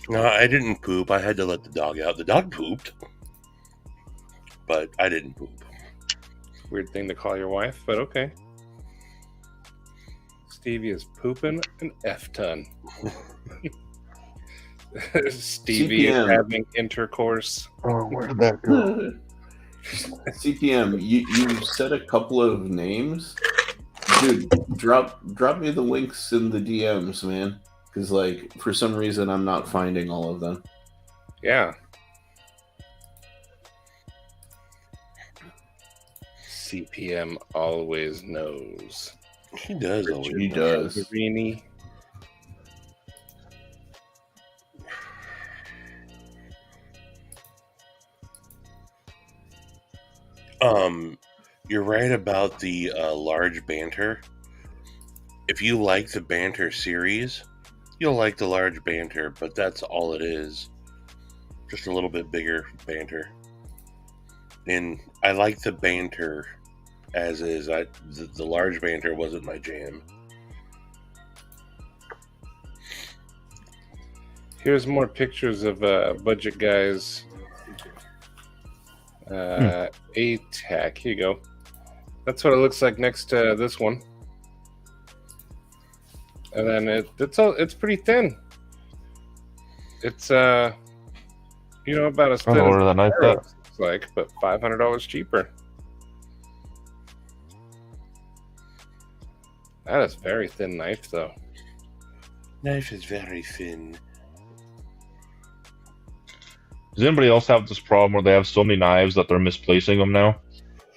No, I didn't poop. I had to let the dog out. The dog pooped, but I didn't poop.
Weird thing to call your wife, but okay. Stevie is pooping an F ton. Stevie is
CPM.
having intercourse.
Oh, where did that go?
CPM, you said a couple of names. Dude, drop me the links in the DMs, man. Because, like, for some reason, I'm not finding all of them.
Yeah. CPM always knows.
He does always.
He does.
Marini.
You're right about the large banter. If you like the banter series, you'll like the large banter, but that's all it is. Just a little bit bigger banter. And I like the banter as is. The large banter wasn't my jam.
Here's more pictures of budget guys. ATAC. Here you go. That's what it looks like next to this one. And then it's pretty thin. It's about as
I
thin
don't know
as
where that knife
arrow
at.
looks like, but $500 cheaper. That is very thin knife, though.
Knife is very thin.
Does anybody else have this problem where they have so many knives that they're misplacing them now?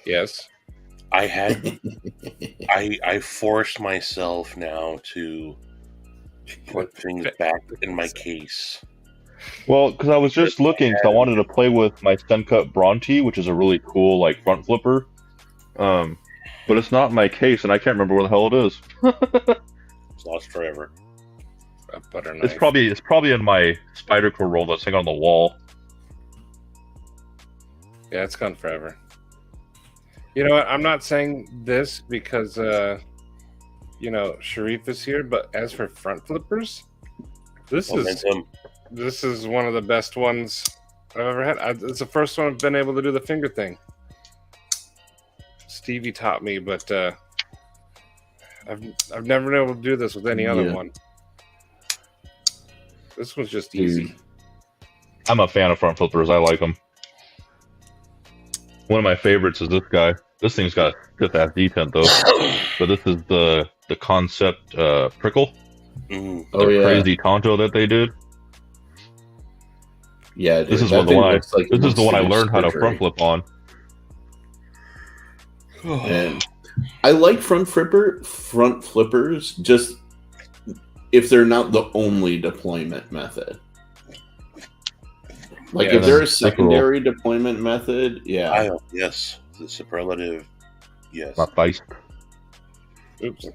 Yes.
I had I forced myself now to put things back in my case.
Well, because I was just looking, 'cause I wanted to play with my stem cut Bronte, which is a really cool like front flipper. But it's not in my case, and I can't remember where the hell it is.
It's lost forever.
A butter knife.
It's probably in my Spyderco roll that's hanging on the wall.
Yeah, it's gone forever. You know what? I'm not saying this because, Sharif is here, but as for front flippers, this is one of the best ones I've ever had. It's the first one I've been able to do the finger thing. Stevie taught me, but I've never been able to do this with any other one. This one's just easy.
I'm a fan of front flippers. I like them. One of my favorites is this guy. This thing's got a stiff ass detent though. But this is the concept prickle.
Mm.
The crazy Tonto that they did.
Yeah, dude,
this is the one I learned how to front flip on.
And I like front flippers just if they're not the only deployment method. Like if they're a secondary deployment method, yeah.
Yes, the superlative. Yes.
My face.
Oops.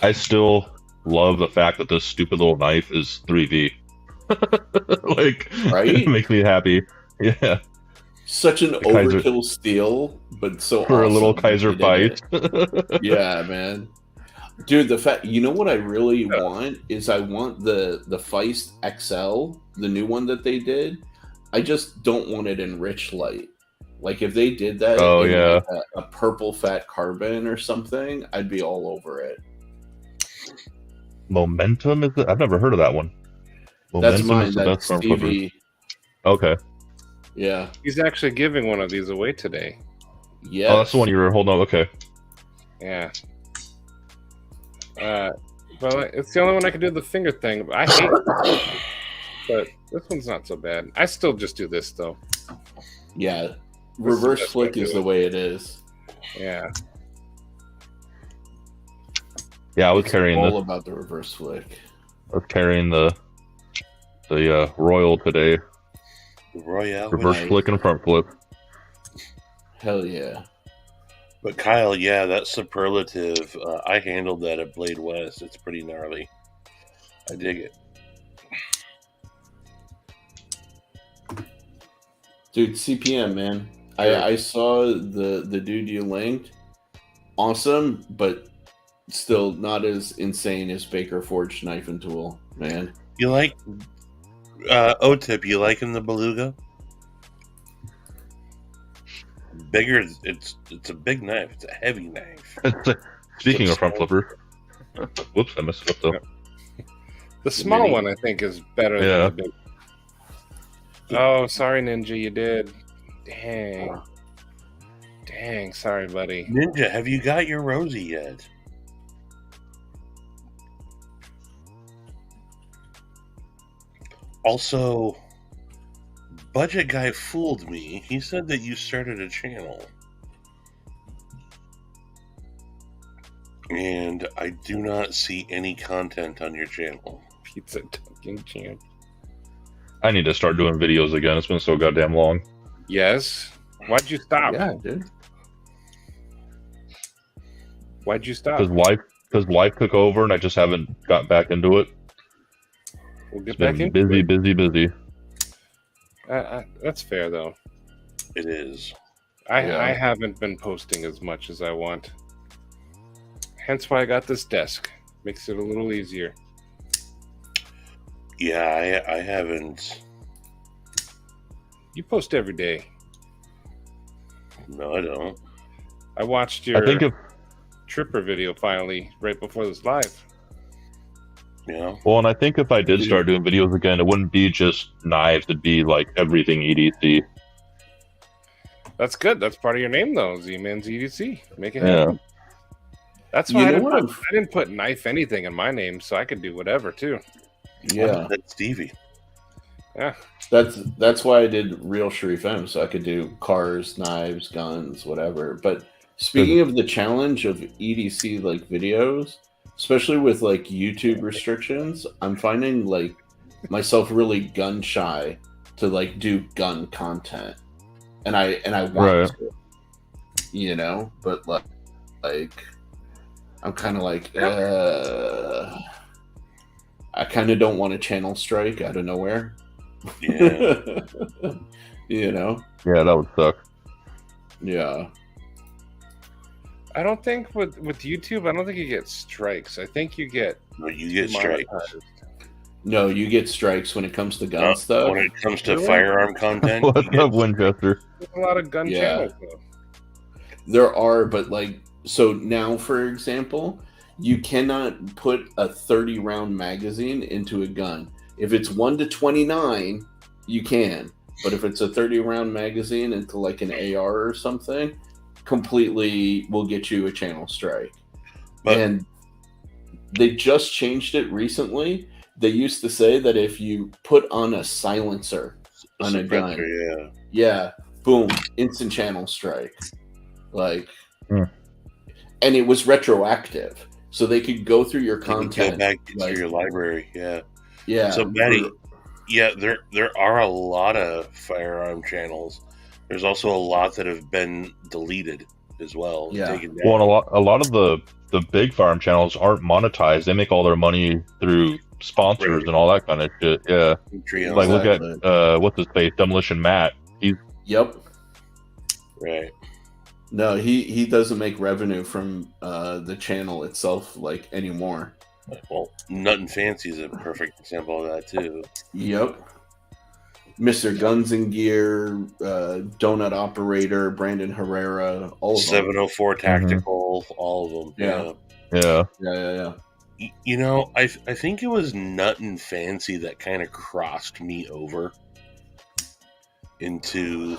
I still love the fact that this stupid little knife is 3V.
Right?
It makes me happy. Yeah.
Such an overkill steal, but so
for
awesome
a little Kaiser fight.
Yeah, man. Dude, you know what I really want is I want the Feist XL, the new one that they did. I just don't want it in rich light. Like if they did that like a purple fat carbon or something, I'd be all over it.
Momentum is it? I've never heard of that one. Momentum
That's mine.
is the
That's
best
Stevie.
Okay.
Yeah.
He's actually giving one of these away today.
Yeah.
Oh, that's the one you were holding up. Okay.
Yeah. Well, it's the only one I can do the finger thing. I hate it. But this one's not so bad. I still just do this, though.
Yeah. Reverse flick is the way it is.
Yeah.
Yeah, I was carrying
all
this.
about the reverse flick.
I was carrying the Royal today.
Royale.
Reverse flick and front flip.
Hell yeah.
But Kyle, yeah, that superlative, I handled that at Blade West. It's pretty gnarly. I dig it.
Dude, CPM, man. I saw the dude you linked. Awesome, but still not as insane as Baker Forged Knife and Tool, man.
You like O-Tip, you liking the Beluga? Bigger, it's a big knife. It's a heavy knife.
Speaking of front flipper. Whoops, I messed up though.
The small one, I think, is better than the big. Oh, sorry, Ninja, you did. Dang, sorry, buddy.
Ninja, have you got your Rosie yet? Also, Budget Guy fooled me. He said that you started a channel. And I do not see any content on your channel.
Pizza Dunking Champ.
I need to start doing videos again. It's been so goddamn long.
Yes. Why'd you stop?
Yeah, dude.
Why'd you stop?
Because life took over, and I just haven't got back into it.
We'll get
It's
back
been
into
busy.
it. That's fair, though.
It is.
I
Yeah.
haven't been posting as much as I want. Hence why I got this desk. Makes it a little easier.
Yeah, I haven't.
You post every day.
No, I don't.
I watched your
I think if
Tripper video finally right before this live.
Yeah.
well, and I think if I did start doing videos again, it wouldn't be just knives. It'd be like everything EDC.
That's good. That's part of your name, though. Z-Man's EDC. Make it
Yeah.
happen. That's why
You
I
know
didn't,
what
put, I didn't put knife anything in my name, so I could do whatever, too.
Yeah.
That's Stevie.
Yeah.
That's why I did Real Sharif M, so I could do cars, knives, guns, whatever. But speaking of the challenge of EDC like videos, especially with like YouTube restrictions, I'm finding like myself really gun shy to like do gun content, and I want
Right.
to, you know, but like I'm kind of like I kind of don't want a channel strike out of nowhere.
Yeah.
You know.
Yeah, that would suck.
Yeah.
I don't think with YouTube, I don't think you get strikes. I think you get
No, you get strikes.
monetized.
No, you get strikes when it comes to gun
No,
stuff.
when it comes to
Really?
firearm content,
What's
you get
up, Winchester?
There's a lot of gun
Yeah.
channels, though.
There are, but like, so now, for example, you cannot put a 30 round magazine into a gun. If it's 1 to 29, you can. But if it's a 30 round magazine into like an AR or something, completely will get you a channel strike.
But-
And they just changed it recently. They used to say that if you put on a silencer on a gun,
suppressor,
yeah, boom, instant channel strike. Like,
Hmm.
and it was retroactive, so they could go through your
You can
content.
go back into
like-
your library. Yeah.
Yeah.
So, Maddie, yeah, there are a lot of firearm channels. There's also a lot that have been deleted as well.
Yeah.
Taken down.
Well, and a lot of the big farm channels aren't monetized. They make all their money through sponsors
Right.
and all that kind of shit. Yeah.
Patreon.
Like look
Exactly.
at what's his face, Demolition Matt.
Yep.
Right.
No, he doesn't make revenue from the channel itself like anymore.
Well, Nut and Fancy is a perfect example of that too.
Yep. Mr. Guns and Gear, Donut Operator, Brandon Herrera, all of them.
704 Tactical, all of them.
Yeah.
Yeah.
Yeah.
You know, I think it was Nut and Fancy that kind of crossed me over into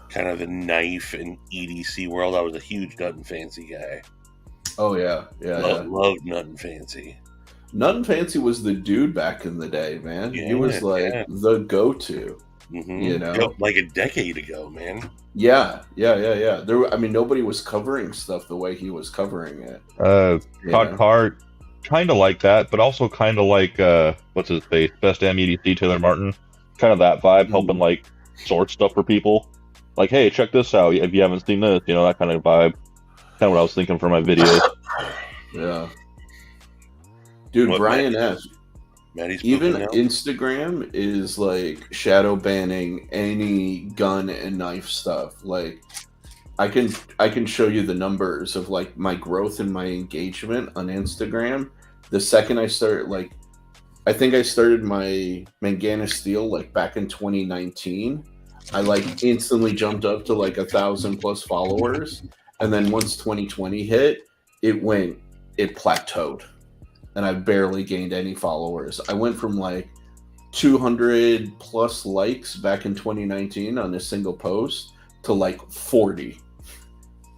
kind of the knife and EDC world. I was a huge Nut and Fancy guy.
Oh yeah.
Loved Nut and Fancy.
Nut and Fancy was the dude back in the day, man. He
Yeah,
was like
yeah.
the go-to.
Mm-hmm.
You know?
Like a decade ago, man.
Yeah. There, I mean, nobody was covering stuff the way he was covering it. you
Todd
know?
Carr, kind of like that, but also kind of like what's his face, Best Damn EDC, Taylor Martin. Kind of that vibe, helping like sort stuff for people. Like, hey, check this out. If you haven't seen this, you know, that kind of vibe. Kind of what I was thinking for my videos.
Yeah. Dude,
What,
Brian S.
Maddie's
Even
pooping out?
Instagram is like shadow banning any gun and knife stuff. Like, I can show you the numbers of like my growth and my engagement on Instagram. The second I started, like, I think I started my Mangana Steel like back in 2019. I like instantly jumped up to like 1,000+ followers, and then once 2020 hit, it plateaued, and I barely gained any followers. I went from like 200+ likes back in 2019 on a single post to like 40,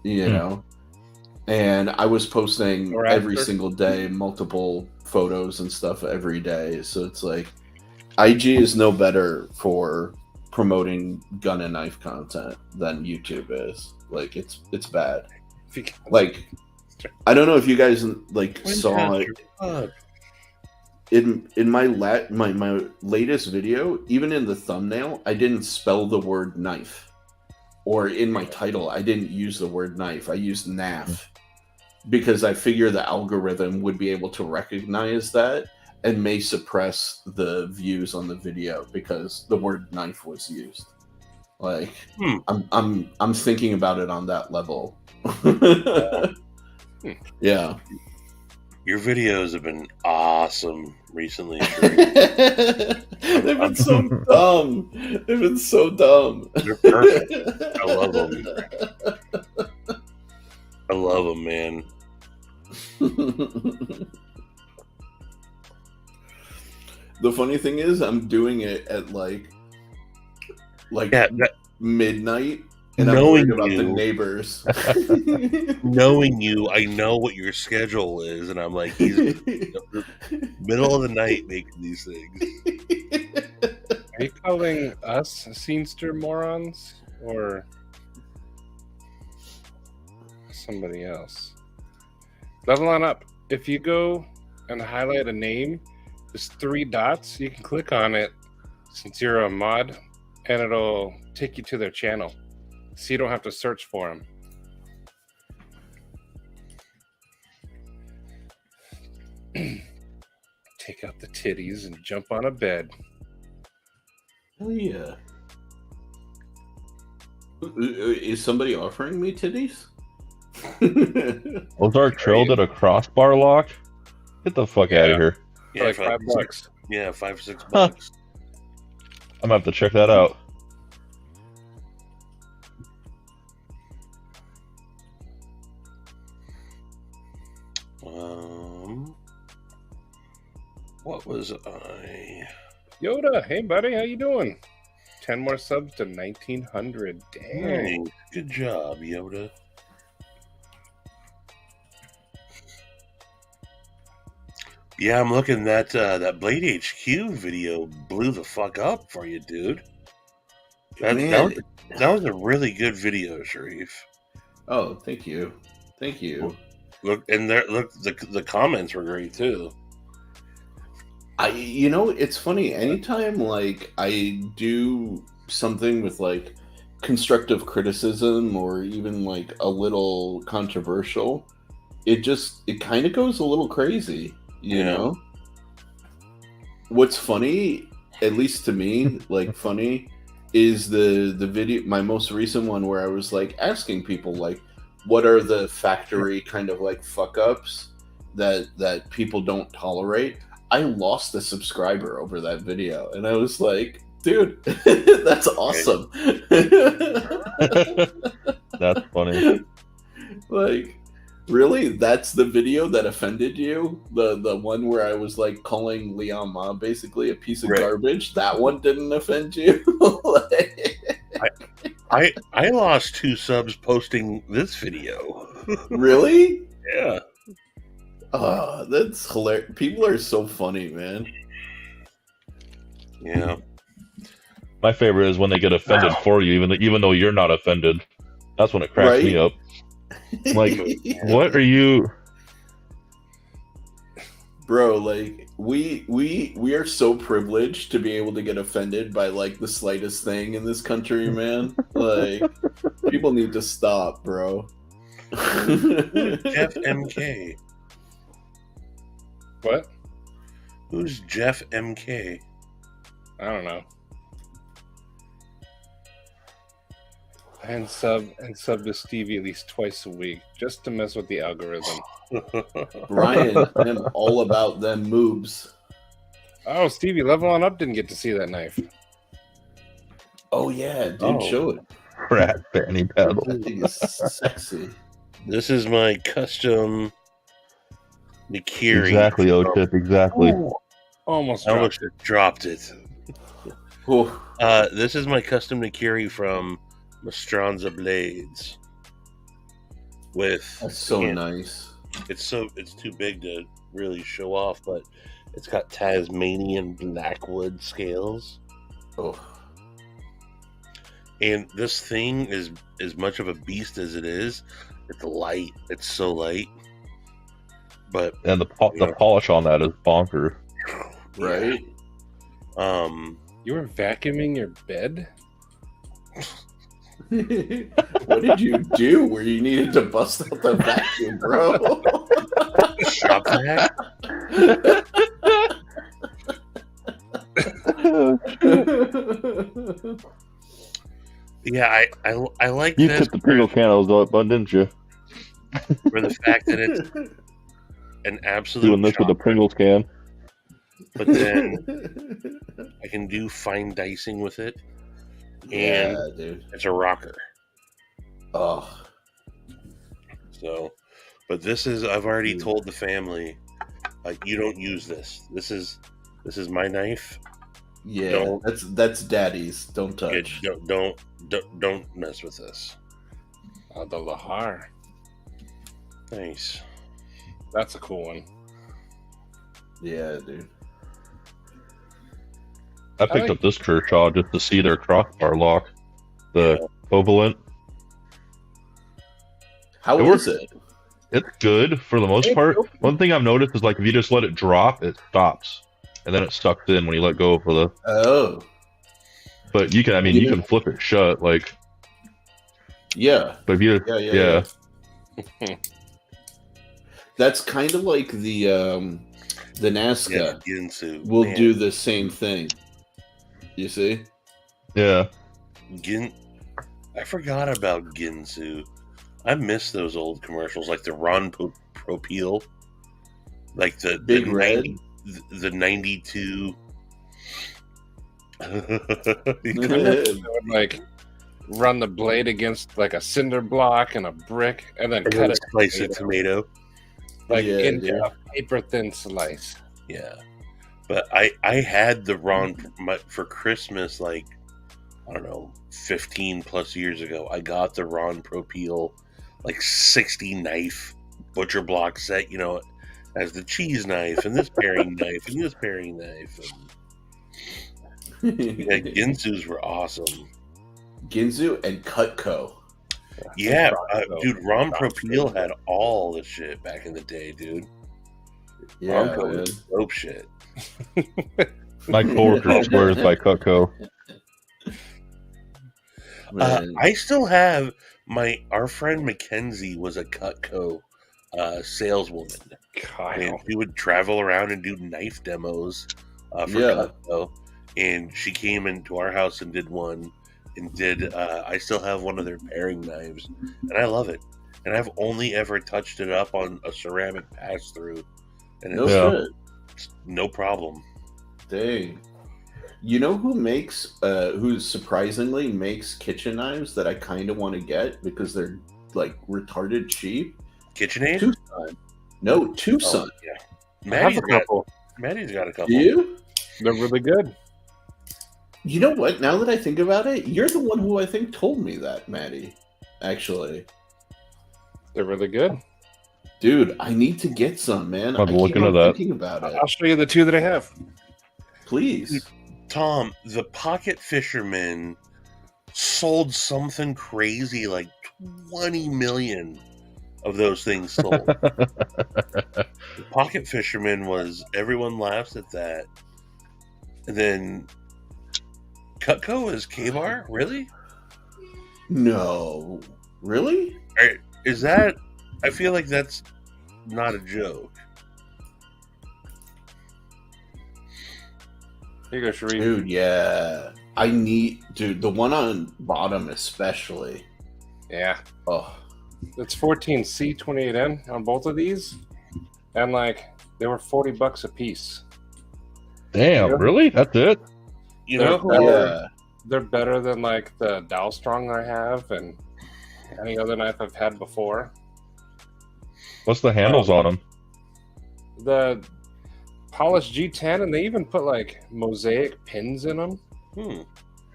you know, and I was posting
Or
every
after.
single day, multiple photos and stuff every day. So it's like IG is no better for promoting gun and knife content than YouTube is. Like, it's bad. Like, I don't know if you guys like saw it. in my latest video, even in the thumbnail, I didn't spell the word knife, or in my title, I didn't use the word knife. I used NAF because I figure the algorithm would be able to recognize that and may suppress the views on the video because the word knife was used. Like, I'm thinking about it on that level. Yeah.
Your videos have been awesome recently.
They've been so dumb. They've been so dumb.
They're perfect. I love them. I love them, man.
The funny thing is, I'm doing it at like midnight, and I'm
Knowing
worried about
you.
the neighbors.
Knowing you, I know what your schedule is, and I'm like, he's middle of the night making these things.
Are you calling us scenester morons or somebody else? Level on up. If you go and highlight a name, there's 3 dots. You can click on it since you're a mod, and it'll take you to their channel, so you don't have to search for them. Take out the titties and jump on a bed.
Hell yeah. Is somebody offering me titties?
Ozark Trail did a crossbar lock? Get the fuck out of here.
Yeah,
Like $5.
Yeah, $5-6.
I'm gonna have to check that out.
What was I?
Yoda, hey buddy, how you doing? 10 more subs to 1900. Dang.
Good job, Yoda. Yeah, I'm looking that Blade HQ video blew the fuck up for you, dude. That was a really good video, Sharif.
Oh, thank you. Thank you.
Look, and there, look, the comments were great too.
It's funny. Anytime like I do something with like constructive criticism or even like a little controversial, it kind of goes a little crazy. You know? What's funny, at least to me, like funny, is the video, my most recent one where I was like asking people like, what are the factory kind of like fuck ups that people don't tolerate? I lost a subscriber over that video, and I was like, dude, that's awesome.
That's funny.
Like, really? That's the video that offended you? The one where I was like calling Leon Ma basically a piece of garbage? That one didn't offend you?
I lost 2 subs posting this video.
Really?
Yeah.
Oh, that's hilarious. People are so funny, man.
Yeah.
My favorite is when they get offended for you, even though you're not offended. That's when it cracks me up. Like, what are you,
bro? Like, we are so privileged to be able to get offended by like the slightest thing in this country, man. Like, people need to stop, bro.
Jeff MK.
What?
Who's Jeff MK?
I don't know. And sub to Stevie at least twice a week just to mess with the algorithm.
Brian, I'm all about them moobs.
Oh, Stevie, level on up didn't get to see that knife.
Oh yeah, dude, show it.
rat fanny paddle?
That thing is sexy.
This is my custom Nikiri.
Exactly, O-Tip, exactly.
Ooh, almost
I almost dropped it.
Oh.
This is my custom Nikiri from Mastranza Blades.
That's so nice.
It's too big to really show off, but it's got Tasmanian blackwood scales.
Oh.
And this thing is as much of a beast as it is. It's light. It's so light. But
And the polish on that is bonkers.
right?
You were vacuuming your bed?
What did you do where you needed to bust out the vacuum, bro?
Shop vac? Yeah, I like
You
this
tipped the Pringle candles up, bud, didn't you?
for the fact that it's an absolute
Doing this with the
chopper,
Pringles can.
but then I can do fine dicing with it, and
Yeah, dude.
it's a rocker.
Oh,
So, but this is, I've already told the family, like, you don't use this. This is my knife.
yeah.
Don't-
That's daddy's. Don't touch.
Don't mess with this.
The Lahar.
Nice.
That's a cool one.
Yeah, dude.
I picked up this Kershaw just to see their crossbar lock. The Covalent.
How
It
is
works.
it?
It's good for the most part. One thing I've noticed is like if you just let it drop, it stops. And then it sucks in when you let go for the.
Oh,
But you can, I mean, you can flip it shut. Like,
yeah.
but if you,
Yeah. That's kind of like the Nazca
Yeah, Ginsu.
will
Man,
do the same thing. You see?
yeah.
I forgot about Ginsu. I miss those old commercials, like the Ron Propeel, like the
Big Red.
the 92.
Like run the blade against like a cinder block and a brick, and then cut it.
Slice a tomato.
Like
Yeah,
into
dude.
a paper thin slice.
Yeah, but I had the Ron for Christmas, like, I don't know, 15 plus years ago. I got the Ron Propeel, like 60 knife butcher block set. You know, as the cheese knife and this paring knife and this paring knife. And, yeah, Ginsus were awesome.
Ginsu and Cutco.
Yeah, dude, Ron Propeel had all the shit back in the day, dude.
Yeah,
Ronco
man.
was dope shit.
My coworker swears by Cutco.
Man.
I still have our friend Mackenzie was a Cutco saleswoman.
Kyle.
And she would travel around and do knife demos for
Yeah.
Cutco. And she came into our house and did one. I still have one of their paring knives, and I love it. And I've only ever touched it up on a ceramic pass through, and
No
it's
shit.
no problem.
Dang. You know who surprisingly makes kitchen knives that I kind of want to get because they're like retarded cheap?
KitchenAid?
Tucson. No, Tucson.
Oh, yeah.
I have a couple.
Maddie's got a couple.
Do you?
They're really good.
You know what? Now that I think about it, you're the one who I think told me that, Maddie. Actually.
They're really good.
Dude, I need to get some, man.
I'll
I
look
keep
into
on
that.
thinking about it.
I'll show you the two that I have.
Please.
Tom, the Pocket Fisherman sold something crazy like 20 million of those things sold. The Pocket Fisherman everyone laughs at that. And then Cutco is K-Bar? Really?
No. Really?
Is that... I feel like that's not a joke.
Here you go, Sharif.
Dude, yeah. Dude, the one on bottom especially.
Yeah.
Oh.
It's 14C28N on both of these. And like they were $40 a piece.
Damn,
Yeah.
really? That's it?
You
They're
know who
Yeah.
They're better than like the Dowstrong I have and any other knife I've had before.
What's the handles on them?
The polished G10, and they even put like mosaic pins in them.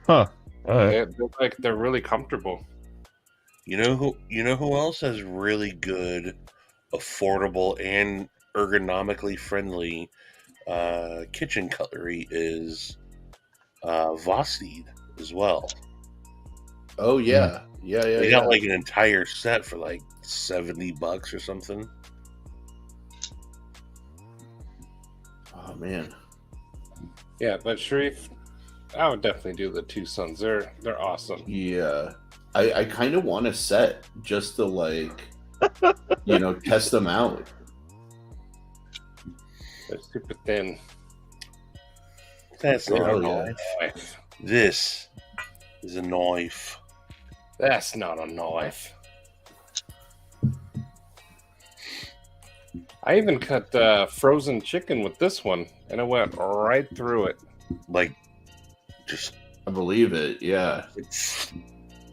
Huh. All right.
They're really comfortable.
You know who else has really good, affordable, and ergonomically friendly kitchen cutlery is Vosteed as well.
Oh, yeah. Yeah, yeah,
They
yeah.
got like an entire set for like $70 or something.
Oh, man.
Yeah, but Sharif, I would definitely do the Two Sons. They're awesome.
Yeah. I kind of want a set just to like, test them out.
They're super thin.
That's not
Oh,
a
yeah.
knife. This is a knife.
That's not a knife. I even cut frozen chicken with this one, and it went right through it.
Like, just
I believe it. Yeah.
it's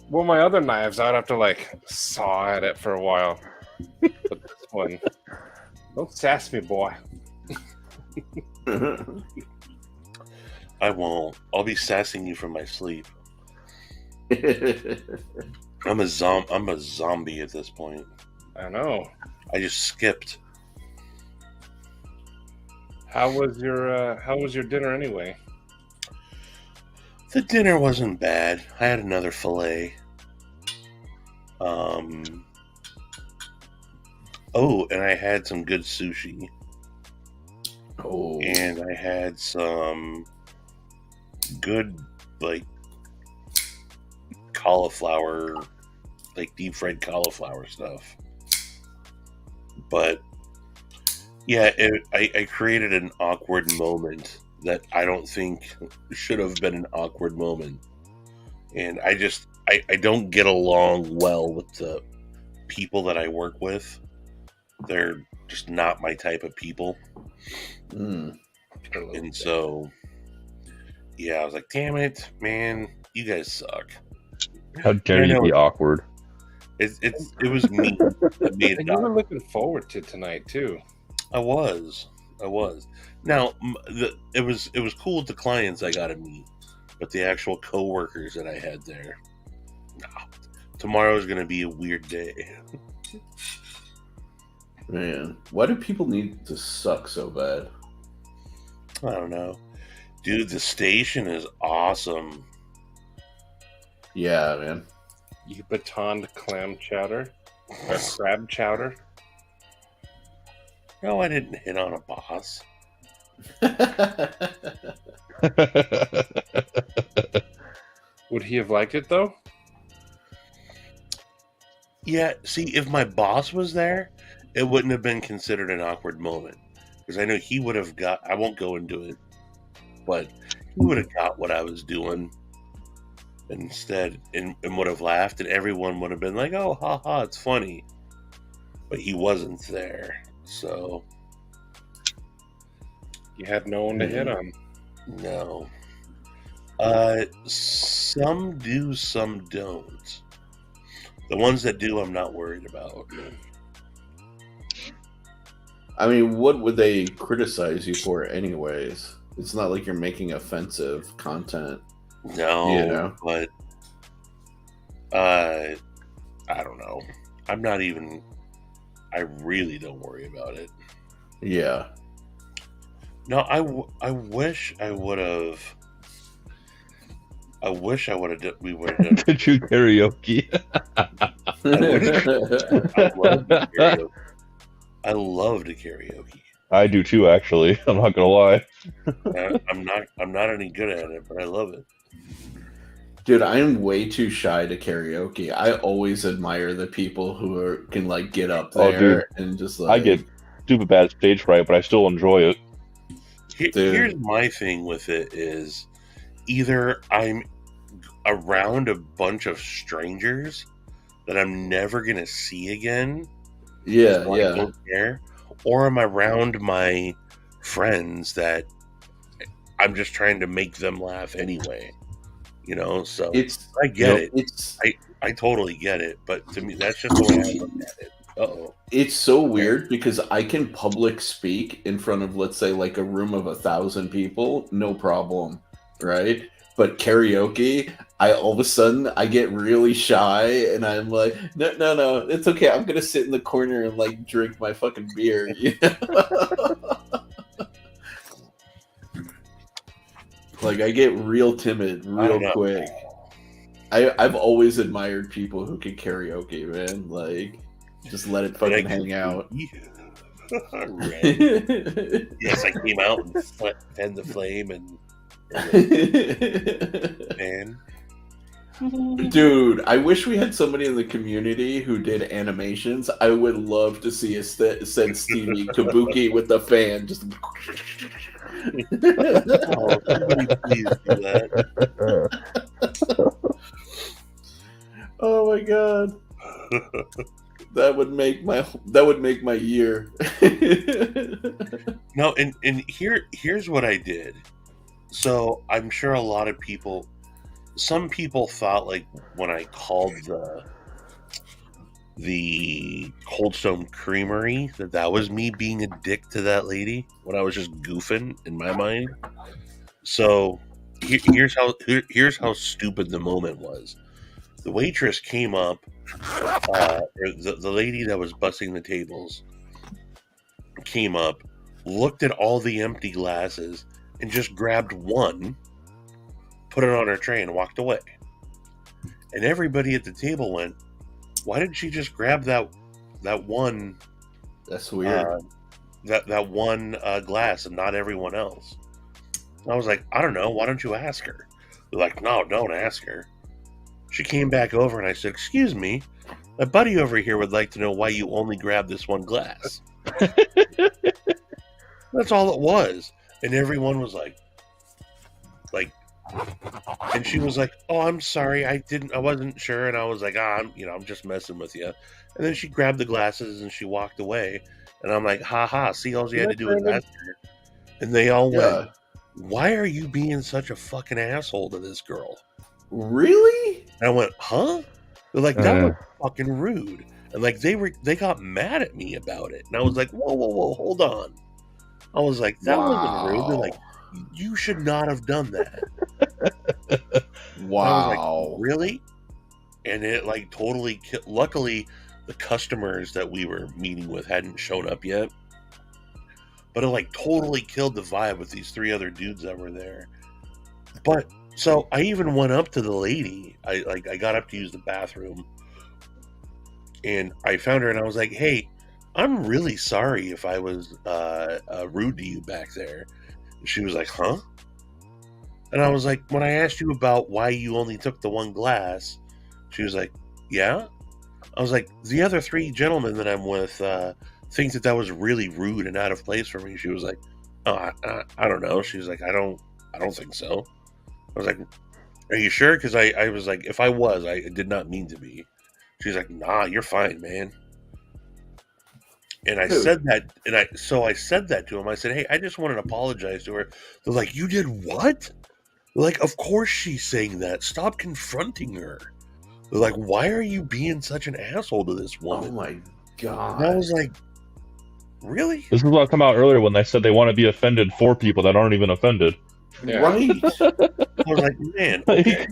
Well, my other knives, I'd have to like saw at it for a while. But this one, don't sass me, boy.
I won't. I'll be sassing you from my sleep. I'm a zombie at this point.
I know.
I just skipped.
How was your dinner anyway?
The dinner wasn't bad. I had another fillet. Oh, and I had some good sushi.
Oh.
And I had some good, like, cauliflower, like deep fried cauliflower stuff. But yeah, I created an awkward moment that I don't think should have been an awkward moment. And I don't get along well with the people that I work with. They're just not my type of people.
Mm.
And so, yeah, I was like, damn it, man, you guys suck.
How dare you be awkward?
It was me that made
And
it
you were
awkward.
looking forward to tonight too.
I was. Now, it was cool with the clients I got to meet, but the actual coworkers that I had there, nah. Tomorrow's gonna be a weird day.
Man, why do people need to suck so bad?
I don't know, dude. The station is awesome.
Yeah, man.
You batoned clam chowder or crab chowder.
No, I didn't hit on a boss.
Would he have liked it though?
Yeah, see, if my boss was there, it wouldn't have been considered an awkward moment. Because I know he would have got, I won't go into it, but he would have got what I was doing instead and would have laughed, and everyone would have been like, oh, haha, it's funny. But he wasn't there, so
You had no one to hit on.
no. Some do, some don't. The ones that do, I'm not worried about.
I mean, what would they criticize you for, anyways? It's not like you're making offensive content.
No,
Yeah.
but I don't know. I'm not even. I really don't worry about it.
Yeah.
No, I wish I would have. I wish I would have. We would have done.
Did you karaoke?
I love the karaoke.
I do too, actually. I'm not gonna lie.
I'm not any good at it, but I love it.
Dude, I am way too shy to karaoke. I always admire the people who can like get up
Oh,
there and just like
I get stupid bad stage fright, but I still enjoy it.
Here's my thing with it is either I'm around a bunch of strangers that I'm never gonna see again.
Yeah,
so I
yeah.
don't care, or I'm around my friends that I'm just trying to make them laugh anyway. So
It's
I get it.
It's
I totally get it, but to me, that's just the way I look at it. Uh-oh.
It's so weird because I can public speak in front of, let's say, like a room of 1,000 people, no problem, right? But karaoke, all of a sudden I get really shy and I'm like, no, it's okay. I'm gonna sit in the corner and like drink my fucking beer. Like I get real timid real quick. I've always admired people who can karaoke, man. Like, just let it fucking hang out.
Yes, I came out and fanned the flame, and Man,
Dude, I wish we had somebody in the community who did animations. I would love to see a Said Stevie Kabuki with the fan. Just.
oh, somebody please do that.
Oh my god. That would make my year.
No, and here's what I did. So I'm sure a lot of people, some people thought like when I called the Cold Stone Creamery that was me being a dick to that lady when I was just goofing in my mind. So here's how stupid the moment was. The waitress came up, the lady that was bussing the tables came up, looked at all the empty glasses, and just grabbed one, put it on her tray, and walked away. And everybody at the table went, "Why did she just grab that one?
That's weird.
That one glass and not everyone else?" And I was like, "I don't know. Why don't you ask her?" They're like, "No, don't ask her." She came back over, and I said, "Excuse me, my buddy over here would like to know why you only grabbed this one glass." That's all it was. And everyone was like, and she was like, "Oh, I'm sorry, I wasn't sure." And I was like, I'm just messing with you. And then she grabbed the glasses and she walked away. And I'm like, "Ha, see, all you had to do was ask her." And they all went, "Why are you being such a fucking asshole to this girl?"
Really?
And I went, "Huh?" They're like, "That was fucking rude." And like they got mad at me about it. And I was like, whoa, hold on. I was like, that wasn't rude. They're like, "You should not have done that."
Wow.
And I was like, really? And it like totally luckily the customers that we were meeting with hadn't shown up yet. But it like totally killed the vibe with these three other dudes that were there. But so I even went up to the lady. I got up to use the bathroom, and I found her, and I was like, "Hey, I'm really sorry if I was rude to you back there." And she was like, "Huh?" And I was like, "When I asked you about why you only took the one glass," she was like, "Yeah." I was like, "The other three gentlemen that I'm with think that was really rude and out of place for me." She was like, "Oh, I don't know." She was like, I don't think so." I was like, "Are you sure?" Because I was like, if I was, I did not mean to be. She's like, "Nah, you're fine, man." And I said that, and I said that to him. I said, "Hey, I just wanted to apologize to her." They're like, "You did what?" They're like, "Of course she's saying that. Stop confronting her." They're like, "Why are you being such an asshole to this woman?"
Oh my god.
And I was like, really?
This is what I come out earlier when they said they want to be offended for people that aren't even offended.
Yeah.
Right.
I was like, man, okay.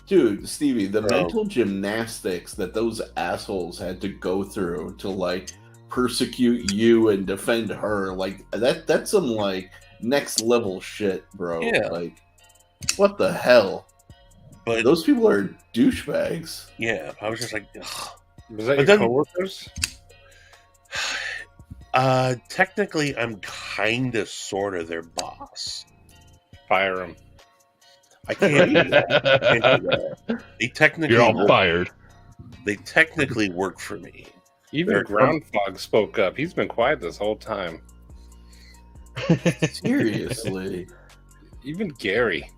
Dude, Stevie, the mental gymnastics that those assholes had to go through to like persecute you and defend her, like that's some like next level shit, bro.
Yeah.
Like, what the hell?
But
those people are douchebags.
Yeah, I was just like, ugh.
Was that your coworkers?
Technically, I'm kind of sort of their boss.
Firearm.
I can't do that. They technically
You're all fired.
They technically work for me.
Even Groundhog spoke up. He's been quiet this whole time.
Seriously.
Even Gary.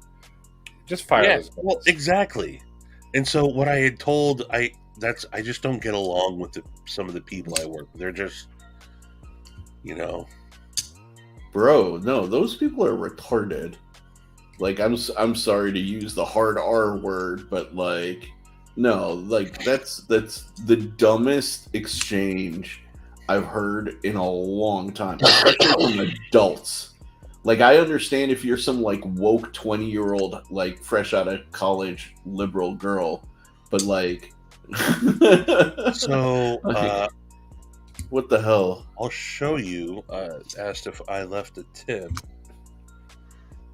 Just fire.
Yeah, well, exactly. And so what I had told, I just don't get along with some of the people I work with. They're just,
Bro, no, those people are retarded. Like, I'm sorry to use the hard R word, but like, no, like that's the dumbest exchange I've heard in a long time, especially from adults. Like, I understand if you're some like woke 20-year-old, like fresh out of college liberal girl, but like,
so
what the hell?
I'll show you. Asked if I left a tip.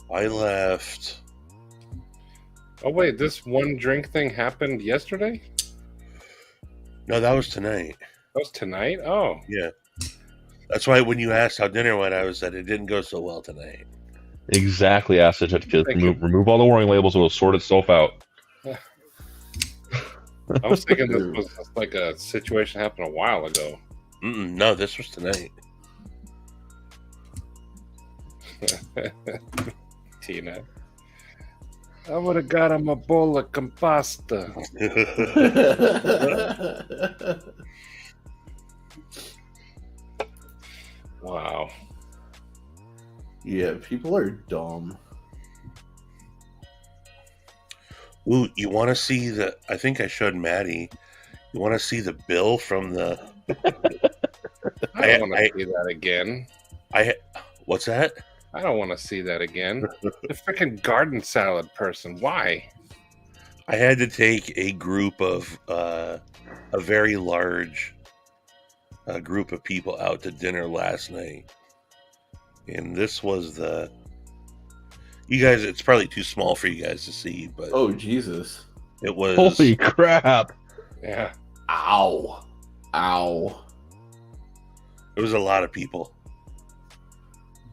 I left.
Oh wait, this one drink thing happened yesterday?
No, that was tonight.
That was tonight? Oh.
Yeah. That's why when you asked how dinner went, I said it didn't go so well tonight.
Exactly, Acid. Just
Thank you.
remove all the warning labels. It'll sort itself out.
I was thinking this was like a situation happened a while ago.
No, this was tonight.
Tina. I would have got him a bowl of compasta. Wow.
Yeah, people are dumb.
Ooh, you want to see the? I think I showed Maddie. You want to see the bill from the?
I don't want to see that again.
What's that?
I don't want to see that again. The freaking garden salad person. Why?
I had to take a group of a very large group of people out to dinner last night, and this was the. You guys, it's probably too small for you guys to see, but
Oh, Jesus.
it was.
Holy crap!
Yeah.
Ow. Ow.
It was a lot of people.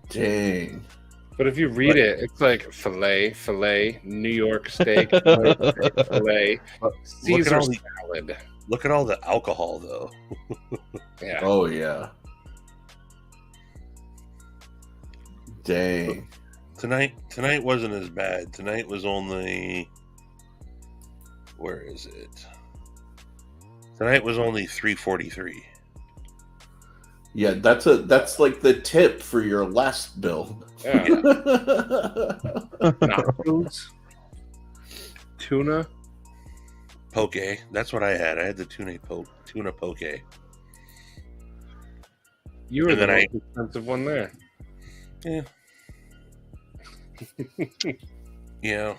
Dang.
But if you read it, it's like filet, New York steak, filet, Caesar salad.
Look at all the alcohol, though.
Yeah.
Oh, yeah. Dang.
Tonight wasn't as bad. Tonight was only. Where is it? Tonight was only $3.43.
Yeah, that's like the tip for your last bill.
Yeah. Nachos, tuna.
Poke. That's what I had. I had the tuna poke.
You were
And
the
then
most expensive one there.
Yeah. Yeah.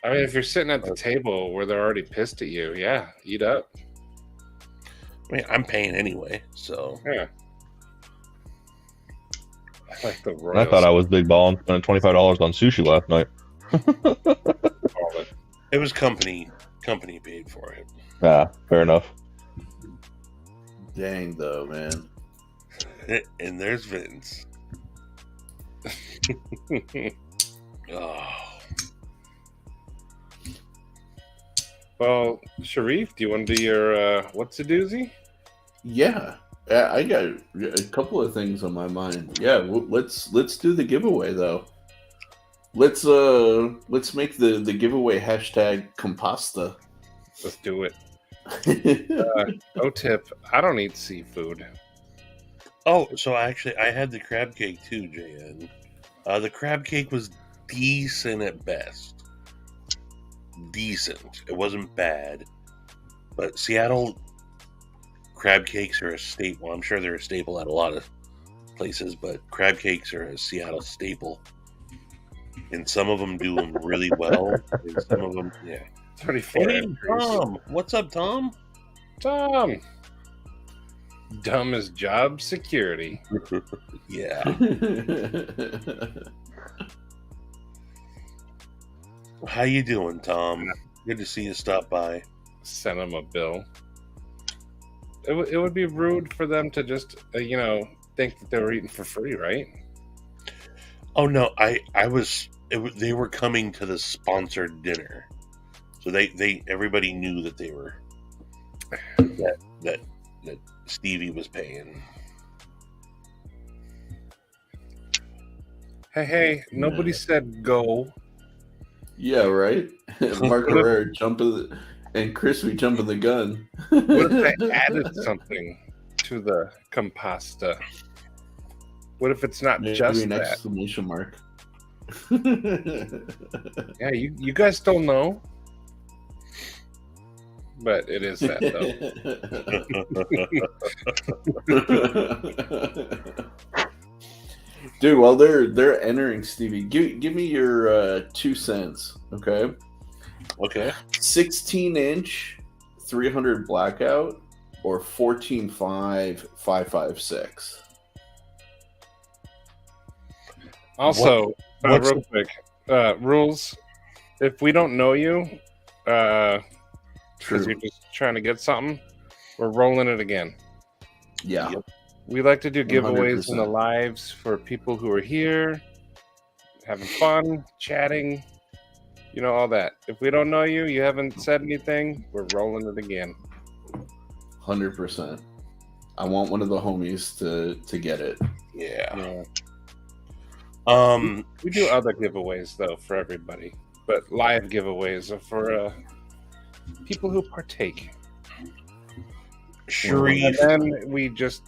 I mean, if you're sitting at the table where they're already pissed at you, yeah, eat up.
I mean, I'm paying anyway, so.
Yeah. I like the
And
Royals.
I thought I was big balling, spending $25 on sushi last night.
It was company paid for it.
Ah, fair enough.
Dang, though, man.
And there's Vince. Oh.
Well, Sharif, do you want to do your what's a doozy?
Yeah. I got a couple of things on my mind. Yeah, let's do the giveaway though. Let's make the giveaway hashtag compasta.
Let's do it. No tip. I don't eat seafood.
Oh, so actually, I had the crab cake too, JN. The crab cake was decent at best. Decent. It wasn't bad. But Seattle crab cakes are a staple. I'm sure they're a staple at a lot of places, but crab cakes are a Seattle staple. And some of them do them really well. And some of them, yeah.
34
Hey,
entries.
Tom. What's up, Tom?
Tom. Dumb as job security.
Yeah. How you doing, Tom? Good to see you stop by.
Send them a bill. It would be rude for them to just, think that they were eating for free, right?
Oh no, they were coming to the sponsored dinner, so everybody knew that they were that Stevie was paying.
Hey, nobody said go.
Yeah, right. Mark Herrera and Chris, we jumping the gun.
What if they added something to the compasta? What if it's not
Maybe
just
an
that?
exclamation mark.
Yeah, you guys don't know, but it is that though.
Dude, while they're entering, Stevie, give me your 2 cents, okay?
Okay.
16-inch 300 blackout or 14.5 5.56.
Also, real quick, rules. If we don't know you, because
True.
you're just trying to get something, we're rolling it again.
Yeah.
Yep.
We like to do giveaways in the
100%.
lives for people who are here, having fun, chatting, all that. If we don't know you, you haven't said anything, we're rolling it again.
100%. I want one of the homies to get it.
Yeah.
We do other giveaways though for everybody, but live giveaways are for people who partake.
Sharif.
And then we just.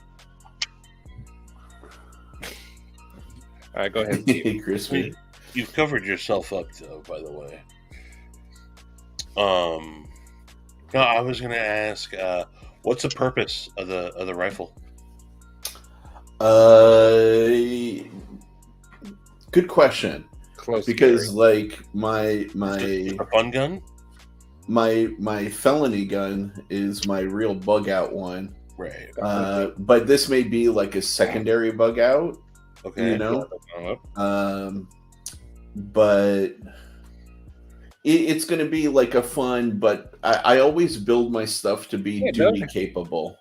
All right, go ahead, Steve.
Crispy.
You've covered yourself up, though. By the way. No, I was going to ask, what's the purpose of the rifle?
Good question.
Close.
Because like my
A fun gun?
my felony gun is my real bug out one.
Right.
But this may be like a secondary bug out.
Okay.
But it's going to be like a fun, but I always build my stuff to be duty capable.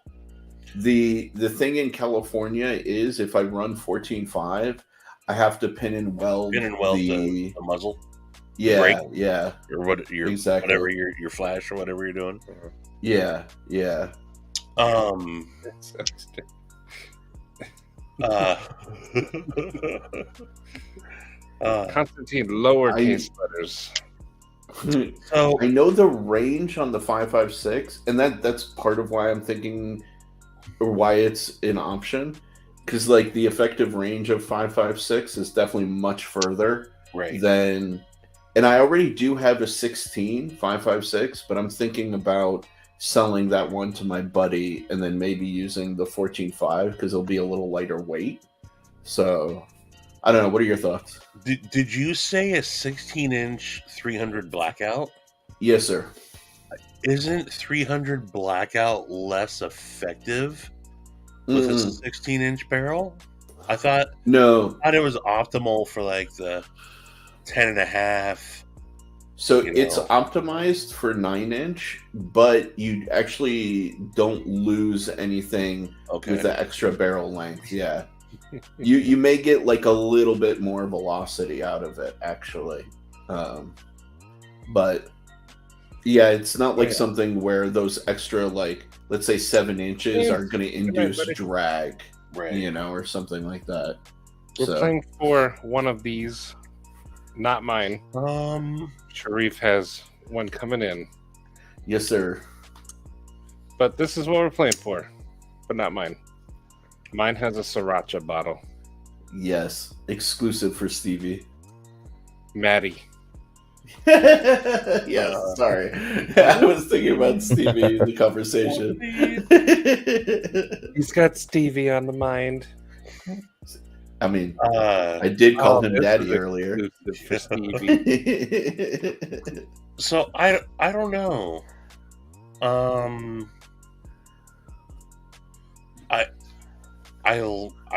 The thing in California is if I run 14.5, I have to pin and weld
the muzzle.
Yeah,
brake,
yeah.
Or what your
Exactly.
whatever your flash or whatever you're doing.
Yeah.
Constantine, lowercase letters.
So
I know the range on the 5.56, and that's part of why I'm thinking, or why it's an option, because like the effective range of 5.56 is definitely much further than, and I already do have a 16 5.56, but I'm thinking about selling that one to my buddy and then maybe using the 14.5 because it'll be a little lighter weight. So I don't know. What are your thoughts?
Did you say a 16-inch 300 blackout?
Yes, sir.
Isn't 300 blackout less effective with a 16-inch barrel? I thought it was optimal for like the 10.5.
So it's optimized for 9-inch, but you actually don't lose anything with the extra barrel length. Yeah. You may get like a little bit more velocity out of it, actually. But yeah, it's not like something where those extra, like, let's say 7 inches are going to induce drag, or something like that.
We're playing for one of these, not mine. Sharif has one coming in.
Yes, sir.
But this is what we're playing for, but not mine. Mine has a sriracha bottle.
Yes, exclusive for Stevie.
Maddie.
Yes, sorry. I was thinking about Stevie in the conversation.
He's got Stevie on the mind.
I mean, I did call him Daddy earlier.
For Stevie.
So I don't know.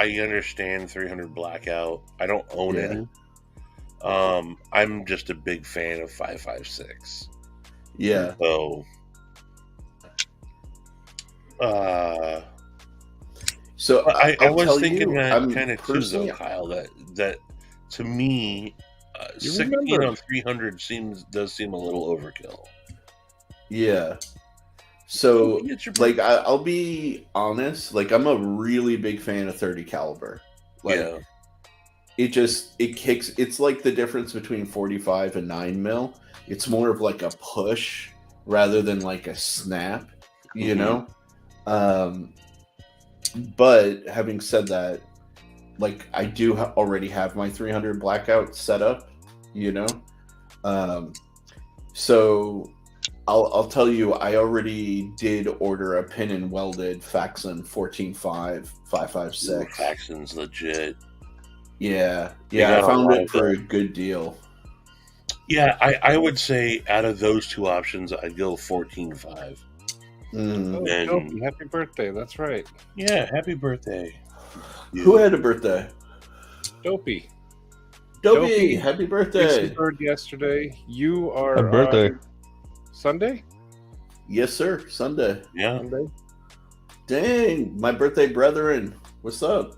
I understand 300 blackout. I don't own any. I'm just a big fan of 5.56.
Yeah.
So I was thinking that kind of too, though, Kyle. That to me, 16 on 300 does seem a little overkill.
Yeah. So, like, I'll be honest. Like, I'm a really big fan of 30 caliber. Like, it kicks. It's like the difference between 45 and 9mm. It's more of like a push rather than like a snap, you know. But having said that, like, I do already have my 300 blackout set up, you know. So I'll tell you, I already did order a pin and welded Faxon 14.5 5.56.
Faxon's legit.
Yeah, I found it for a good deal.
Yeah, I would say out of those two options, I'd go 14.5.
Dopey, happy birthday! That's right.
Yeah, happy birthday.
Who had a birthday?
Dopey.
Happy birthday!
Bird yesterday. You are
happy birthday.
Sunday?
Yes, sir. Sunday.
Yeah.
Sunday.
Dang, my birthday brethren. What's up?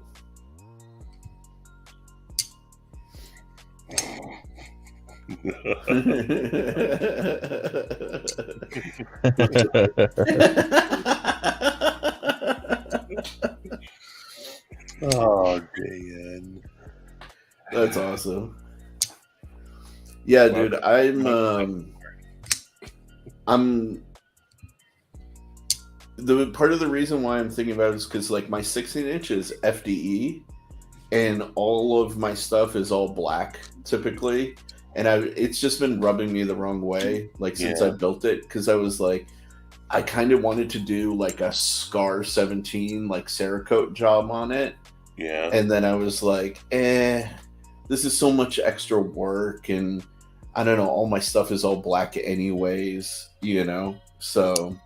Oh, Dan.
That's awesome. Yeah, dude, I'm the part of the reason why I'm thinking about it is because like my 16-inch is FDE, and all of my stuff is all black typically, and it's just been rubbing me the wrong way like since I built it, because I was like, I kind of wanted to do like a Scar 17 like Cerakote job on it.
Yeah.
And then I was like, this is so much extra work, and I don't know, all my stuff is all black anyways, you know? So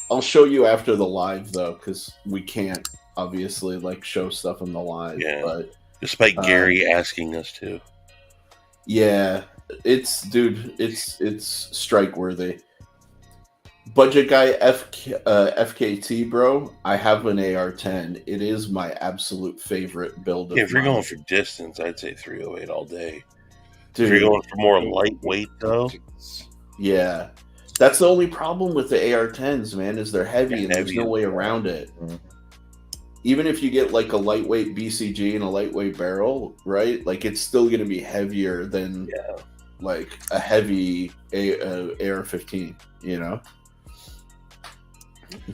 I'll show you after the live though, because we can't obviously like show stuff in the live.
Yeah.
But
despite Gary asking us to.
Yeah, it's strike worthy. Budget guy FKT, bro. I have an AR-10. It is my absolute favorite build.
If you're going for distance, I'd say 308 all day.
Dude,
if you're going for more lightweight, though,
yeah, that's the only problem with the AR-10s, man. Is they're heavy, and there's no way around it.
Mm-hmm.
Even if you get like a lightweight BCG and a lightweight barrel, right? Like it's still going to be heavier than like a heavy AR-15, you know.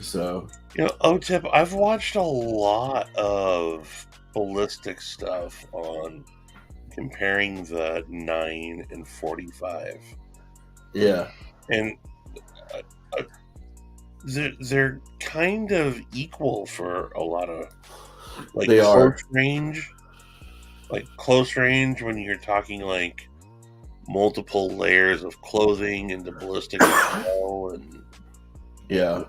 So,
you know, OTIP, I've watched a lot of ballistic stuff on comparing the 9 and 45.
Yeah,
and they're kind of equal for a lot of like
they
close range. Like close range when you're talking like multiple layers of clothing and the ballistic ammo and
yeah.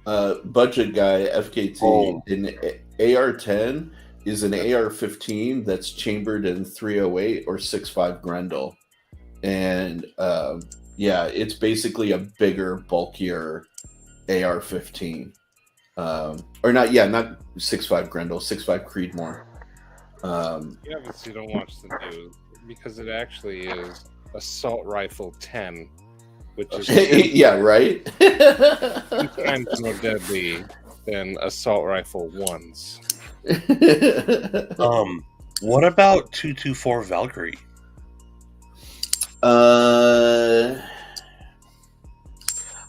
Budget guy FKT an AR-10 is an AR-15 that's chambered in 308 or 6.5 Grendel, and yeah, it's basically a bigger, bulkier AR-15, or not 6.5 Grendel, 6.5 Creedmoor.
You obviously don't watch the news because it actually is Assault Rifle 10, which is
yeah, right.
10 times more deadly than Assault Rifle 1s.
What about 224 Valkyrie?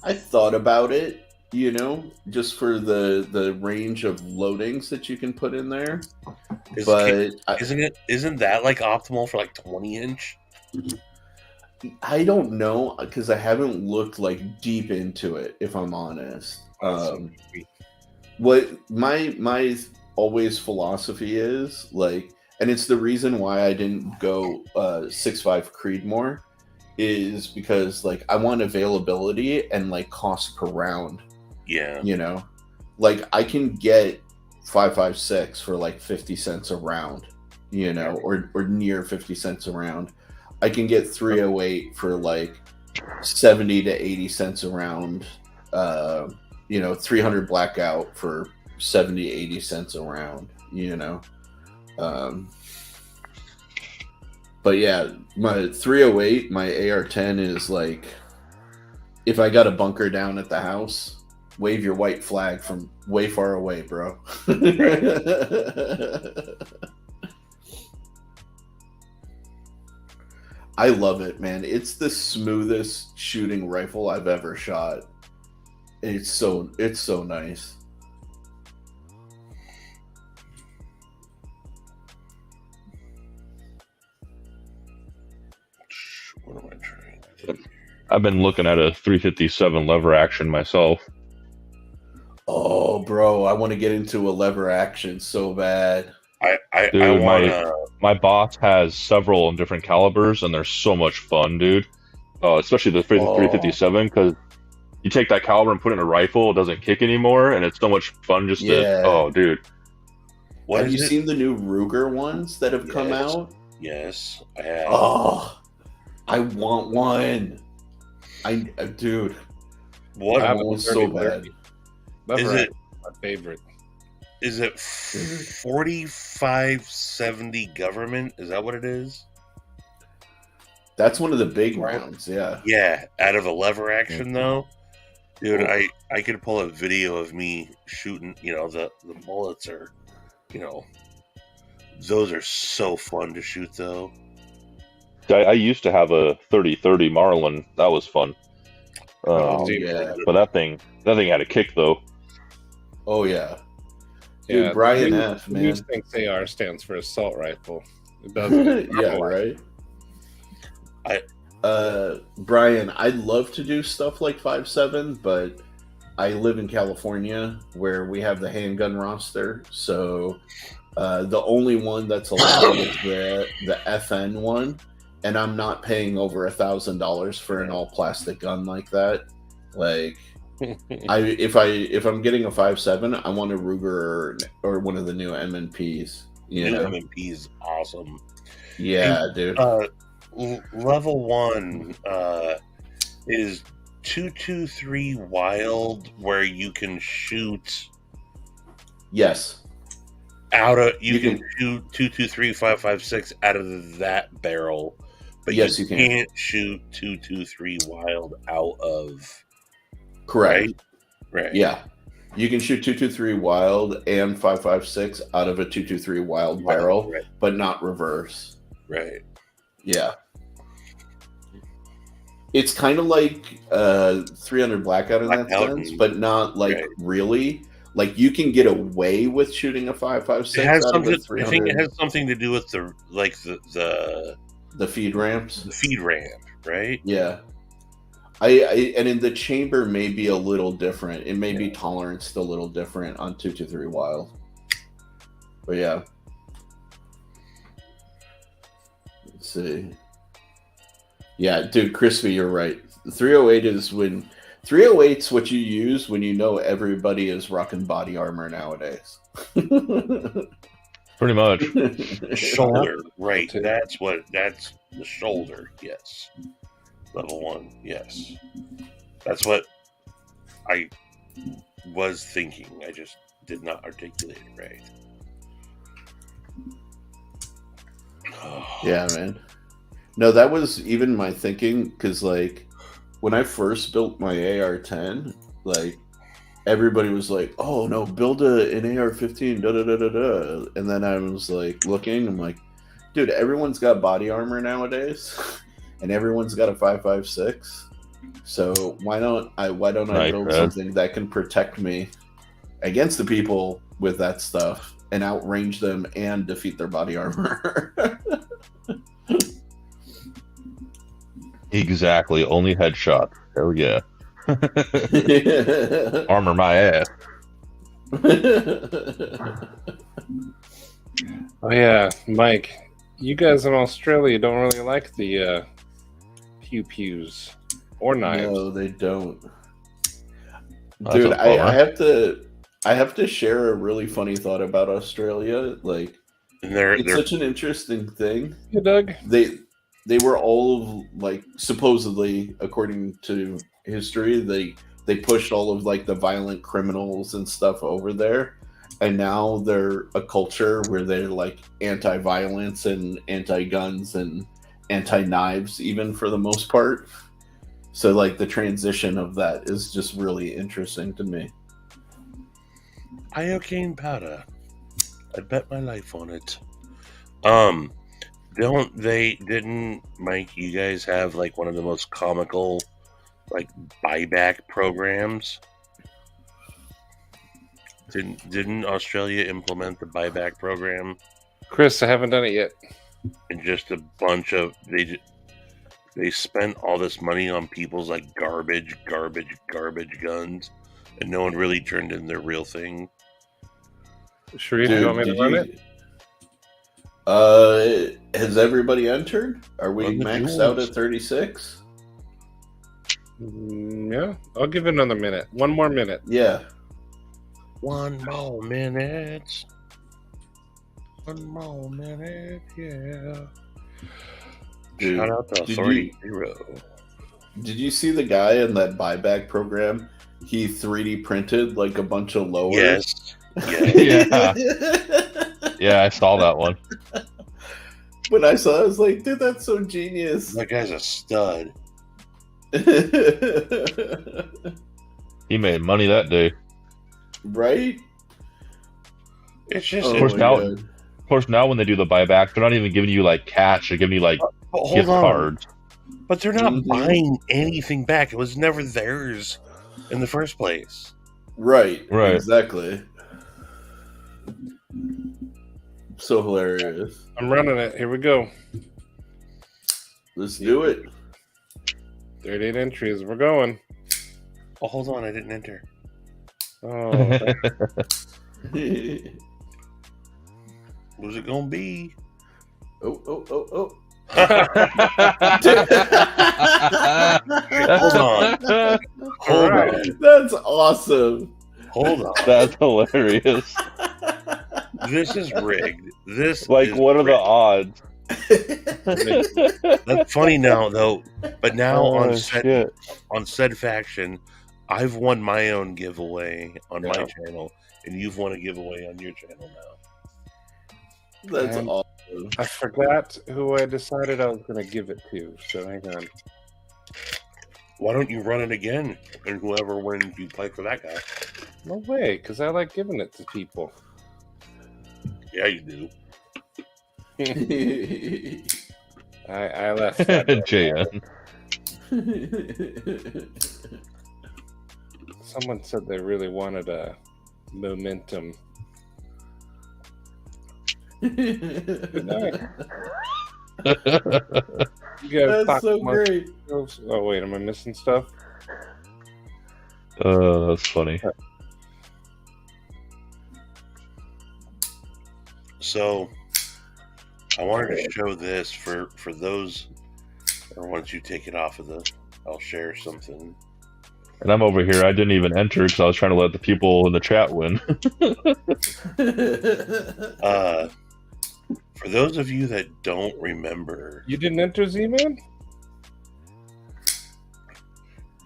I thought about it, you know, just for the range of loadings that you can put in there.
Isn't that like optimal for like 20-inch?
I don't know, because I haven't looked like deep into it, if I'm honest. What my always philosophy is like, and it's the reason why I didn't go 6.5 Creedmoor, is because like I want availability and like cost per round.
Yeah,
you know, like I can get 5.56 for like 50 cents a round, you know, or near 50 cents a round. I can get 308 for like 70 to 80 cents a round. You know, 300 blackout for 70, 80 cents a round, you know. But yeah, my 308, my AR-10 is like, if I got a bunker down at the house, wave your white flag from way far away, bro. I love it, man. It's the smoothest shooting rifle I've ever shot. It's so nice.
What am I trying?
I've been looking at a 357 lever action myself.
Oh, bro, I want to get into a lever action so bad.
My boss has several in different calibers, and they're so much fun, dude. Especially the 357, because you take that caliber and put it in a rifle, it doesn't kick anymore, and it's so much fun just to... Oh, dude.
Have you seen the new Ruger ones that have come out?
Yes, I have.
Oh, I want one. Dude.
What?
I want one so bad.
Lever is my favorite.
Is it 4570 government? Is that what it is?
That's one of the big rounds, yeah.
Yeah, out of a lever action though. Dude,
Cool.
I could pull a video of me shooting, the bullets are, those are so fun to shoot though.
I used to have a 30-30 Marlin. That was fun.
Yeah.
But that thing had a kick though.
Oh yeah. Dude,
Yeah,
Brian
the
F, man.
news thinks AR stands for assault rifle. It doesn't.
Yeah, right. Brian, I'd love to do stuff like 5.7, but I live in California where we have the handgun roster, so the only one that's allowed is the FN one, and I'm not paying over $1,000 for an all plastic gun like that. Like, if I'm getting a 5.7, I want a Ruger or one of the new M&Ps.
New M&P is awesome.
Yeah, dude.
Level 1 is 223 wild, where you can shoot.
Yes.
You can shoot 223 5.56 out of that barrel, but
yes,
you
can.
Can't shoot 223 wild out of.
Correct.
Right.
Yeah. You can shoot 223 wild and 5.56 out of a 223 wild barrel,
right.
But not reverse.
Right.
Yeah. It's kind of like 300 Blackout in that sense, but not like really. Like, you can get away with shooting a 5.56 out of a 300.
I think it has something to do with the
feed ramps.
The feed ramp, right?
Yeah. And in the chamber may be a little different. It may be toleranced a little different on 223 wild. But yeah. Let's see. Yeah, dude, Crispy, you're right. 308 is 308's what you use when you know everybody is rocking body armor nowadays.
Pretty much.
Shoulder, right. That's the shoulder, yes. Level 1, yes. That's what I was thinking. I just did not articulate it right.
Yeah, man. No, that was even my thinking, because, like, when I first built my AR-10, like, everybody was like, oh, no, build an AR-15, da-da-da-da-da. And then I was, like, looking, I'm like, dude, everyone's got body armor nowadays, and everyone's got a 5.56. So why don't I build something that can protect me against the people with that stuff and outrange them and defeat their body armor?
Exactly. Only headshot. Hell yeah. Armor my ass.
Oh yeah, Mike. You guys in Australia don't really like the pew-pews or knives.
No, they don't.
That's
Dude,
a bummer.
I have to share a really funny thought about Australia. Like, it's such an interesting thing.
Yeah, Doug.
They were all, like, supposedly, according to history, they pushed all of, like, the violent criminals and stuff over there, and now they're a culture where they're, like, anti-violence and anti-guns and anti-knives, even, for the most part. So, like, the transition of that is just really interesting to me.
Iocane powder. I'd bet my life on it. Didn't Mike, you guys have, like, one of the most comical, like, buyback programs? Didn't Australia implement the buyback program?
Chris, I haven't done it yet.
And just a bunch of they spent all this money on people's, like, garbage guns, and no one really turned in their real thing.
Sharif, do you want me to run it?
Has everybody entered? Are we maxed out at 36?
Yeah, I'll give it another minute. One more minute.
Yeah.
One more minute. One more minute, yeah.
Dude,
shout out to Authority Zero.
Did you see the guy in that buyback program? He 3D printed, like, a bunch of lowers.
Yes. Yeah.
Yeah, I saw that one.
When I saw it, I was like, dude, that's so genius.
That guy's a stud.
He made money that day.
Right?
It's just
Oh
course,
my
now-
God.
Of course, now when they do the buyback, they're not even giving you like cash. They're giving you like
But
gift
hold on.
cards.
But they're not
Mhm.
buying anything back. It was never theirs in the first place.
Right.
Right.
Exactly. So hilarious.
I'm running it. Here we go.
Let's do it.
38 entries. We're going.
Oh, hold on. I didn't enter.
Oh,
Who's it going to be?
oh.
Hold on. Hold
right.
on.
That's awesome.
Hold on.
That's hilarious.
This is rigged. This
Like,
is
what are the
rigged.
odds?
That's funny now, though. But now
Oh,
on
shit.
SaidFaction, I've won my own giveaway on my
Yeah.
channel, and you've won a giveaway on your channel now.
That's
And-
awesome.
I forgot who I decided I was going to give it to. So hang on.
Why don't you run it again? And whoever wins, you play for that guy.
No way, because I like giving it to people.
Yeah, you do.
I left that.
JN.
Someone said they really wanted a momentum. Good night. You guys
That's
talk
so
amongst
great.
yourselves. Oh wait, am I missing stuff?
That's funny.
So, I wanted to show this for those, or once you take it off of the, I'll share something.
And I'm over here. I didn't even enter because I was trying to let the people in the chat win.
For those of you that don't remember,
You didn't enter Z-Man?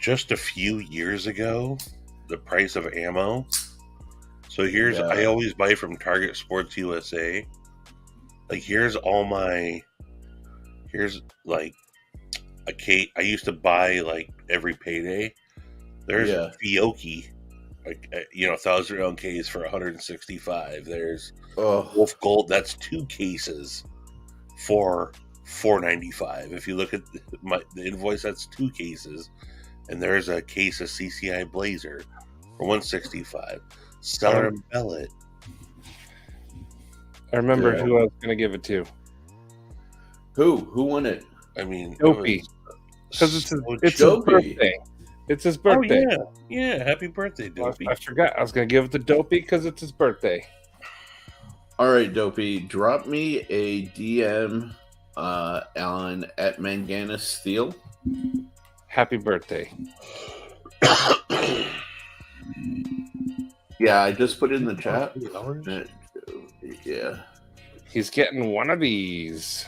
just a few years ago, the price of ammo. So here's,
Yeah.
I always buy from Target Sports USA. Like here's like a case. I used to buy like every payday. There's
Yeah.
Fiocchi, like 1,000-round case for 165. There's
Oh,
Wolf Gold. That's 2 cases for $495. If you look at the invoice, that's 2 cases. And there's a case of CCI Blazer for $165. Stellar and Bellet.
I remember
Yeah.
who I was going to give it to.
who won it?
I mean, it
Dopey.
was
Because it's
so
his
Dopey.
birthday. It's his birthday.
Oh, yeah. Happy birthday, Dopey.
I forgot. I was going to give it to Dopey because it's his birthday.
All right, Dopey, drop me a DM on at Manganus Steel.
Happy birthday.
Yeah, I just put it in the chat.
$3?
Yeah.
He's getting one of these.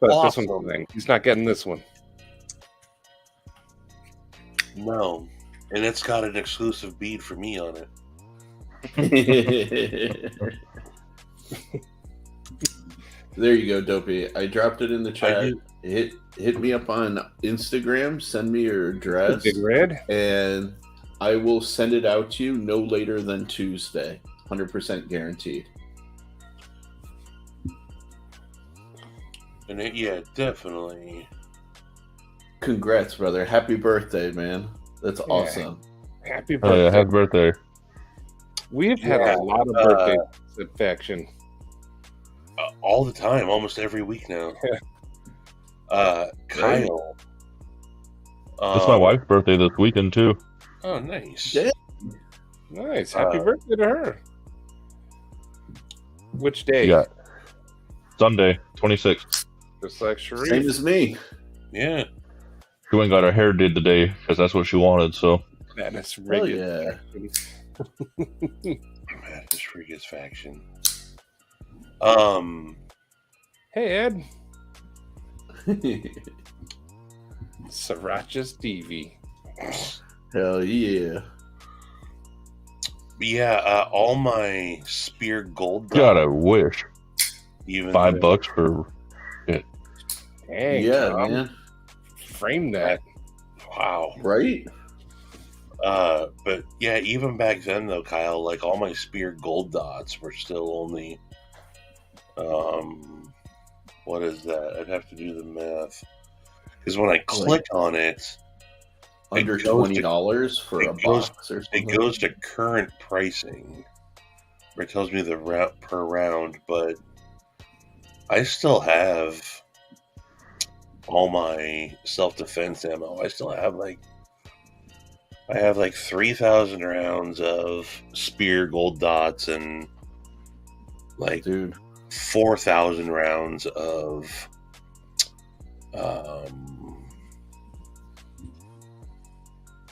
But this one's mine. He's not getting this one.
No. And it's got an exclusive bead for me on it.
There you go, Dopey. I dropped it in the chat.
do.
Hit me up on Instagram. Send me your address,
Big Red.
and I will send it out to you no later than Tuesday. 100% guaranteed.
And yeah, definitely.
Congrats, brother. Happy birthday, man. That's
Yeah.
awesome.
Happy
Oh
birthday.
yeah, happy birthday.
We've had
Yeah.
a lot of birthdays at Faction.
All the time, almost every week now. Kyle.
It's my wife's birthday this weekend too.
Oh, nice.
Yeah.
Nice. Happy birthday to her. Which day?
Yeah. Sunday, 26th.
Just like
Same
Sharif.
as me.
Yeah.
She went and got her hair did today because that's what she wanted. So
That is
Hell
regular.
yeah.
This Friga's faction.
Hey, Ed. Sriracha Stevie.
Hell yeah.
Yeah, all my spear gold
God,
dots,
I wish.
even
$5 for
Dang,
Yeah,
Tom,
man.
frame that.
wow.
Right?
But yeah, even back then though, Kyle, like all my spear gold dots were still only what is that? I'd have to do the math. Because when I click on it,
Under
goes to-
$20 for a
it goes
box or
it
something.
goes to current pricing. Where it tells me the route per round, but I still have all my self-defense ammo. I still have like 3,000 rounds of spear gold dots and like
Dude.
4,000 rounds of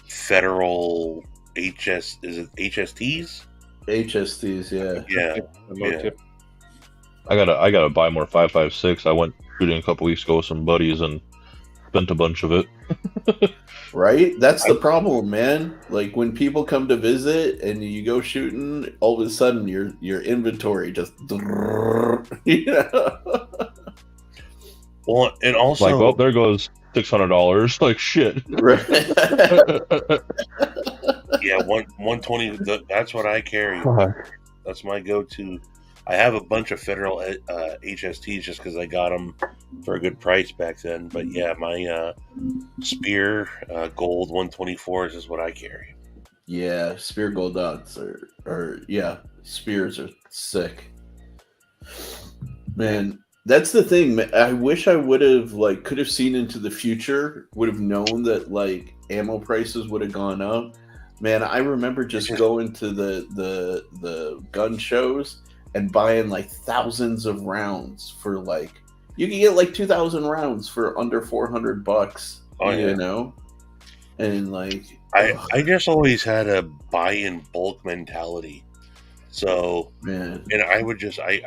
federal is it HSTs?
HSTs, yeah.
Yeah.
Low
Yeah.
tip.
I gotta buy more 5.56. I went shooting a couple weeks ago with some buddies and spent a bunch of it.
Right? That's the problem, man. Like when people come to visit and you go shooting, all of a sudden your inventory just you know?
Well, and also
Like, well, there goes $600. Like, shit.
Right.
yeah, 120. That's what I carry.
Fuck.
That's my go-to. I have a bunch of federal HSTs just because I got them for a good price back then. But yeah, my spear gold 124s is what I carry.
Yeah, spear gold dots are yeah, spears are sick. Man, that's the thing. I wish I would have could have seen into the future, would have known that ammo prices would have gone up. Man, I remember just going to the gun shows and buying thousands of rounds for you can get 2,000 rounds for under $400.
Oh, yeah.
You know, and
I just always had a buy in bulk mentality. So
man,
and I would just I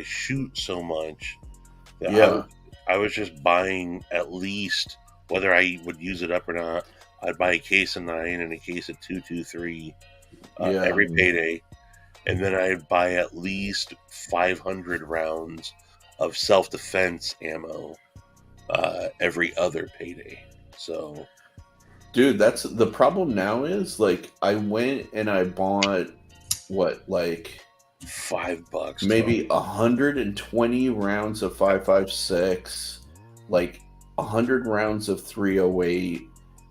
shoot so much that
yeah,
I was just buying at least, whether I would use it up or not, I'd buy a case of 9 and a case of 223
yeah.
every payday, and then I'd buy at least 500 rounds of self-defense ammo every other payday. So,
dude, that's the problem now is I went and I bought what
$5
maybe 120 rounds of 5.56, 100 rounds of 308,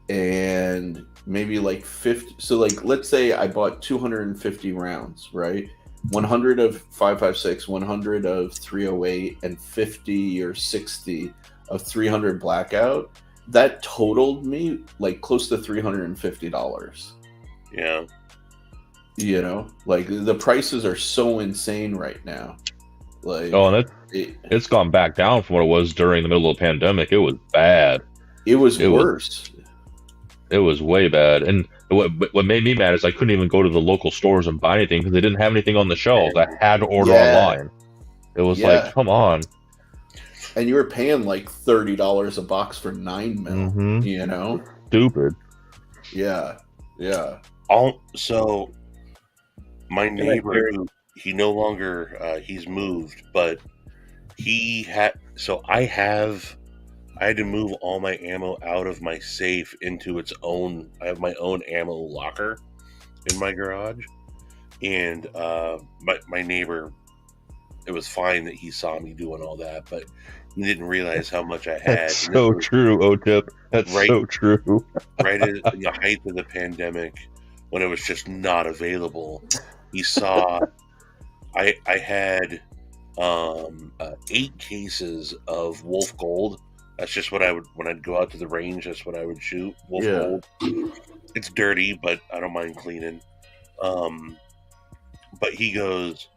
and maybe 50. So let's say I bought 250 rounds, right? 100 of 5.56, 100 of 308, and 50 or 60 of 300 blackout. That totaled me close to $350.
Yeah.
You know, the prices are so insane right now.
And it's gone back down from what it was during the middle of the pandemic. It was bad.
It was worse.
It was way bad. And what made me mad is I couldn't even go to the local stores and buy anything because they didn't have anything on the shelves. I had to order online. It was come on.
And you were paying $30 a box for 9 mil.
Mm-hmm.
You know,
stupid.
Yeah.
So my neighbor, he no longer he's moved, but he had. So I had to move all my ammo out of my safe into its own. I have my own ammo locker in my garage, and my neighbor, it was fine that he saw me doing all that, but he didn't realize how much I had.
That's so true, O-Tip. That's so true.
Right at the height of the pandemic, when it was just not available, he saw I had 8 cases of Wolf Gold. That's just what I would, when I'd go out to the range, that's what I would shoot. Wolf Gold. It's dirty, but I don't mind cleaning. But he goes,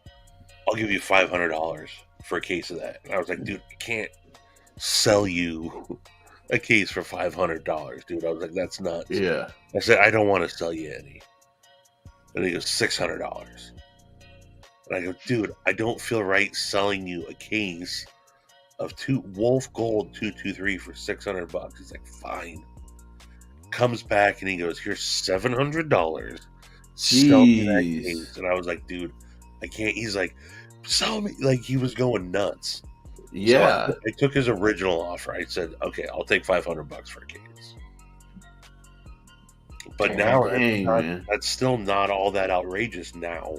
I'll give you $500 for a case of that. And I was like, dude, I can't sell you a case for $500, dude. I was like, that's nuts.
Yeah.
I said, I don't want to sell you any. And he goes, $600. And I go, dude, I don't feel right selling you a case of Wolf Gold 223 for $600. He's like, fine. Comes back and he goes, here's $700. sell me that
Jeez.
case. And I was like, dude, I can't. He's like, sell me. Like, he was going nuts.
Yeah.
So I took his original offer. I said, okay, I'll take $500 for a case. But now
Dang, man.
that's still not all that outrageous now.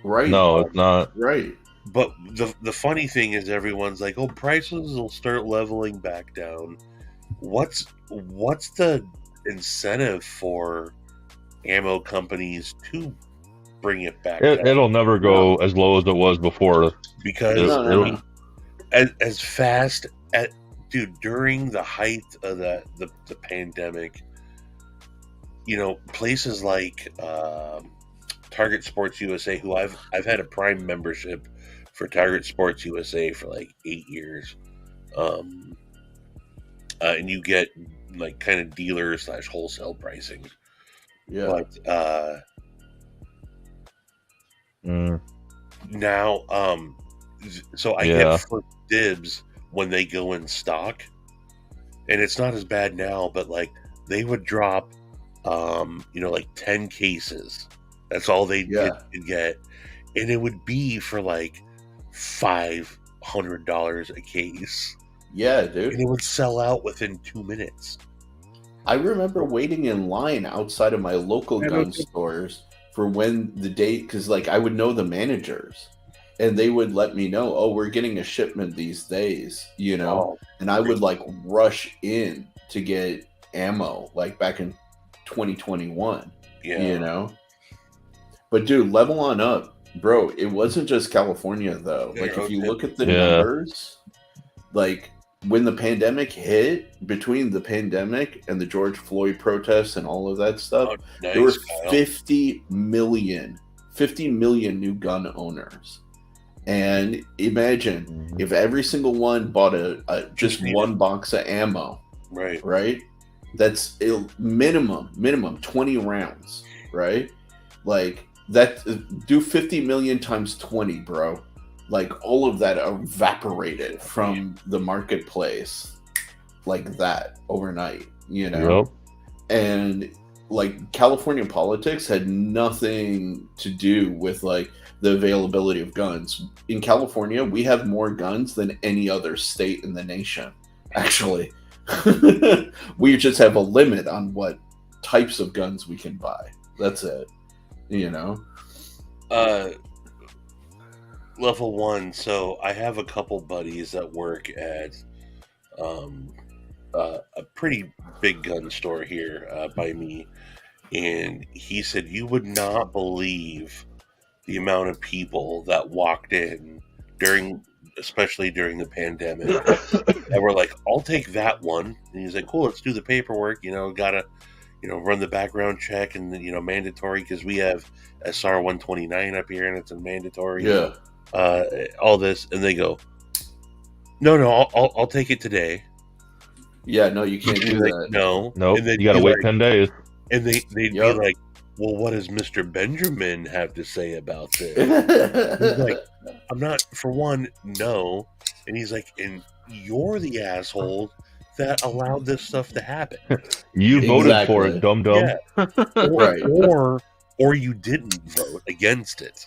Right.
No, it's not.
Right.
But the funny thing is, everyone's like, "Oh, prices will start leveling back down." What's the incentive for ammo companies to bring it back down?
It'll never go as low as it was before.
Because
No.
as fast at dude during the height of the pandemic, you know, places like Target Sports USA, who I've had a Prime membership for Target Sports USA for like 8 years, and you get like kind of dealer / wholesale pricing.
Yeah.
But now, so I get first dibs when they go in stock, and it's not as bad now. But like they would drop, you know, like 10 cases. That's all they get, and it would be for like $500 a case.
Yeah, dude.
And it would sell out within 2 minutes.
I remember waiting in line outside of my local gun stores for when the date, because like I would know the managers, and they would let me know, oh, we're getting a shipment these days, you know, and I would like rush in to get ammo, like back in 2021, you know. But dude, level on up, bro. It wasn't just California though. Like if you look at the numbers, like when the pandemic hit, between the pandemic and the George Floyd protests and all of that stuff, there were 50 million new gun owners. And imagine if every single one bought just one box of ammo, right? That's minimum 20 rounds, right? Like that, do 50 million times 20, bro. Like all of that evaporated from the marketplace like that overnight, you know? And like California politics had nothing to do with like the availability of guns. In California, we have more guns than any other state in the nation, actually. We just have a limit on what types of guns we can buy. That's it, you know?
Level 1. So I have a couple buddies that work at a pretty big gun store here by me, and he said you would not believe the amount of people that walked in especially during the pandemic, that were like, I'll take that one. And he's like, cool, let's do the paperwork, you know, gotta, you know, run the background check, and you know, mandatory, because we have SR 129 up here and it's a mandatory. All this, and they go, no, I'll take it today.
Yeah, no, you can't do that.
No,
and then you gotta wait 10 days.
And they'd be like, well, what does Mr. Benjamin have to say about this? He's like, I'm not, for one, no. And he's like, and you're the asshole that allowed this stuff to happen.
You voted for it, dum-dum.
Yeah. Or you didn't vote against it.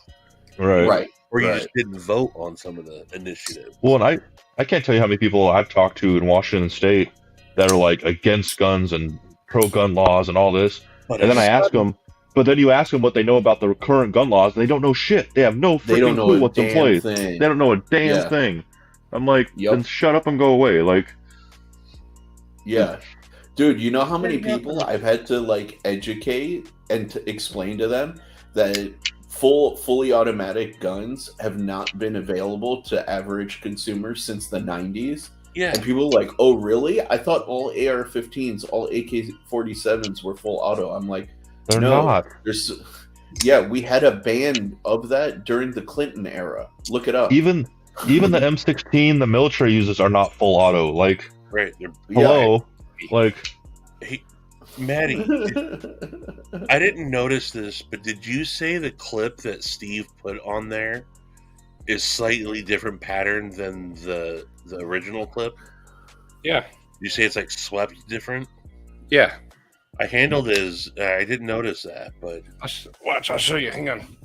Right.
Or you just didn't vote on some of the initiatives.
Well, and I can't tell you how many people I've talked to in Washington State that are like against guns and pro-gun laws and all this. And then I ask them, but then you ask them what they know about the current gun laws, and they don't know shit. They have no freaking clue what's in place. They don't know a damn thing. I'm like, then shut up and go away. Like,
yeah, dude, you know how many people I've had to like educate and to explain to them that fully automatic guns have not been available to average consumers since the 90s.
Yeah.
And people are like, oh, really? I thought all AR-15s, all AK-47s were full auto. I'm like,
they're not.
We had a ban of that during the Clinton era. Look it up.
Even the M16 the military uses are not full auto. Like, hello? Like,
hey, Maddie, I didn't notice this, but did you say the clip that Steve put on there is slightly different pattern than the original clip?
Yeah.
You say it's like swept different?
Yeah.
I handled his. I didn't notice that, but
Watch, I'll show you. Hang on.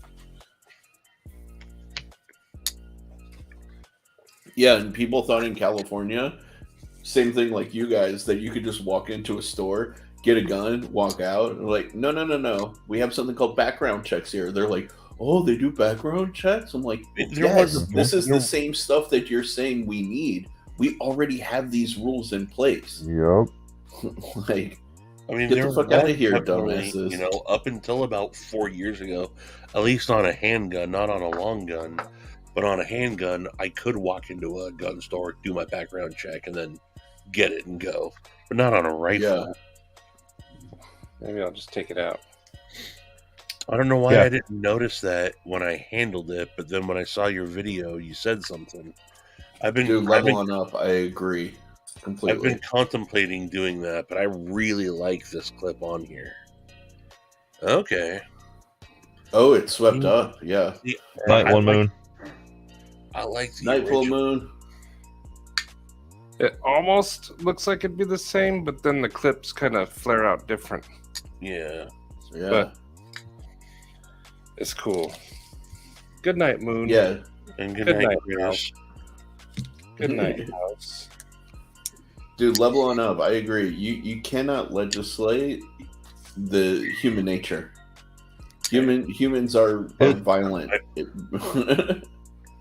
Yeah, and people thought in California, same thing like you guys, that you could just walk into a store, get a gun, walk out. And like, no. We have something called background checks here. They're like, oh, they do background checks? I'm like, yes, this is the same stuff that you're saying we need. We already have these rules in place.
Yep.
Like,
I mean,
get the fuck out of here,
definitely,
dumbasses.
you know, up until about 4 years ago, at least on a handgun, not on a long gun, but on a handgun, I could walk into a gun store, do my background check, and then get it and go. But not on a rifle.
Yeah.
Maybe I'll just take it out.
I don't know why
Yeah.
I didn't notice that when I handled it, but then when I saw your video, you said something.
Dude, leveling up, I agree completely.
I've been contemplating doing that, but I really like this clip on here. Okay.
Oh, it swept up. Yeah.
Night, one moon.
I like the
Night, full
original.
moon.
It almost looks like it'd be the same, but then the clips kind of flare out different.
Yeah.
Yeah.
But it's cool. Good night, Moon.
Yeah.
And good
Good
night,
night,
Chris.
Good night, House.
Dude, leveling up, I agree. You cannot legislate the human nature. Humans are violent.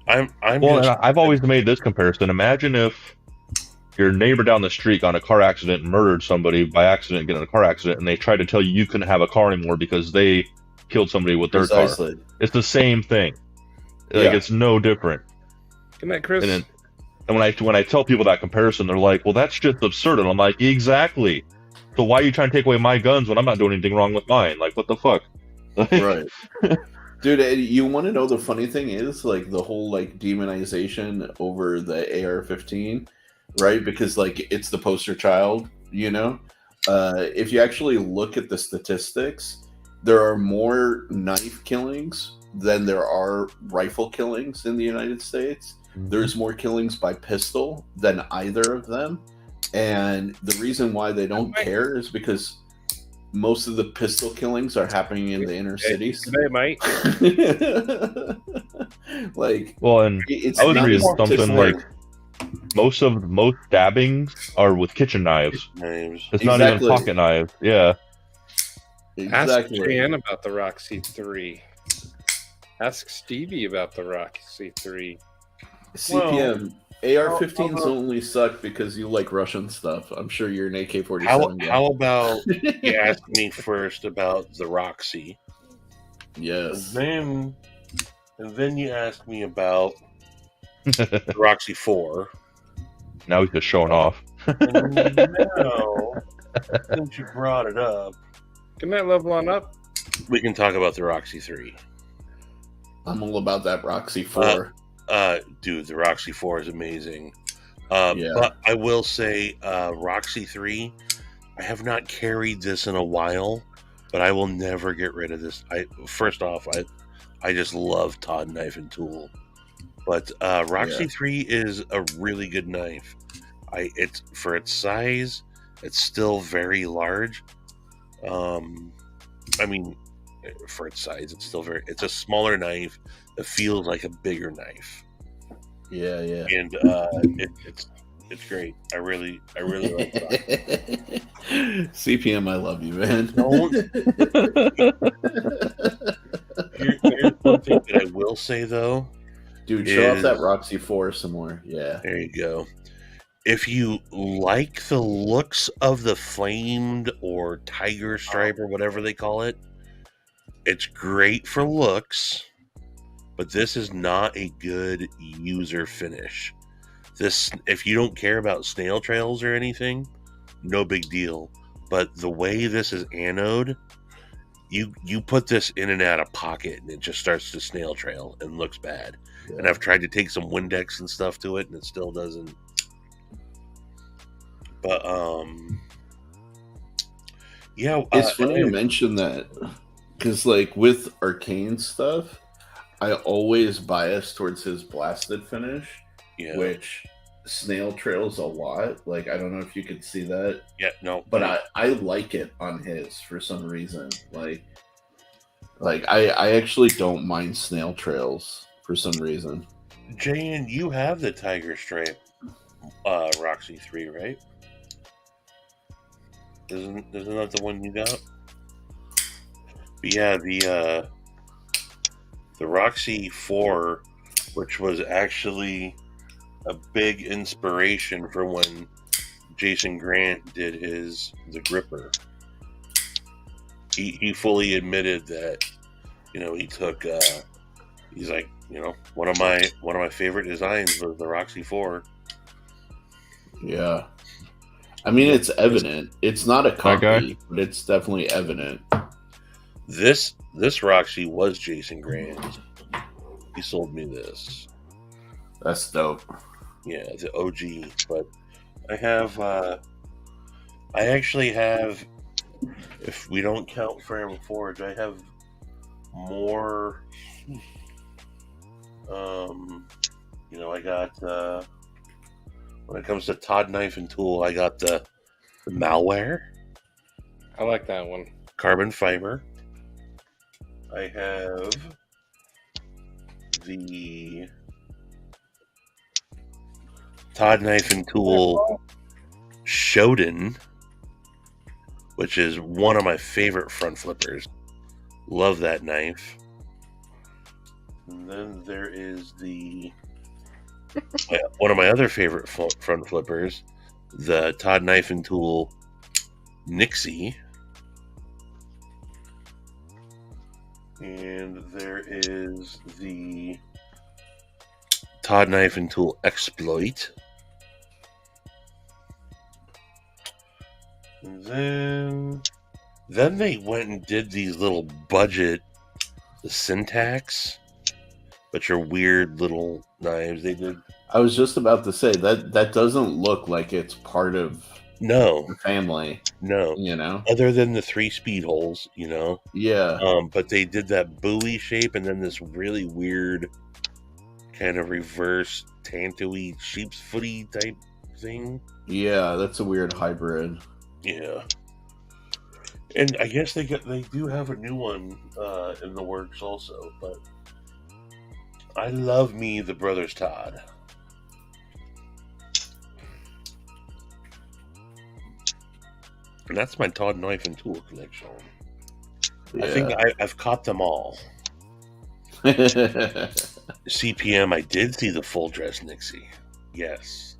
I'm
Well,
just,
and I've always made this comparison. Imagine if your neighbor down the street got in a car accident and murdered somebody by accident, get in a car accident, and they tried to tell you you couldn't have a car anymore because they killed somebody with their car.
Precisely.
It's the same thing. Like,
Yeah.
it's no different.
Good night, Chris.
And when I tell people that comparison, they're like, "Well, that's just absurd." And I'm like, "Exactly. So why are you trying to take away my guns when I'm not doing anything wrong with mine? Like, what the fuck?"
Right. Dude, you want to know the funny thing is, like, the whole, like, demonization over the AR-15, right? Because, like, it's the poster child, you know? If you actually look at the statistics, there are more knife killings than there are rifle killings in the United States. There's more killings by pistol than either of them. And the reason why they don't care is because most of the pistol killings are happening in the inner cities.
Good night, mate.
Like,
Well, and
it's
I was
not
reading
as
something
different.
like most stabbings are with kitchen knives.
names.
It's not even
Exactly.
pocket knives. Yeah.
Ask
Exactly.
Jan about the Roxy 3. Ask Stevie about the Roxy 3.
CPM. AR-15s only suck because you like Russian stuff. I'm sure you're an AK-47 guy.
How about you ask me first about the Roxy,
Yes.
and then you ask me about the Roxy 4.
Now he's just showing off.
And now, since you brought it up,
Good night, level on up.
we can talk about the Roxy 3.
I'm all about that Roxy 4.
Dude, the Roxy 4 is amazing.
Yeah.
But I will say, Roxy 3, I have not carried this in a while, but I will never get rid of this. First off, I just love Todd Knife and Tool. But Roxy 3 is a really good knife. It's for its size, it's still very large. I mean, for its size, it's a smaller knife that feels like a bigger knife.
Yeah.
And it's great. I really like that.
CPM, I love you, man.
Here's one thing that I will say though.
Dude, show off that Roxy 4 some more. Yeah.
There you go. If you like the looks of the flamed or tiger stripe or whatever they call it, it's great for looks, but this is not a good user finish. This, if you don't care about snail trails or anything, no big deal. But the way this is anode, you put this in and out of pocket and it just starts to snail trail and looks bad.
Yeah.
And I've tried to take some Windex and stuff to it and it still doesn't. But yeah,
It's funny you mention that because, like, with Arcane stuff, I always bias towards his blasted finish,
yeah.
which snail trails a lot. Like, I don't know if you could see that,
Yeah, no.
but I like it on his for some reason. Like I actually don't mind snail trails for some reason.
Jane, you have the Tiger Stripe Roxy 3, right? Isn't that the one you got? But yeah, the Roxy 4, which was actually a big inspiration for when Jason Grant did the Gripper. He fully admitted that, he took he's like, one of my favorite designs was the Roxy 4.
Yeah. I mean, it's evident. It's not a copy, but it's definitely evident.
This Roxy was Jason Grant. He sold me this.
That's dope.
Yeah, the OG. But I actually have, if we don't count Firearm Forge, I have more. I got when it comes to Todd Knife and Tool, I got the Malware.
I like that one.
Carbon fiber. I have the Todd Knife and Tool Shodan, which is one of my favorite front flippers. Love that knife. And then there is one of my other favorite front flippers, the Todd Knife and Tool Nixie. And there is the Todd Knife and Tool Exploit. And then they went and did these little budget Syntax, which are weird little knives they did.
I was just about to say that doesn't look like it's part of the family.
No. Other than the 3 speed holes,
Yeah.
But they did that buoy shape and then this really weird kind of reverse tanto-y sheep's footy type thing.
Yeah, that's a weird hybrid.
Yeah. And I guess they do have a new one in the works also, but I love me the Brothers Todd. And that's my Todd Knife and Tool collection.
Yeah.
I think I've caught them all. CPM, I did see the full dress Nixie. Yes.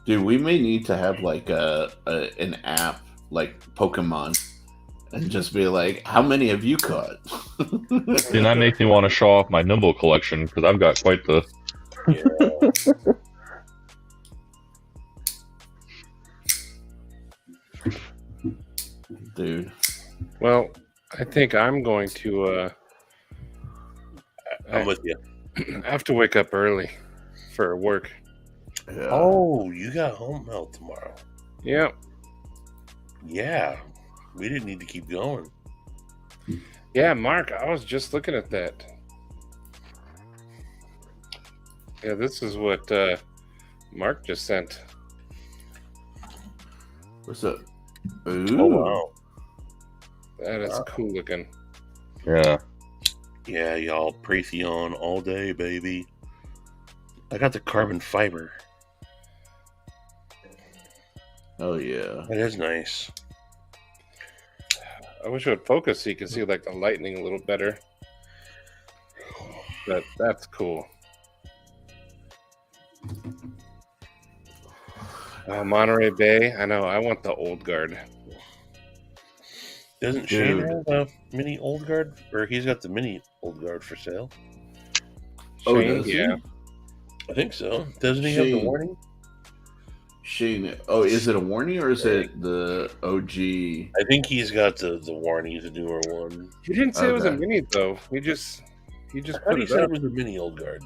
Dude, we may need to have like an app like Pokemon and just be like, how many have you caught?
And that makes me want to show off my Nimble collection because I've got quite the.
Yeah.
Dude.
Well, I think I'm going to.
I'm with you.
I have to wake up early for work.
Yeah.
Oh, you got home health tomorrow.
Yep.
Yeah. We didn't need to keep going.
Yeah, Mark, I was just looking at that. Yeah, this is what Mark just sent.
What's up? Ooh.
Oh, wow.
That is cool looking.
Yeah.
Yeah, y'all. Praytheon all day, baby. I got the carbon fiber.
Oh, yeah.
That is nice.
I wish it would focus so you could see like the lightning a little better. But that's cool. Monterey Bay. I know. I want the old guard.
Doesn't Shane have a mini old guard? Or he's got the mini old guard for sale?
Oh,
Shane,
does he?
yeah.
I think so. Doesn't he have the
Shane.
warning?
Shane. Oh, is it a warning or is it the OG?
I think he's got the warning, the newer one.
He didn't say it was a
Okay.
mini though. He just
I thought
put
he
it
said
up.
it was a mini old guard.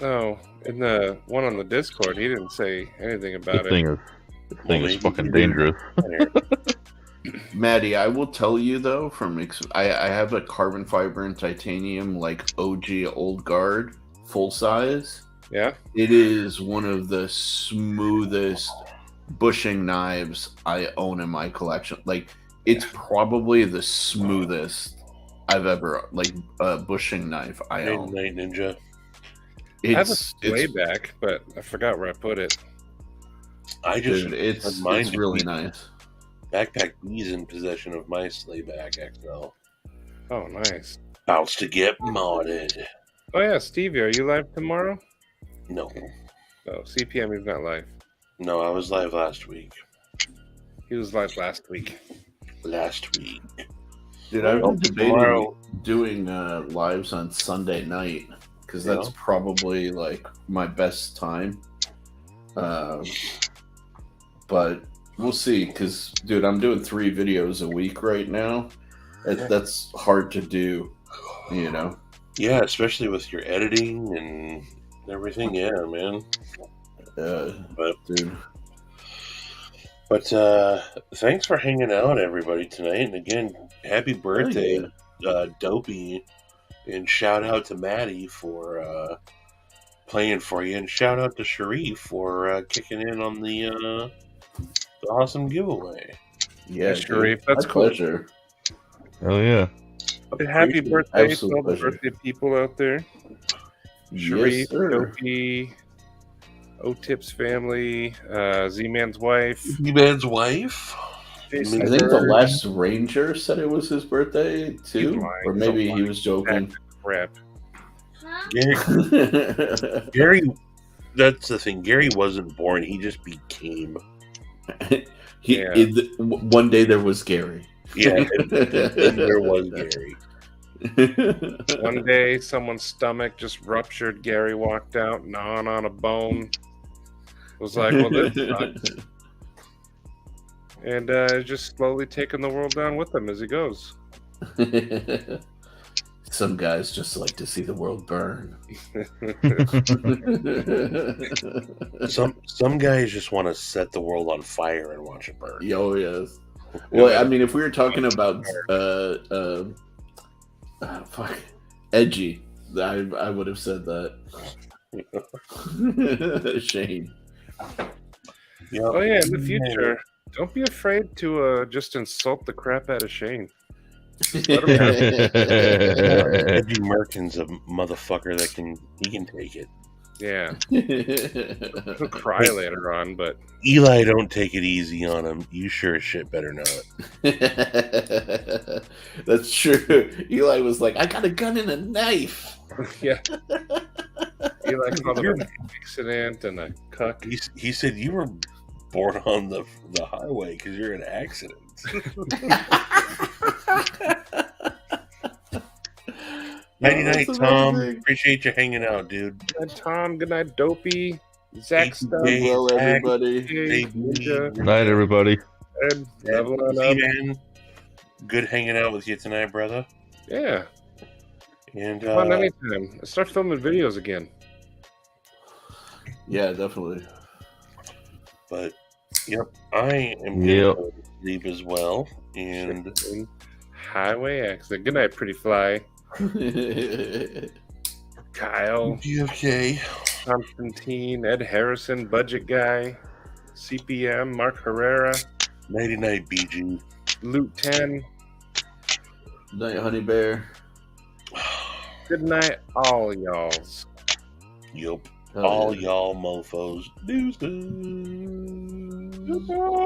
No, in the one on the Discord, he didn't say anything about
This
it.
thing is fucking dangerous.
Maddie, I will tell you though, I have a carbon fiber and titanium like OG old guard full size.
Yeah.
It is one of the smoothest bushing knives I own in my collection. Like, it's probably the smoothest I've ever bushing knife I own.
Night Ninja.
I have a
It's
slayback, but I forgot where I put it.
I just
dude, it's
mine to
really
be-
nice.
Backpack B's in possession of my Slayback XL.
Oh, nice.
About to get modded.
Oh yeah, Stevie, are you live tomorrow?
No,
Oh, CPM is not live.
no, I was live last week.
He was live last week.
Dude, I've been debating
Tomorrow-
doing lives on Sunday night because that's
Yeah.
probably like my best time. But we'll see. Because, dude, I'm doing 3 videos a week right now. That's hard to do, you know.
Yeah, especially with your editing and everything. Yeah, man.
Dude.
But thanks for hanging out, everybody, tonight. And again, happy birthday, Dopey. And shout out to Maddie for playing for you. And shout out to Sharif for kicking in on the awesome giveaway.
Yeah,
Sharif,
dude,
that's
my
cool.
pleasure.
Hell yeah.
Happy birthday to
Absolute
all the
pleasure.
birthday people out there. Sharif,
Yes, sir.
Dopey, O-Tip's family, Z-Man's wife.
Z-Man's wife?
Jason
I think the
Bird.
last Ranger said it was his birthday too,
lying.
or
He's a
maybe he was joking.
Crap.
Gary, that's the thing. Gary wasn't born. He just became.
Yeah.
One day there was Gary.
Yeah, and there was Gary.
One day, someone's stomach just ruptured. Gary walked out, gnawing on a bone. Was like, well, this sucks. And just slowly taking the world down with him as he goes.
Some guys just like to see the world burn.
Some guys just want to set the world on fire and watch it burn.
Oh yes. Well, I mean, if we were talking about edgy, I would have said that. Shane.
Yeah.
Oh yeah, in the future, don't be afraid to just insult the crap out of Shane. Let him have it.
Eddie Merkin's a motherfucker that can take it.
Yeah, he'll cry later on, but
Eli, don't take it easy on him. You sure as shit better not.
That's true. Eli was like, I got a gun and a knife.
yeah, he like called him an accident and a cuck.
He said you were born on the highway because you're in accidents. Nighty night,
that's
Tom.
amazing.
Appreciate you hanging out, dude.
Good night, Tom. Good night, Dopey. Zach Stubb.
Hey,
Well,
Zach.
everybody.
Hey,
Ninja.
Good night, everybody.
Ed. Level on up.
Z-Man, good hanging out with you tonight, brother.
Yeah.
And
Come on anytime. Let's start filming videos again.
Yeah, definitely.
but yep, I am
Yep.
going to sleep as well. And
Highway accident. Good night, pretty fly. Kyle,
GFK.
Constantine, Ed Harrison, Budget Guy, CPM, Mark Herrera,
Nighty night, BG.
Loot 10.
Night, Honey Bear.
Good night, all y'alls.
Yup.
Oh,
All
yeah.
y'all mofos. Deuces.